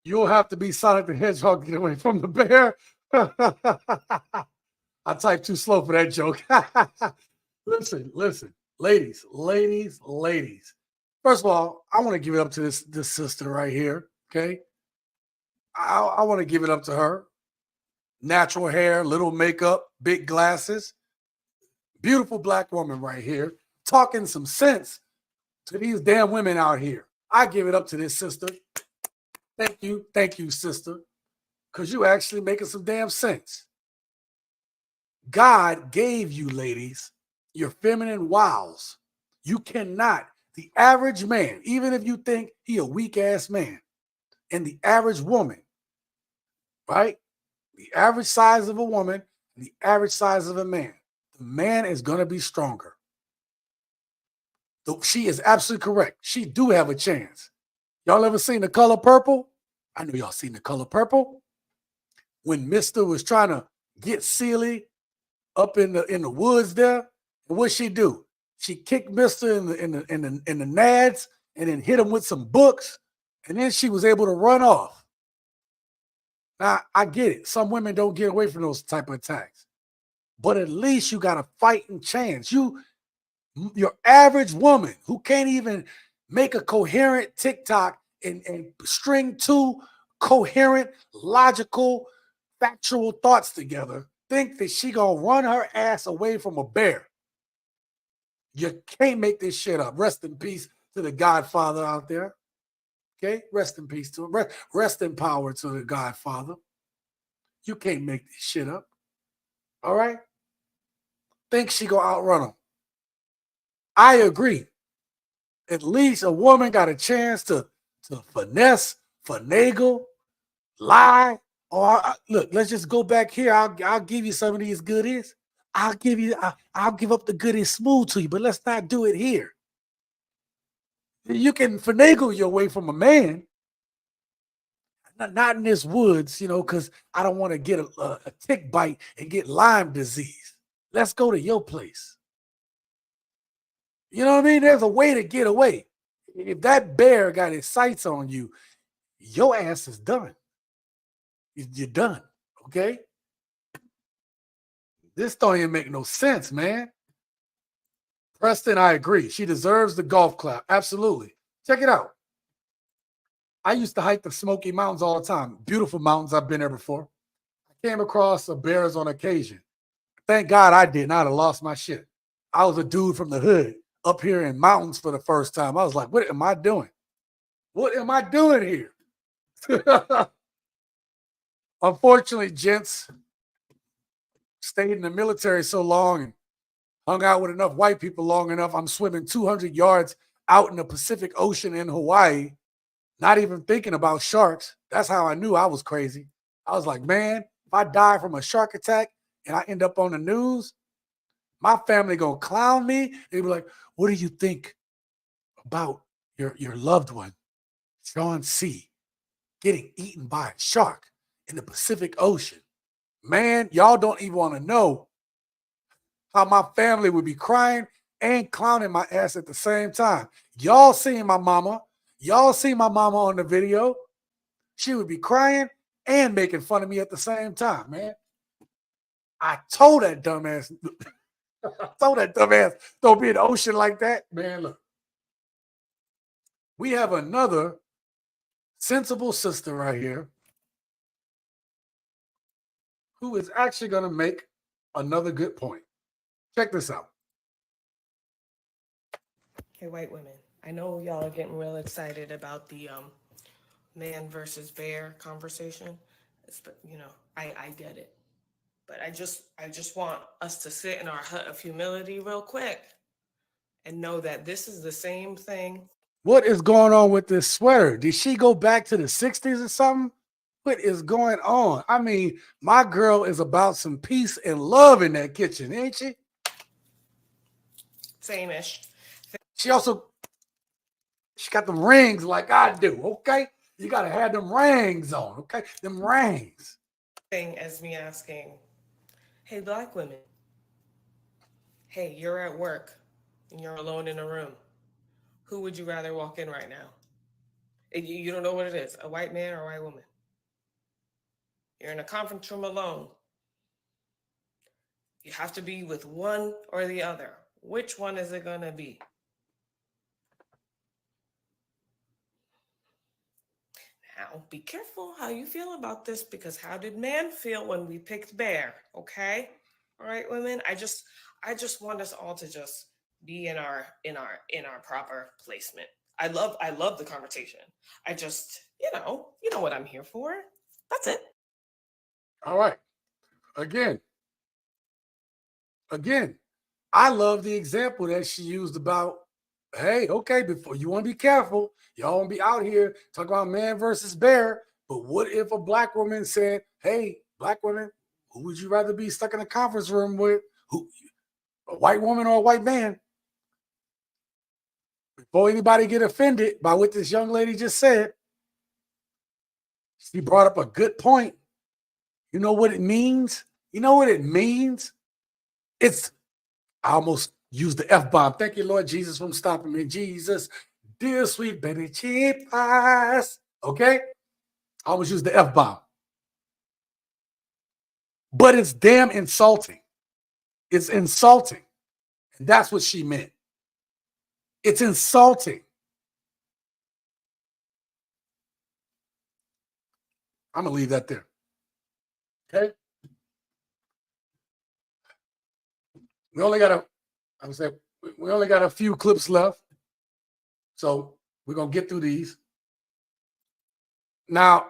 You'll have to be Sonic the Hedgehog to get away from the bear. I typed too slow for that joke. Listen. Ladies. First of all, I want to give it up to this sister right here, okay? I want to give it up to her. Natural hair, little makeup, big glasses. Beautiful black woman right here, talking some sense to these damn women out here. I give it up to this sister. Thank you, sister, because you actually making some damn sense. God gave you, ladies, your feminine wiles. You cannot, the average man, even if you think he a weak-ass man, and the average woman, right? The average size of a woman, the average size of a man. The man is going to be stronger. She is absolutely correct. She do have a chance. Y'all ever seen The Color Purple? I know y'all seen The Color Purple. When Mister was trying to get Celie up in the woods there, and what'd she do? She kicked Mister in the nads and then hit him with some books, and then she was able to run off. Now, I get it. Some women don't get away from those type of attacks. But at least you got a fighting chance. Your average woman who can't even make a coherent TikTok and string 2 coherent, logical, factual thoughts together, think that she gonna run her ass away from a bear. You can't make this shit up. Rest in peace to the Godfather out there. Okay? Rest in peace to him. Rest in power to the Godfather. You can't make this shit up. All right? Think she gonna outrun him. I agree. At least a woman got a chance to finesse, finagle, lie. Or look, let's just go back here. I'll give you some of these goodies. I'll give up the goodies smooth to you, but let's not do it here. You can finagle your way from a man, not in this woods, because I don't want to get a tick bite and get Lyme disease. Let's go to your place. You know what I mean? There's a way to get away. If that bear got his sights on you, your ass is done. You're done, okay? This don't even make no sense, man. Preston, I agree. She deserves the golf clap. Absolutely. Check it out. I used to hike the Smoky Mountains all the time. Beautiful mountains. I've been there before. I came across bears on occasion. Thank God I didn't. I'd have lost my shit. I was a dude from the hood up here in mountains for the first time. I was like, what am I doing? What am I doing here? Unfortunately, gents, stayed in the military so long and hung out with enough white people long enough. I'm swimming 200 yards out in the Pacific Ocean in Hawaii, not even thinking about sharks. That's how I knew I was crazy. I was like, man, if I die from a shark attack and I end up on the news, my family gonna clown me. They be like, what do you think about your loved one, Sean C., getting eaten by a shark in the Pacific Ocean? Man, y'all don't even want to know how my family would be crying and clowning my ass at the same time. Y'all seen my mama. Y'all seen my mama on the video. She would be crying and making fun of me at the same time, man. I told that dumbass, don't be in the ocean like that. Man, look. We have another sensible sister right here who is actually going to make another good point. Check this out. Hey, white women. I know y'all are getting real excited about the man versus bear conversation. But I get it. But I just want us to sit in our hut of humility real quick and know that this is the same thing. What is going on with this sweater? Did she go back to the 60s or something? What is going on? I mean, my girl is about some peace and love in that kitchen, ain't she? Same-ish. She got them rings like I do, okay? You got to have them rings on, okay? Them rings. Thing as me asking, hey, black women, hey, you're at work and you're alone in a room. Who would you rather walk in right now? You don't know what it is, a white man or a white woman. You're in a conference room alone. You have to be with one or the other. Which one is it going to be? Now, be careful how you feel about this, because how did man feel when we picked bear? Okay? All right, women. I just want us all to just be in our proper placement. I love the conversation. I just, you know what I'm here for. That's it. All right. Again, I love the example that she used about, hey, okay, before you want to be careful. Y'all want to be out here talking about man versus bear. But what if a black woman said, hey, black women, who would you rather be stuck in a conference room with? Who, a white woman or a white man? Before anybody get offended by what this young lady just said, she brought up a good point. You know what it means? You know what it means? I almost used the F-bomb. Thank you, Lord Jesus, for stopping me. Jesus, dear sweet baby cheap eyes. Okay? I almost used the F-bomb. But it's damn insulting. It's insulting. And that's what she meant. It's insulting. I'm going to leave that there. Okay? We only got a few clips left. So we're going to get through these. Now,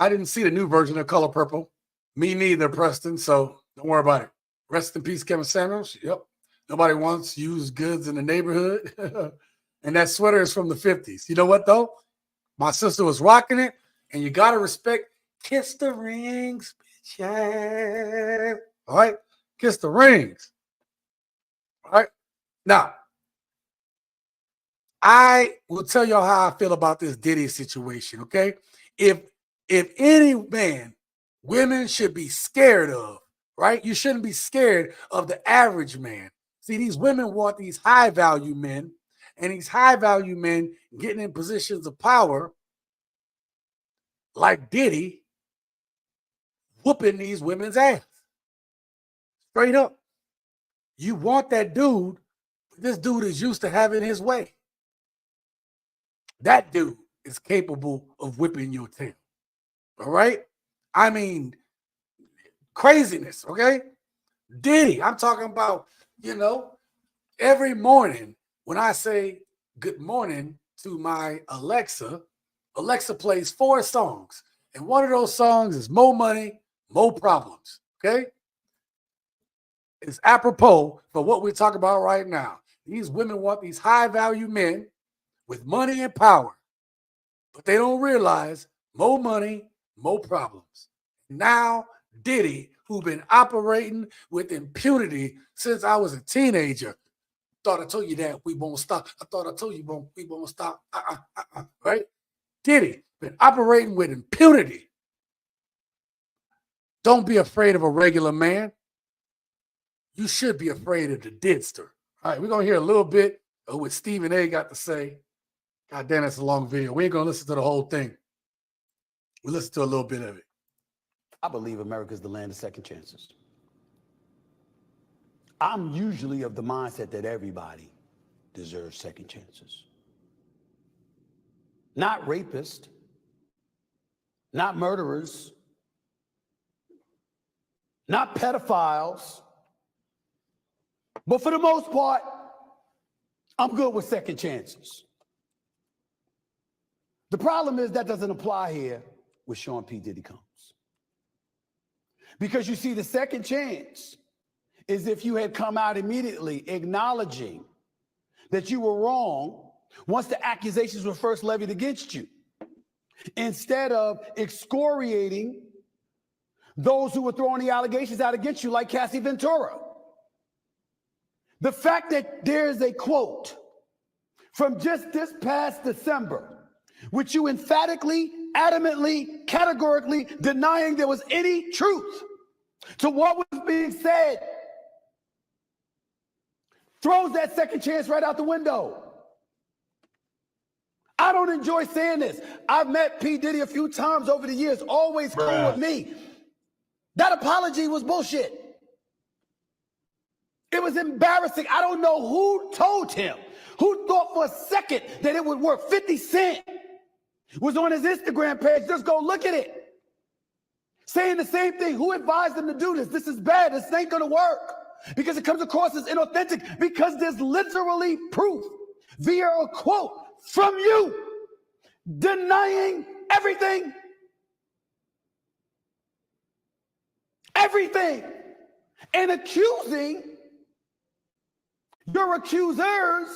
I didn't see the new version of Color Purple. Me neither, Preston. So don't worry about it. Rest in peace, Kevin Samuels. Yep. Nobody wants used goods in the neighborhood. And that sweater is from the 50s. You know what, though? My sister was rocking it, and you got to respect kiss the rings, bitch. All right? Kiss the rings. All right? Now, I will tell y'all how I feel about this Diddy situation, okay? If any man women should be scared of, right? You shouldn't be scared of the average man. See, these women want these high-value men, and these high-value men getting in positions of power like Diddy whooping these women's ass. Straight up. You want that dude. This dude is used to having his way. That dude is capable of whipping your tail. All right? I mean, craziness, okay? Diddy, I'm talking about, every morning when I say good morning to my Alexa, Alexa plays 4 songs. And one of those songs is More Money, More Problems, okay? It's apropos for what we're talking about right now. These women want these high-value men with money and power, but they don't realize more money, more problems. Now, Diddy, who's been operating with impunity since I was a teenager, thought I told you that we won't stop. I thought I told you we won't stop. Right? Diddy, been operating with impunity. Don't be afraid of a regular man. You should be afraid of the Didster. All right, we're going to hear a little bit of what Stephen A. got to say. God damn, that's a long video. We ain't going to listen to the whole thing. We listen to a little bit of it. I believe America is the land of second chances. I'm usually of the mindset that everybody deserves second chances. Not rapists, not murderers, not pedophiles, but for the most part, I'm good with second chances. The problem is that doesn't apply here with Sean P. Diddy Combs. Because you see, the second chance is if you had come out immediately acknowledging that you were wrong once the accusations were first levied against you, instead of excoriating those who were throwing the allegations out against you, like Cassie Ventura. The fact that there's a quote from just this past December, which you emphatically, adamantly, categorically denying there was any truth to what was being said, throws that second chance right out the window. I don't enjoy saying this. I've met P. Diddy a few times over the years, always cool with me. That apology was bullshit. It was embarrassing. I don't know who told him, who thought for a second that it would work. 50 Cent was on his Instagram page. Just go look at it. Saying the same thing. Who advised him to do this? This is bad. This ain't going to work. Because it comes across as inauthentic. Because there's literally proof via a quote from you denying everything. Everything. And accusing your accusers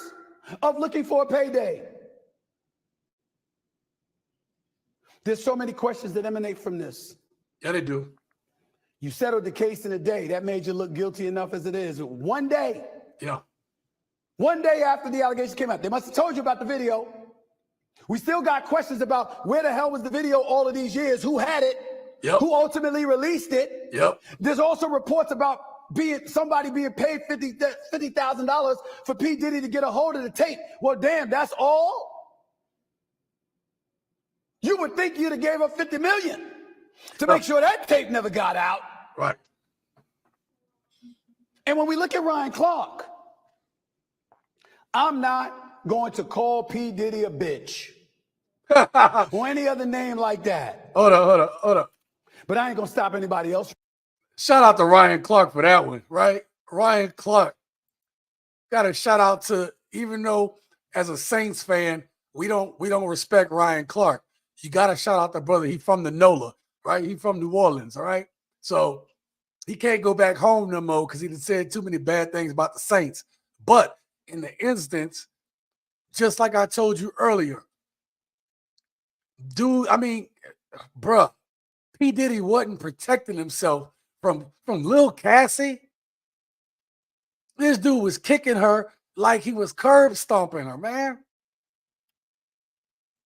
of looking for a payday. There's so many questions that emanate from this. Yeah, they do. You settled the case in a day. That made you look guilty enough as it is. One day. Yeah. One day after the allegations came out. They must have told you about the video. We still got questions about where the hell was the video all of these years? Who had it? Yep. Who ultimately released it? Yep. There's also reports about somebody being paid $50,000 for P. Diddy to get a hold of the tape. Well, damn, that's all? You would think you'd have gave up $50 million to make sure that tape never got out. Right. And when we look at Ryan Clark, I'm not going to call P. Diddy a bitch or any other name like that. Hold up. But I ain't going to stop anybody else. Shout out to Ryan Clark for that one, right? Ryan Clark. Got a shout out to, even though as a Saints fan, we don't respect Ryan Clark. You got to shout out the brother. He from the NOLA. right? He from New Orleans, all right? So he can't go back home no more because he done said too many bad things about the Saints. But in the instance, just like I told you earlier, dude, I mean, bruh, P. Diddy wasn't protecting himself from Lil Cassie. This dude was kicking her like he was curb stomping her, man.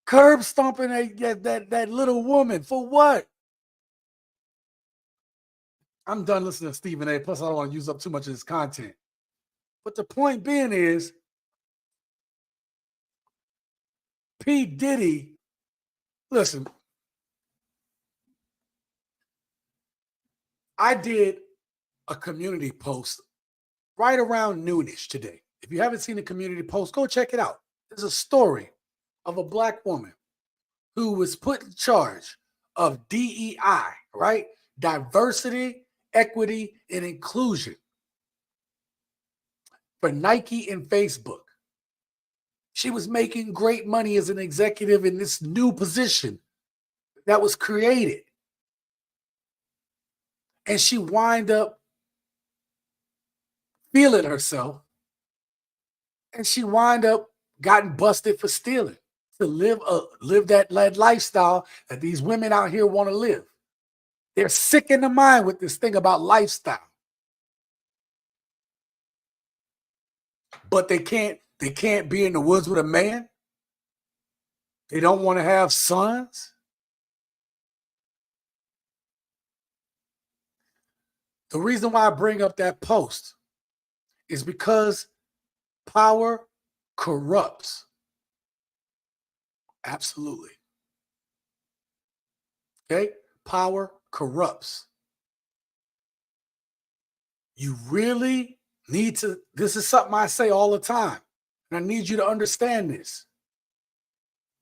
Curb stomping that little woman for what? I'm done listening to Stephen A. Plus, I don't want to use up too much of his content. But the point being is, P. Diddy, listen, I did a community post right around noonish today. If you haven't seen the community post, go check it out. There's a story of a black woman who was put in charge of DEI, right? Diversity, equity, and inclusion for Nike and Facebook. She was making great money as an executive in this new position that was created. And she wind up feeling herself, and she wind up gotten busted for stealing to live that lifestyle that these women out here want to live. They're sick in the mind with this thing about lifestyle. But they can't be in the woods with a man. They don't want to have sons. The reason why I bring up that post is because power corrupts. Absolutely. Okay? Power corrupts. You really need to, this is something I say all the time, and I need you to understand this.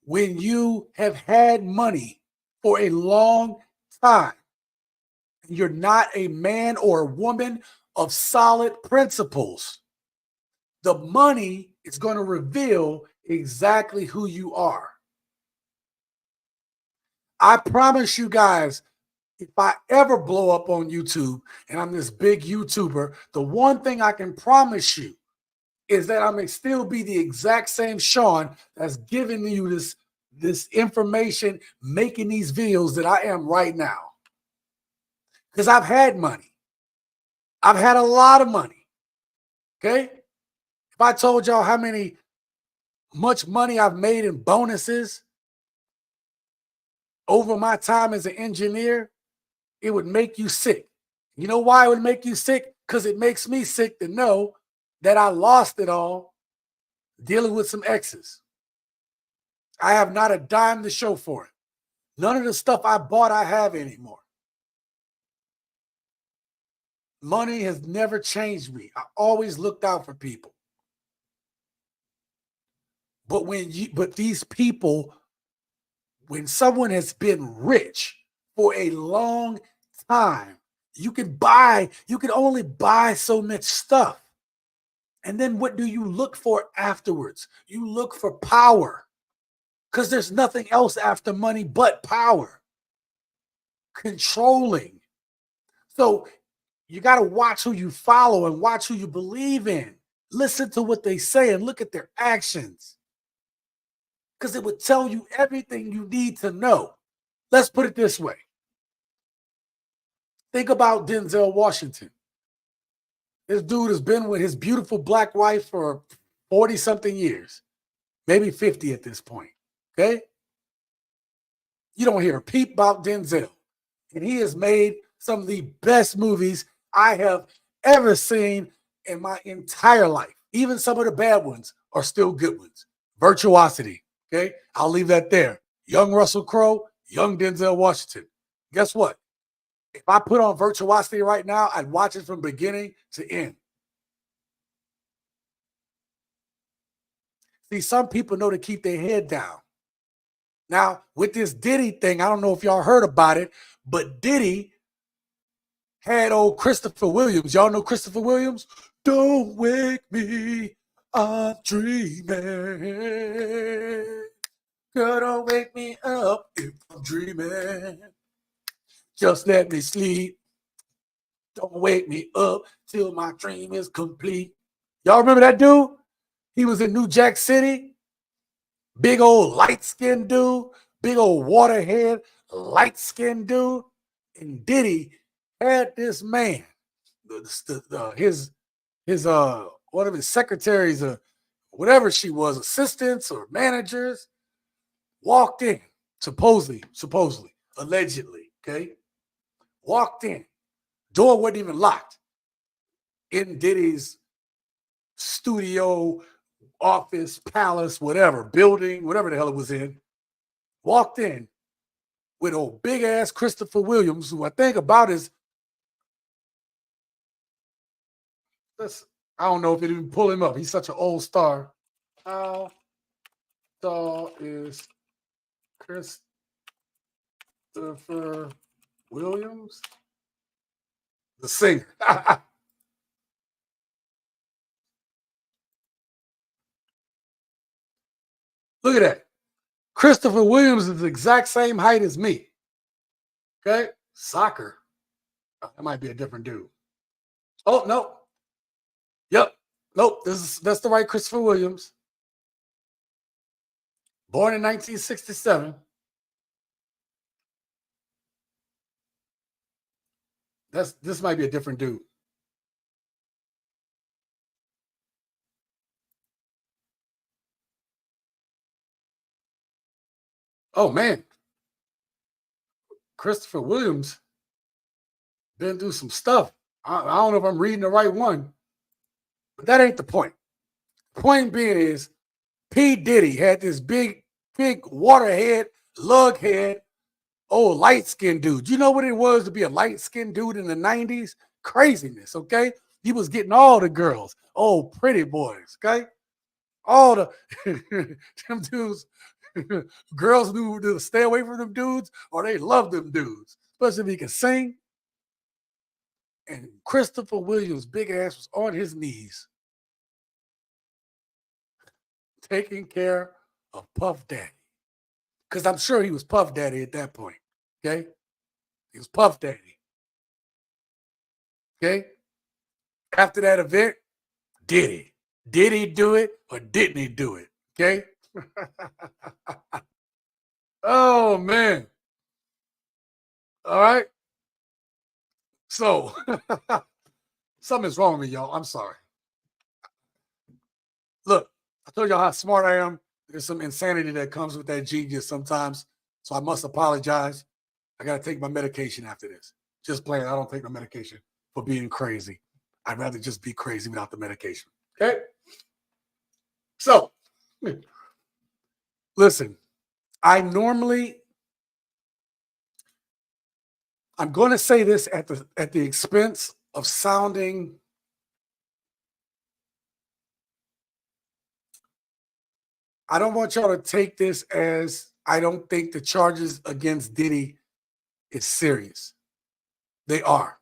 When you have had money for a long time, and you're not a man or a woman of solid principles, the money is going to reveal exactly who you are. I promise you guys, if I ever blow up on YouTube and I'm this big YouTuber, the one thing I can promise you is that I may still be the exact same Sean that's giving you this information, making these videos that I am right now. Because I've had money. I've had a lot of money. Okay? If I told y'all how much money I've made in bonuses over my time as an engineer, it would make you sick. You know why it would make you sick? Because it makes me sick to know that I lost it all dealing with some exes. I have not a dime to show for it. None of the stuff I bought I have anymore. Money has never changed me. I always looked out for people. But but these people, when someone has been rich for a long time, you can only buy so much stuff. And then what do you look for afterwards? You look for power, because there's nothing else after money but power. Controlling. So you got to watch who you follow and watch who you believe in. Listen to what they say and look at their actions, because it would tell you everything you need to know. Let's put it this way. Think about Denzel Washington. This dude has been with his beautiful black wife for 40-something years, maybe 50 at this point, okay? You don't hear a peep about Denzel. And he has made some of the best movies I have ever seen in my entire life. Even some of the bad ones are still good ones. Virtuosity, okay? I'll leave that there. Young Russell Crowe, young Denzel Washington. Guess what? If I put on Virtuosity right now, I'd watch it from beginning to end. See, some people know to keep their head down. Now, with this Diddy thing, I don't know if y'all heard about it, but Diddy had old Christopher Williams. Y'all know Christopher Williams? Don't wake me, I'm dreaming. Girl, don't wake me up if I'm dreaming. Just let me sleep. Don't wake me up till my dream is complete. Y'all remember that dude? He was in New Jack City. Big old light-skinned dude. Big old waterhead, light-skinned dude. And Diddy had this man, his one of his secretaries or whatever she was, assistants or managers, walked in, supposedly, allegedly, okay? Walked in. Door wasn't even locked. In Diddy's studio, office, palace, whatever, building, whatever the hell it was in, walked in with old big ass Christopher Williams, who I think about his, I don't know if it even pull him up. He's such an old star. How tall is Christopher Williams? The singer. Look at that. Christopher Williams is the exact same height as me. Okay? Soccer. Oh, that might be a different dude. Oh, no. Yep. Nope. That's the right Christopher Williams. Born in 1967. This might be a different dude. Oh man. Christopher Williams been through some stuff. I don't know if I'm reading the right one, but that ain't the point. Point being is P. Diddy had this big waterhead, lughead, old light-skinned dude. You know what it was to be a light-skinned dude in the 90s? Craziness, okay? He was getting all the girls, old pretty boys, okay? All the them dudes, girls knew to stay away from them dudes, or they loved them dudes, especially if he could sing. And Christopher Williams' big ass was on his knees taking care of Puff Daddy. Because I'm sure he was Puff Daddy at that point. Okay? He was Puff Daddy. Okay? After that event, did he? Did he do it or didn't he do it? Okay? Oh, man. All right. So, something's wrong with me, y'all. I'm sorry. Look, I told y'all how smart I am. There's some insanity that comes with that genius sometimes. So I must apologize. I got to take my medication after this. Just playing. I don't take my medication for being crazy. I'd rather just be crazy without the medication. Okay? So, listen, I'm going to say this at the expense of sounding I don't want y'all to take this as I don't think the charges against Diddy is serious. They are.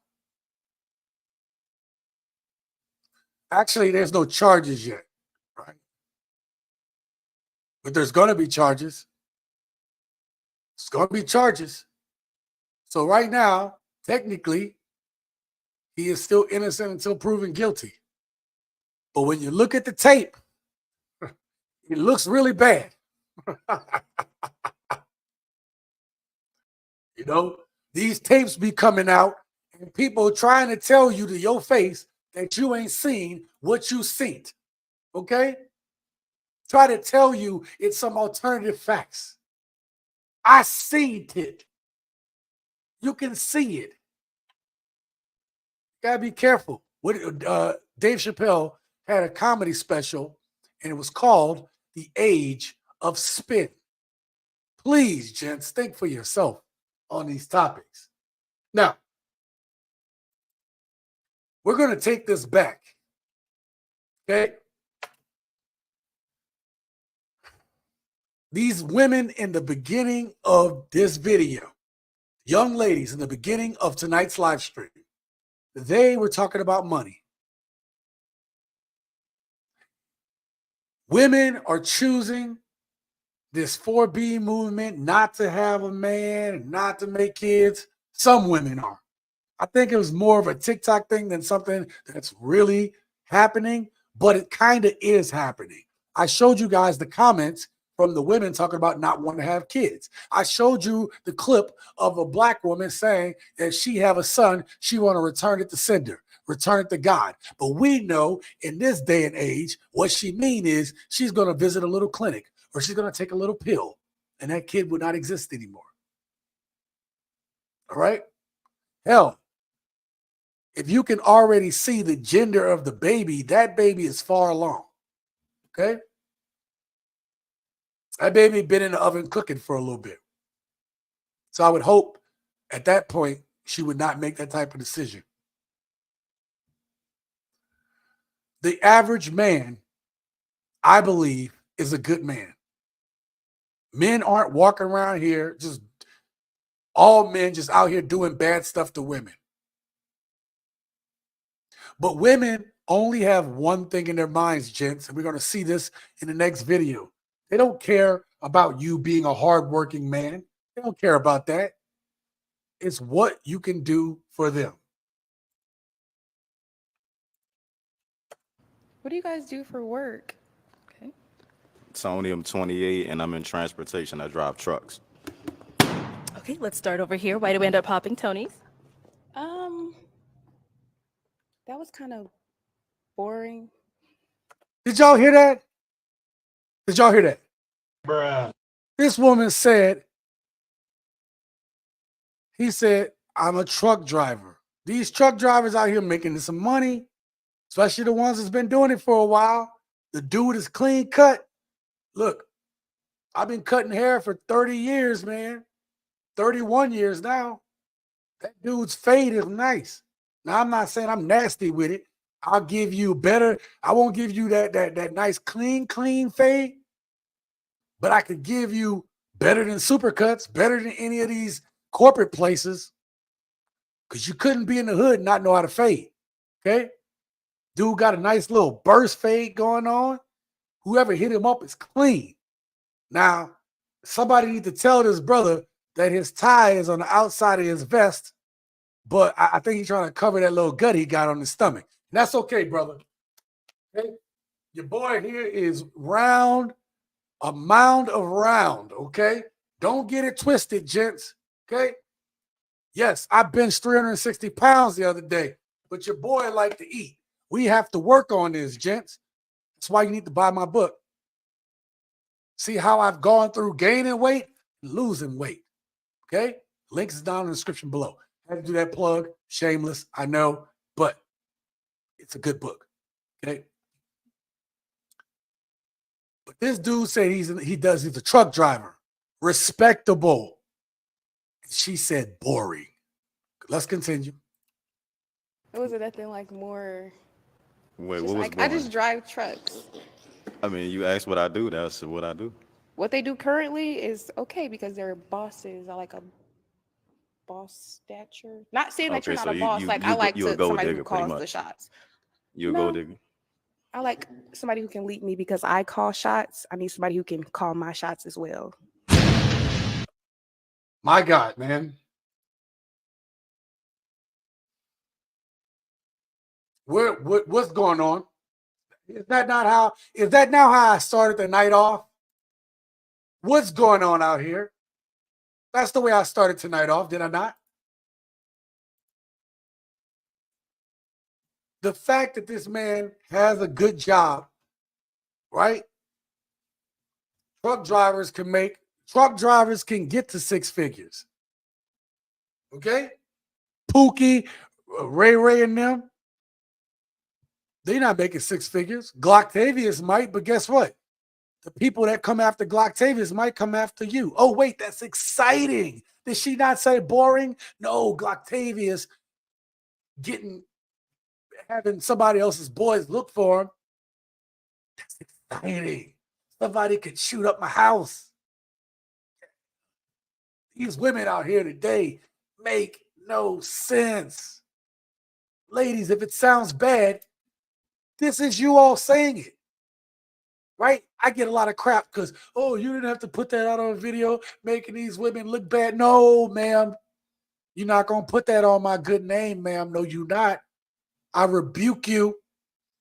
Actually, there's no charges yet, right? But there's going to be charges. It's going to be charges. So right now, technically, he is still innocent until proven guilty. But when you look at the tape, it looks really bad. You know, these tapes be coming out and people trying to tell you to your face that you ain't seen what you seen. Okay? Try to tell you it's some alternative facts. I seen it. You can see it. Gotta be careful. Dave Chappelle had a comedy special and it was called The Age of Spin. Please, gents, think for yourself on these topics. Now, we're going to take this back. Okay? These women in the beginning of this video, young ladies in the beginning of tonight's live stream, they were talking about money. Women are choosing this 4B movement not to have a man, not to make kids, Some women are. I think it was more of a TikTok thing than something that's really happening, but it kind of is happening. I showed you guys the comments from the women talking about not wanting to have kids. I showed you the clip of a black woman saying that she have a son, she want to return it to sender, return it to God. But we know in this day and age, what she mean is she's going to visit a little clinic or she's going to take a little pill and that kid would not exist anymore. All right? Hell, if you can already see the gender of the baby, that baby is far along. Okay? That baby been in the oven cooking for a little bit. So I would hope at that point she would not make that type of decision. The average man, I believe, is a good man. Men aren't walking around here just all men just out here doing bad stuff to women. But women only have one thing in their minds, gents, and we're going to see this in the next video. They don't care about you being a hardworking man. They don't care about that. It's what you can do for them. What do you guys do for work? Okay. Tony, I'm 28 and I'm in transportation. I drive trucks. Okay, let's start over here. Why did we end up popping Tony's? That was kind of boring. Did y'all hear that? Did y'all hear that? Bruh. This woman said, I'm a truck driver. These truck drivers out here making some money, especially the ones that's been doing it for a while. The dude is clean cut. Look, I've been cutting hair for 30 years, man. 31 years now. That dude's fade is nice. Now, I'm not saying I'm nasty with it. I'll give you better. I won't give you that nice, clean fade. But I could give you better than Supercuts, better than any of these corporate places. Because you couldn't be in the hood and not know how to fade. Okay? Dude got a nice little burst fade going on. Whoever hit him up is clean. Now, somebody need to tell this brother that his tie is on the outside of his vest, but I think he's trying to cover that little gut he got on his stomach. And that's okay, brother. Okay? Your boy here is round, a mound of round, okay? Don't get it twisted, gents, okay? Yes, I benched 360 pounds the other day, but your boy like to eat. We have to work on this, gents. That's why you need to buy my book. See how I've gone through gaining weight, losing weight. Okay? Links is down in the description below. I had to do that plug. Shameless, I know, but it's a good book. Okay? But this dude said he's a truck driver. Respectable. She said boring. Let's continue. It wasn't nothing like more. Wait, Just what was like, I going? just drive trucks. I mean, you asked what I do. That's what I do. What they do currently is okay because they're bosses. I like a boss stature. Not saying that Okay, you're not so a boss. Like I like you a to gold somebody who digger, pretty calls the much. shots. You a No. gold digger. I like somebody who can lead me because I call shots. I need somebody who can call my shots as well. My God, man. What's going on? Is that not how I started the night off? What's going on out here? That's the way I started tonight off, did I not? The fact that this man has a good job, right? Truck drivers can get to six figures. Okay? Pookie, Ray and them, they're not making six figures. Glocktavius might, but guess what? The people that come after Glocktavius might come after you. Oh, wait, that's exciting. Did she not say boring? No, Glocktavius having somebody else's boys look for him. That's exciting. Somebody could shoot up my house. These women out here today make no sense. Ladies, if it sounds bad, this is you all saying it. Right? I get a lot of crap because, oh, you didn't have to put that out on video making these women look bad. No, ma'am. You're not going to put that on my good name, ma'am. No, you not. I rebuke you.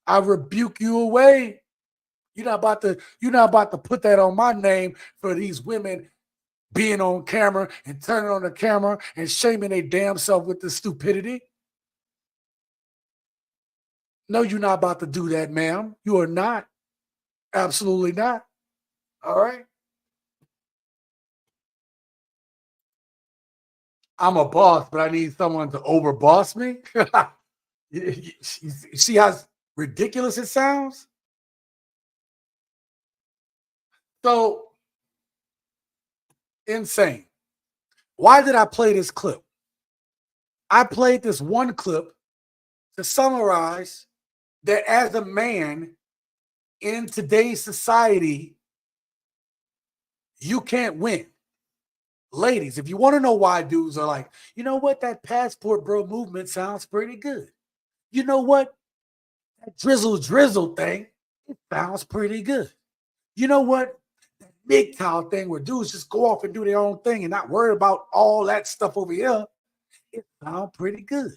I rebuke you away. You're not about to put that on my name for these women being on camera and turning on the camera and shaming their damn self with the stupidity. No, you're not about to do that, ma'am. You are not. Absolutely not. All right. I'm a boss, but I need someone to overboss me. You see how ridiculous it sounds? So insane. Why did I play this clip? I played this one clip to summarize that as a man in today's society, you can't win. Ladies, if you want to know why dudes are like, you know what, that passport bro movement sounds pretty good. You know what, that drizzle thing, it sounds pretty good. You know what, that MGTOW thing where dudes just go off and do their own thing and not worry about all that stuff over here, it sounds pretty good.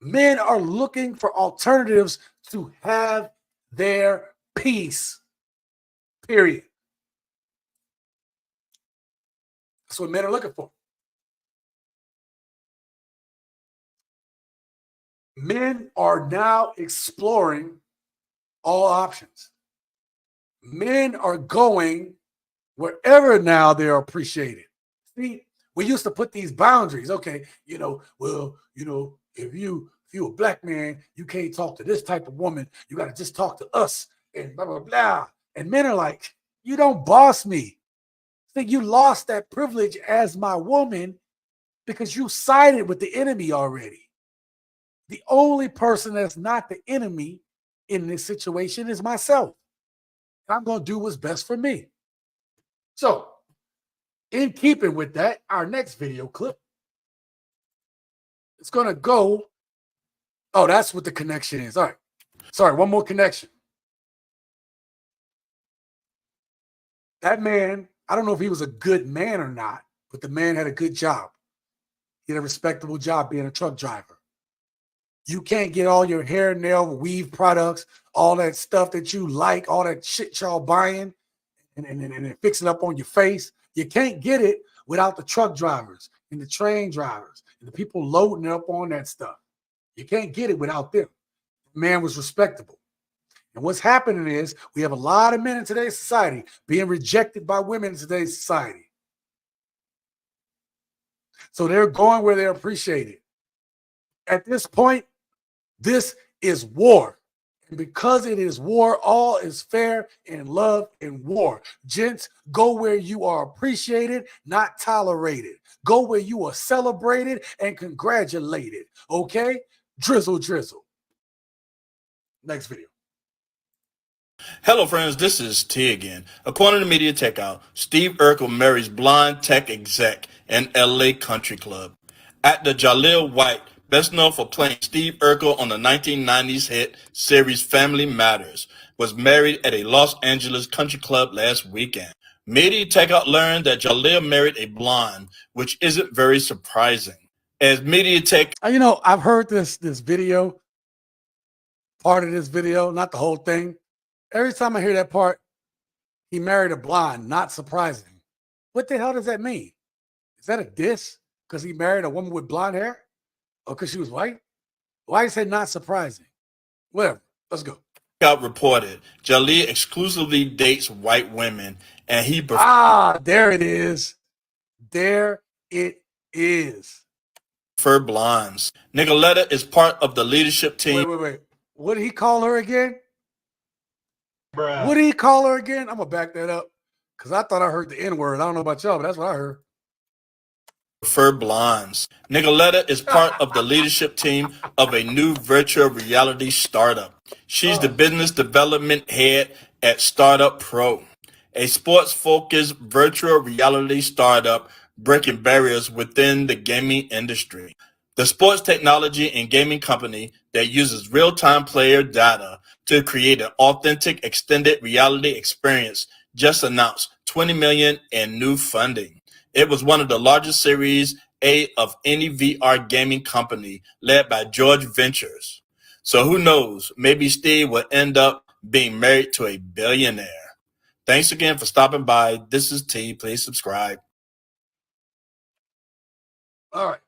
Men are looking for alternatives to have their peace, period. That's what men are looking for. Men are now exploring all options. Men are going wherever now they're appreciated. See, we used to put these boundaries. Okay, if you a black man, you can't talk to this type of woman. You got to just talk to us and blah, blah, blah. And men are like, you don't boss me. See, you lost that privilege as my woman because you sided with the enemy already. The only person that's not the enemy in this situation is myself. I'm going to do what's best for me. So, in keeping with that, our next video clip is going to go. Oh, that's what the connection is. All right. Sorry, one more connection. That man, I don't know if he was a good man or not, but the man had a good job. He had a respectable job being a truck driver. You can't get all your hair, nail, weave products, all that stuff that you like, all that shit y'all buying and fixing up on your face. You can't get it without the truck drivers and the train drivers and the people loading up on that stuff. You can't get it without them. The man was respectable. And what's happening is we have a lot of men in today's society being rejected by women in today's society. So they're going where they're appreciated. At this point, this is war. And because it is war, all is fair in love and war. Gents, go where you are appreciated, not tolerated. Go where you are celebrated and congratulated. Okay? Drizzle, drizzle. Next video. Hello, friends. This is T again. According to Media Tech Out, Steve Urkel marries blonde tech exec in LA Country Club. Actor Jaleel White, best known for playing Steve Urkel on the 1990s hit series Family Matters, was married at a Los Angeles country club last weekend. Media Tech Out learned that Jaleel married a blonde, which isn't very surprising. As Media Tech... I've heard this video, part of this video, not the whole thing. Every time I hear that part, he married a blonde, not surprising. What the hell does that mean? Is that a diss because he married a woman with blonde hair? Or because she was white? Why you say not surprising? Whatever. Let's go. Out reported Jaleel exclusively dates white women, and he... there it is. There it is. ...prefer blondes. Nicoletta is part of the leadership team... Wait. What did he call her again? Bruh. What did he call her again? I'm going to back that up because I thought I heard the N-word. I don't know about y'all, but that's what I heard. Prefer blondes. Nicoletta is part of the leadership team of a new virtual reality startup. She's the business development head at Startup Pro, a sports-focused virtual reality startup breaking barriers within the gaming industry. The sports technology and gaming company that uses real-time player data to create an authentic extended reality experience just announced $20 million in new funding. It was one of the largest Series A of any VR gaming company, led by George Ventures. So who knows, maybe Steve will end up being married to a billionaire. Thanks again for stopping by. This is T. Please subscribe. All right.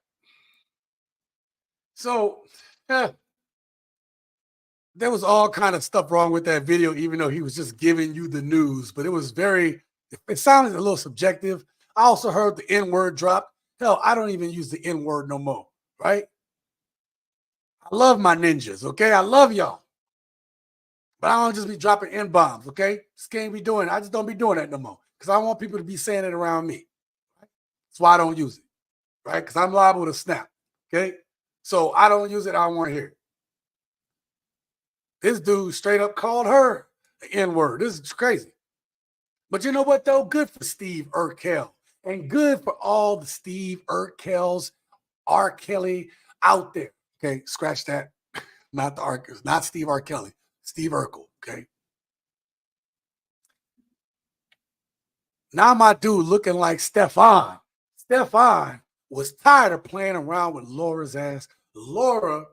So there was all kind of stuff wrong with that video, even though he was just giving you the news. But it sounded a little subjective. I also heard the N-word drop. Hell, I don't even use the N-word no more, right? I love my ninjas, okay? I love y'all. But I don't just be dropping N-bombs, okay? Just can't be doing it. I just don't be doing that no more because I want people to be saying it around me. That's why I don't use it, right? Because I'm liable to snap, okay? So I don't use it. I don't want to hear it. This dude straight up called her the N-word. This is crazy. But you know what, though? Good for Steve Urkel. And good for all the Steve Urkels, R. Kelly out there. Okay, scratch that. Not Steve R. Kelly. Steve Urkel, okay? Now my dude looking like Stefan. Stefan was tired of playing around with Laura's ass. Laura,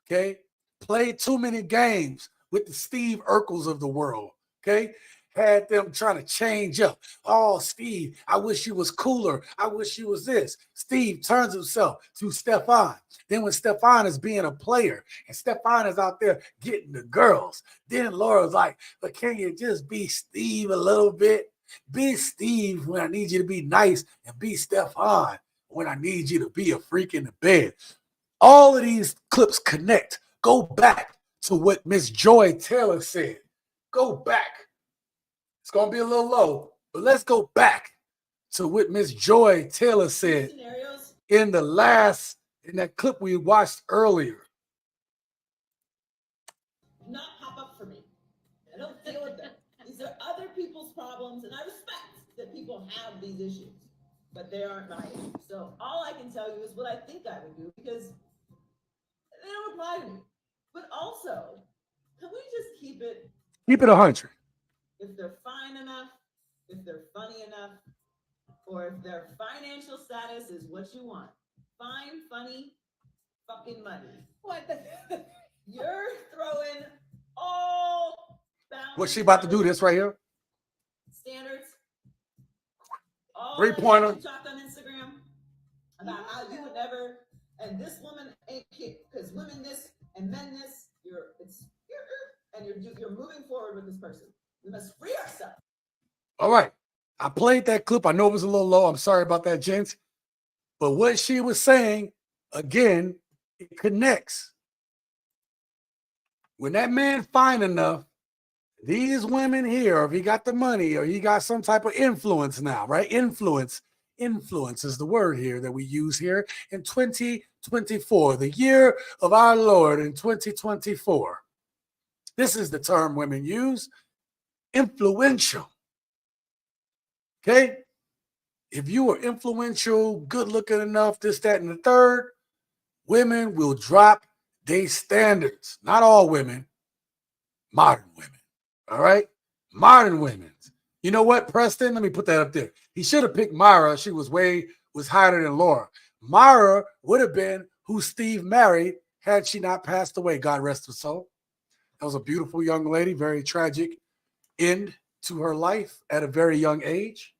okay, played too many games with the Steve Urkels of the world, okay? Had them trying to change up. Oh, Steve, I wish you was cooler. I wish you was this. Steve turns himself to Stefan. Then when Stefan is being a player and Stefan is out there getting the girls, then Laura's like, but can you just be Steve a little bit? Be Steve when I need you to be nice, and be Stefan when I need you to be a freak in the bed. All of these clips connect. Go back to what Miss Joy Taylor said. Go back. It's going to be a little low, but let's go back to what Miss Joy Taylor said in that clip we watched earlier. Not pop up for me. I don't deal with them. These are other people's problems, and I respect that people have these issues, but they aren't my issues. So all I can tell you is what I think I would do, because they don't apply to me. But also, can we just keep it 100? If they're fine enough, if they're funny enough, or if their financial status is what you want. Fine, funny, fucking money. What the? You're throwing all What's she about to do this right here? standards. All 3-pointer. that talk on Instagram about how you would never, and this woman ain't cute because women this and men this. You're moving forward with this person. We must free ourselves. All right. I played that clip. I know it was a little low. I'm sorry about that, gents. But what she was saying, again, it connects. When that man fine enough, these women here, or if he got the money, or he got some type of influence now, right? Influence is the word here that we use here in 2024, the year of our Lord in 2024. This is the term women use, influential. Okay? If you are influential, good looking enough, this, that, and the third, women will drop their standards. Not all women, modern women. All right? Modern women. You know what, Preston? Let me put that up there. He should have picked Myra. She was higher than Laura. Myra would have been who Steve married had she not passed away. God rest her soul. That was a beautiful young lady, very tragic end to her life at a very young age.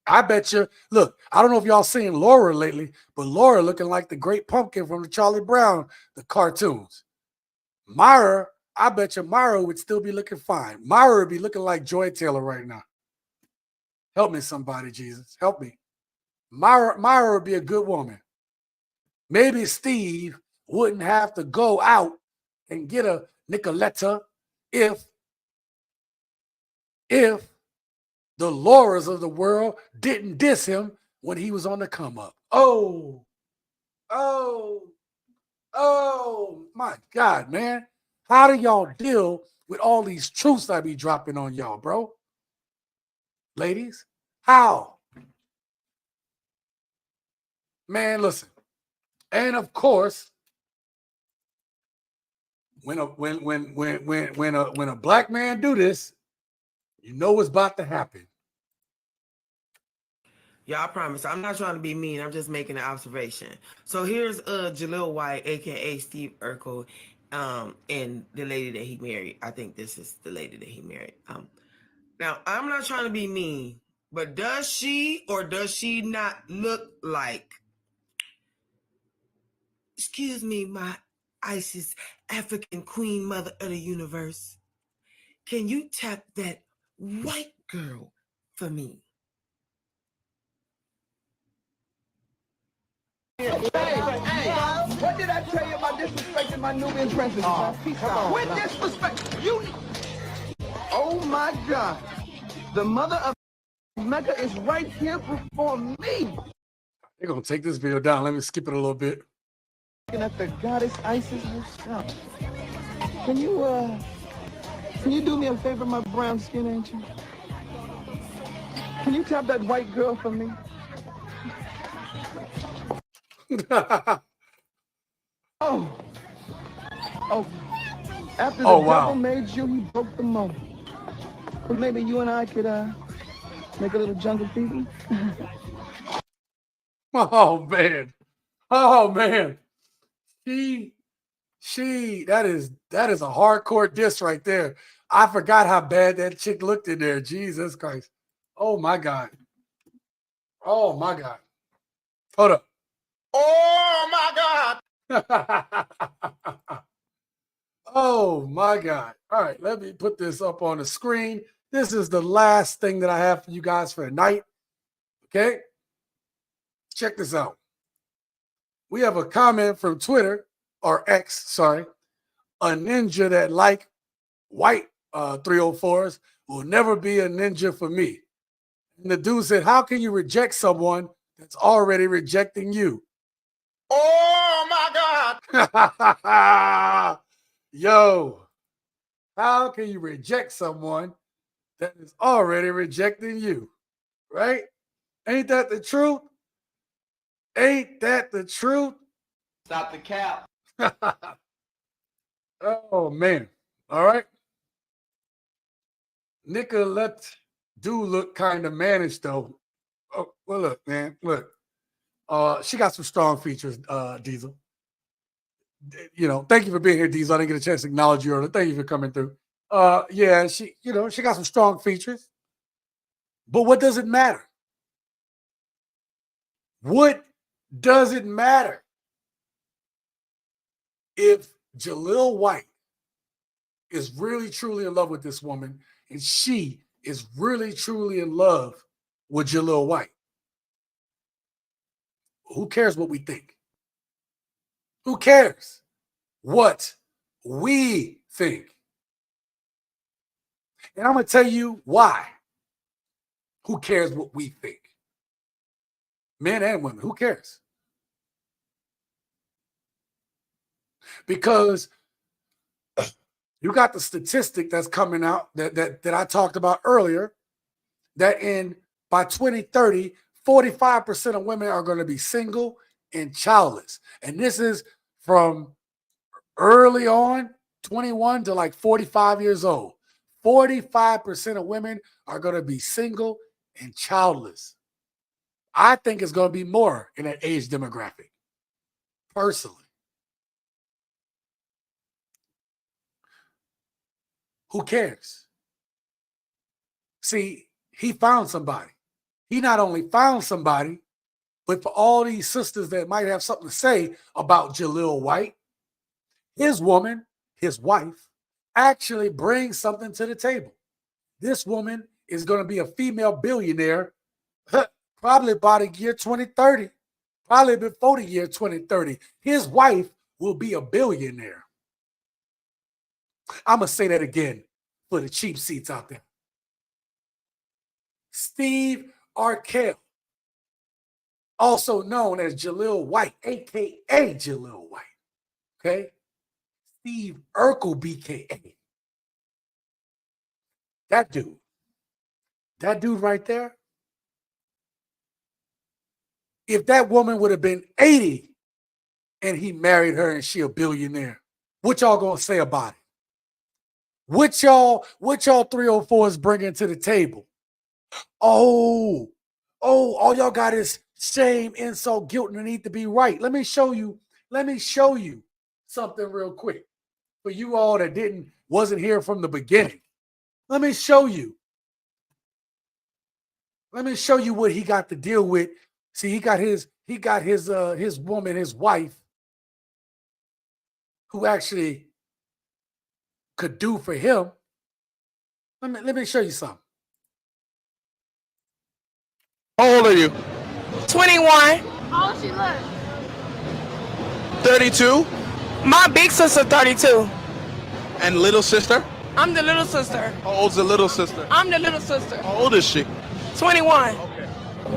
I bet you, look, I don't know if y'all seen Laura lately, but Laura looking like the Great Pumpkin from the Charlie Brown, the cartoons. Myra, I bet you Myra would still be looking fine. Myra would be looking like Joy Taylor right now. Help me, somebody, Jesus. Help me. Myra would be a good woman. Maybe Steve wouldn't have to go out and get a Nicoletta if the Lauras of the world didn't diss him when he was on the come up. Oh, my God, man. How do y'all deal with all these truths I be dropping on y'all, bro? Ladies, how? Man, listen. And of course, when a black man do this, you know what's about to happen. Y'all promise. I'm not trying to be mean. I'm just making an observation. So here's Jaleel White, aka Steve Urkel, and the lady that he married. I think this is the lady that he married. Now I'm not trying to be mean, but does she or does she not look like, excuse me, my Isis African queen mother of the universe? Can you tap that white girl for me? Hey, what did I tell you about disrespecting my Nubian princess? With disrespect, you. Oh my God, the mother of Mecca is right here before me. They're gonna take this video down. Let me skip it a little bit. Looking at the goddess Isis herself. Can you do me a favor, my brown skin angel? Can you tap that white girl for me? Oh, after the Oh, devil wow. made you, he broke the mold. But maybe you and I could make a little jungle fever. Oh man. Oh man. That is a hardcore diss right there. I forgot how bad that chick looked in there. Jesus Christ. Oh my God. Oh my God. Hold up. Oh my God! Oh my God. All right, let me put this up on the screen. This is the last thing that I have for you guys for tonight. Okay. Check this out. We have a comment from Twitter, or X, sorry. A ninja that like white 304s will never be a ninja for me. And the dude said, how can you reject someone that's already rejecting you? Oh my God! Yo, how can you reject someone that is already rejecting you? Right? Ain't that the truth? Ain't that the truth? Stop the cap. Oh, man. All right. Nicolette do look kind of mannish, though. Oh, well, look, man. Look. She got some strong features, Diesel. You know, thank you for being here, Diesel. I didn't get a chance to acknowledge you earlier. Thank you for coming through. Yeah, she got some strong features. But what does it matter? What does it matter if Jaleel White is really truly in love with this woman and she is really truly in love with Jaleel White? Who cares what we think? Who cares what we think? And I'm going to tell you why. Who cares what we think? Men and women, who cares? Because you got the statistic that's coming out that I talked about earlier, that by 2030, 45% of women are going to be single and childless. And this is from early on, 21 to like 45 years old. 45% of women are going to be single and childless. I think it's going to be more in that age demographic, personally. Who cares? See, he found somebody. He not only found somebody, but for all these sisters that might have something to say about Jaleel White, his woman, his wife, actually brings something to the table. This woman is going to be a female billionaire probably by the year 2030, probably before the year 2030. His wife will be a billionaire. I'm going to say that again for the cheap seats out there. Steve Arkell, also known as Jaleel White, a.k.a. Jaleel White, okay? Steve Urkel, BKA. That dude right there, if that woman would have been 80 and he married her and she a billionaire, what y'all gonna say about it? What y'all 304s bringing to the table? Oh, Oh, all y'all got is shame, insult, guilt, and the need to be right. Let me show you something real quick. For you all that wasn't here from the beginning. Let me show you. Let me show you what he got to deal with. See, he got his woman, his wife, who actually could do for him. Let me show you something. How old are you? 21. How old she look? 32. My big sister 32. And little sister? I'm the little sister. How old's the little sister? I'm the little sister. How old is she? 21.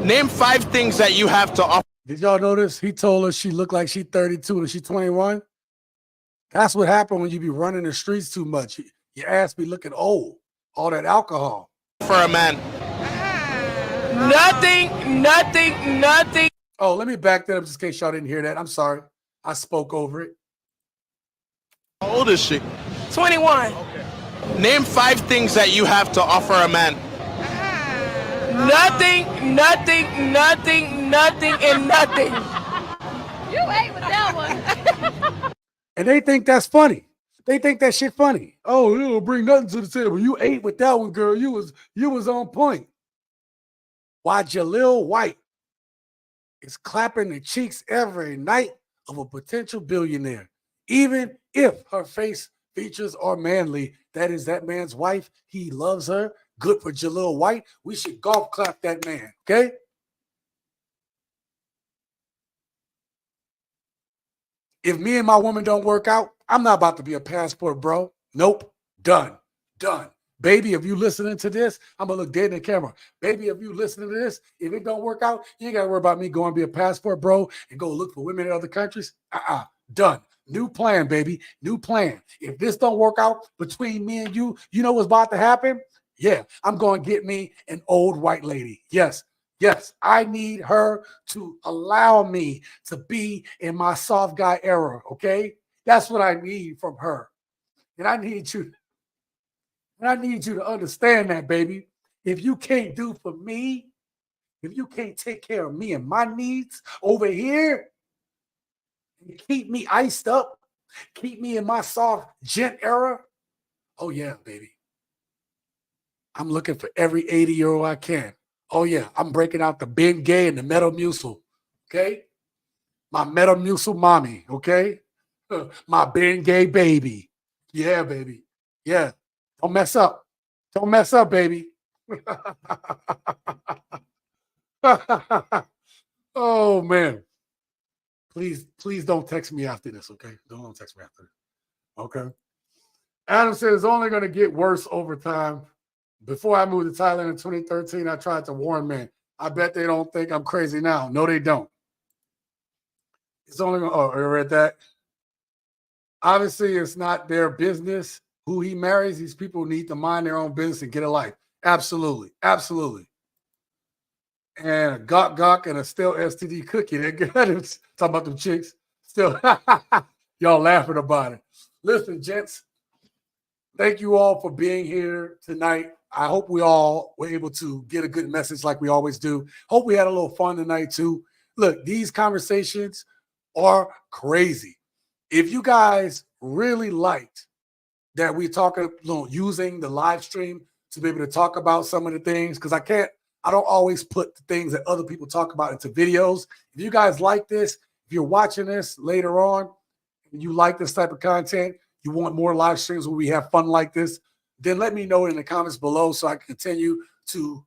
Name 5 things that you have to offer. Did y'all notice? He told her she looked like she's 32 and she's 21. That's what happened when you be running the streets too much. Your ass be looking old. All that alcohol. For a man. Nothing. Oh, let me back that up just in case y'all didn't hear that. I'm sorry. I spoke over it. How old is she? 21. Name 5 things that you have to offer a man. Nothing, and nothing. You ate with that one. And they think that's funny. They think that shit funny. Oh, you don't bring nothing to the table. You ate with that one, girl. You was on point. Why Jaleel White is clapping the cheeks every night of a potential billionaire, even if her face features are manly. That is that man's wife. He loves her. Good for Jaleel White. We should golf clap that man, okay? If me and my woman don't work out, I'm not about to be a passport, bro. Nope. Done. Baby, if you listening to this, I'm going to look dead in the camera. Baby, if you listening to this, if it don't work out, you ain't got to worry about me going to be a passport, bro, and go look for women in other countries. Done. New plan, baby. New plan. If this don't work out between me and you, you know what's about to happen? Yeah, I'm going to get me an old white lady. Yes, I need her to allow me to be in my soft guy era, okay? That's what I need from her. And I need you to understand that, baby. If you can't do for me, if you can't take care of me and my needs over here, and keep me iced up, keep me in my soft gent era, oh yeah, baby. I'm looking for every 80-year-old I can. Oh yeah, I'm breaking out the Ben Gay and the Metamucil, okay? My Metamucil mommy, okay? My Ben Gay baby. Yeah, baby. Yeah. Don't mess up. Don't mess up, baby. Oh, man. Please don't text me after this, okay? Don't text me after this, okay? Adam said it's only going to get worse over time. Before I moved to Thailand in 2013, I tried to warn men. I bet they don't think I'm crazy now. No, they don't. It's only going to, oh, you read that? Obviously, it's not their business who he marries. These people need to mind their own business and get a life. Absolutely. And a gawk and a still STD cookie. They're good. Talking about them chicks. Still, y'all laughing about it. Listen, gents, thank you all for being here tonight. I hope we all were able to get a good message like we always do. Hope we had a little fun tonight too. Look, these conversations are crazy. If you guys really liked that we're talking, using the live stream to be able to talk about some of the things, because I don't always put the things that other people talk about into videos. If you guys like this, if you're watching this later on, and you like this type of content, you want more live streams where we have fun like this, then let me know in the comments below so I can continue to,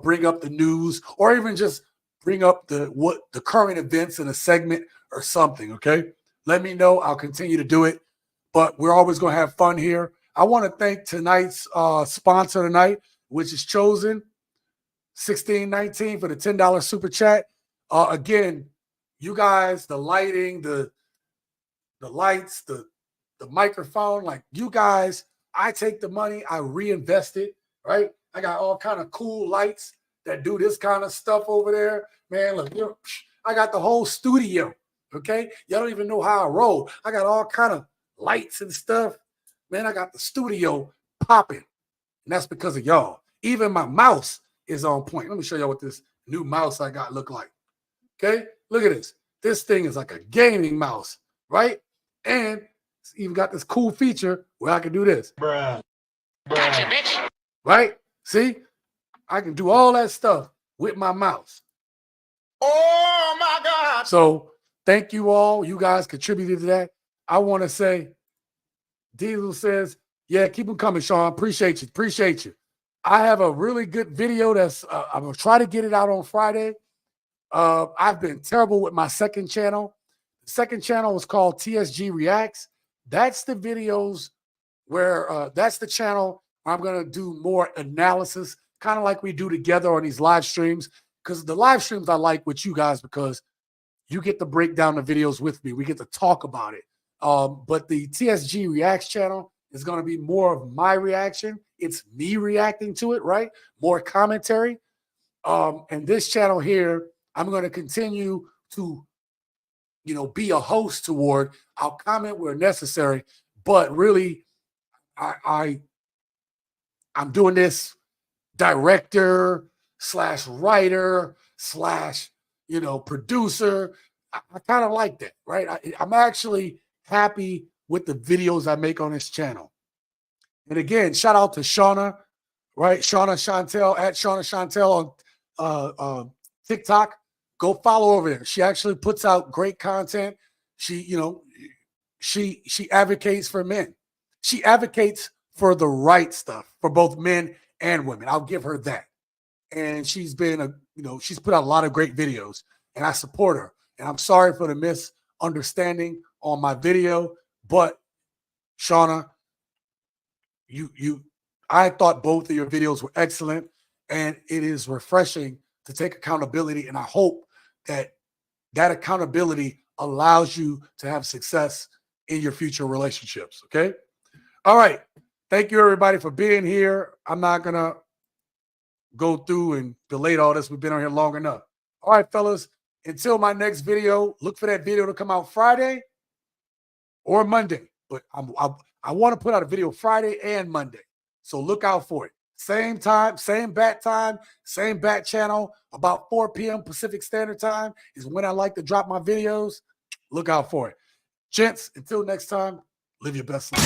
bring up the news or even just bring up the current events in a segment or something, okay? Let me know. I'll continue to do it, but we're always going to have fun here. I want to thank tonight's sponsor tonight, which is Chosen 1619 for the $10 super chat. Again, you guys, the lighting, the lights, the microphone, like you guys, I take the money, I reinvest it, right? I got all kind of cool lights that do this kind of stuff over there. Man, look, I got the whole studio, okay? Y'all don't even know how I roll. I got all kind of lights and stuff. Man, I got the studio popping, and that's because of y'all. Even my mouse is on point. Let me show y'all what this new mouse I got look like. Okay, look at this. This thing is like a gaming mouse, right? And it's even got this cool feature where I can do this. Bruh. Gotcha, bitch. Right? See? I can do all that stuff with my mouse. Oh my God. So thank you all. You guys contributed to that. I want to say, Diesel says, yeah, keep them coming, Sean. Appreciate you. Appreciate you. I have a really good video that's, I'm going to try to get it out on Friday. I've been terrible with my second channel. The second channel is called TSG Reacts. That's the videos where, that's the channel where I'm going to do more analysis, kind of like we do together on these live streams. Because the live streams I like with you guys because you get to break down the videos with me. We get to talk about it. But the TSG Reacts channel is going to be more of my reaction. It's me reacting to it, right? More commentary. And this channel here, I'm going to continue to, be a host toward. I'll comment where necessary, but really, I'm doing this director / writer / producer. I kind of like that, right? I'm actually happy with the videos I make on this channel. And again, shout out to Shauna, right? Shauna Chantel at Shauna Chantel on TikTok. Go follow over there. She actually puts out great content. She advocates for men. She advocates for the right stuff for both men and women. I'll give her that. And she's been she's put out a lot of great videos, and I support her. And I'm sorry for the misunderstanding on my video, but Shauna, I thought both of your videos were excellent, and it is refreshing to take accountability. And I hope that accountability allows you to have success in your future relationships. Okay. All right. Thank you, everybody, for being here. I'm not going to go through and delete all this. We've been on here long enough. All right, fellas, until my next video, look for that video to come out Friday or Monday. But I want to put out a video Friday and Monday. So look out for it. Same time, same bat time, same bat channel. About 4 p.m. Pacific Standard Time is when I like to drop my videos. Look out for it. Gents, until next time, live your best life.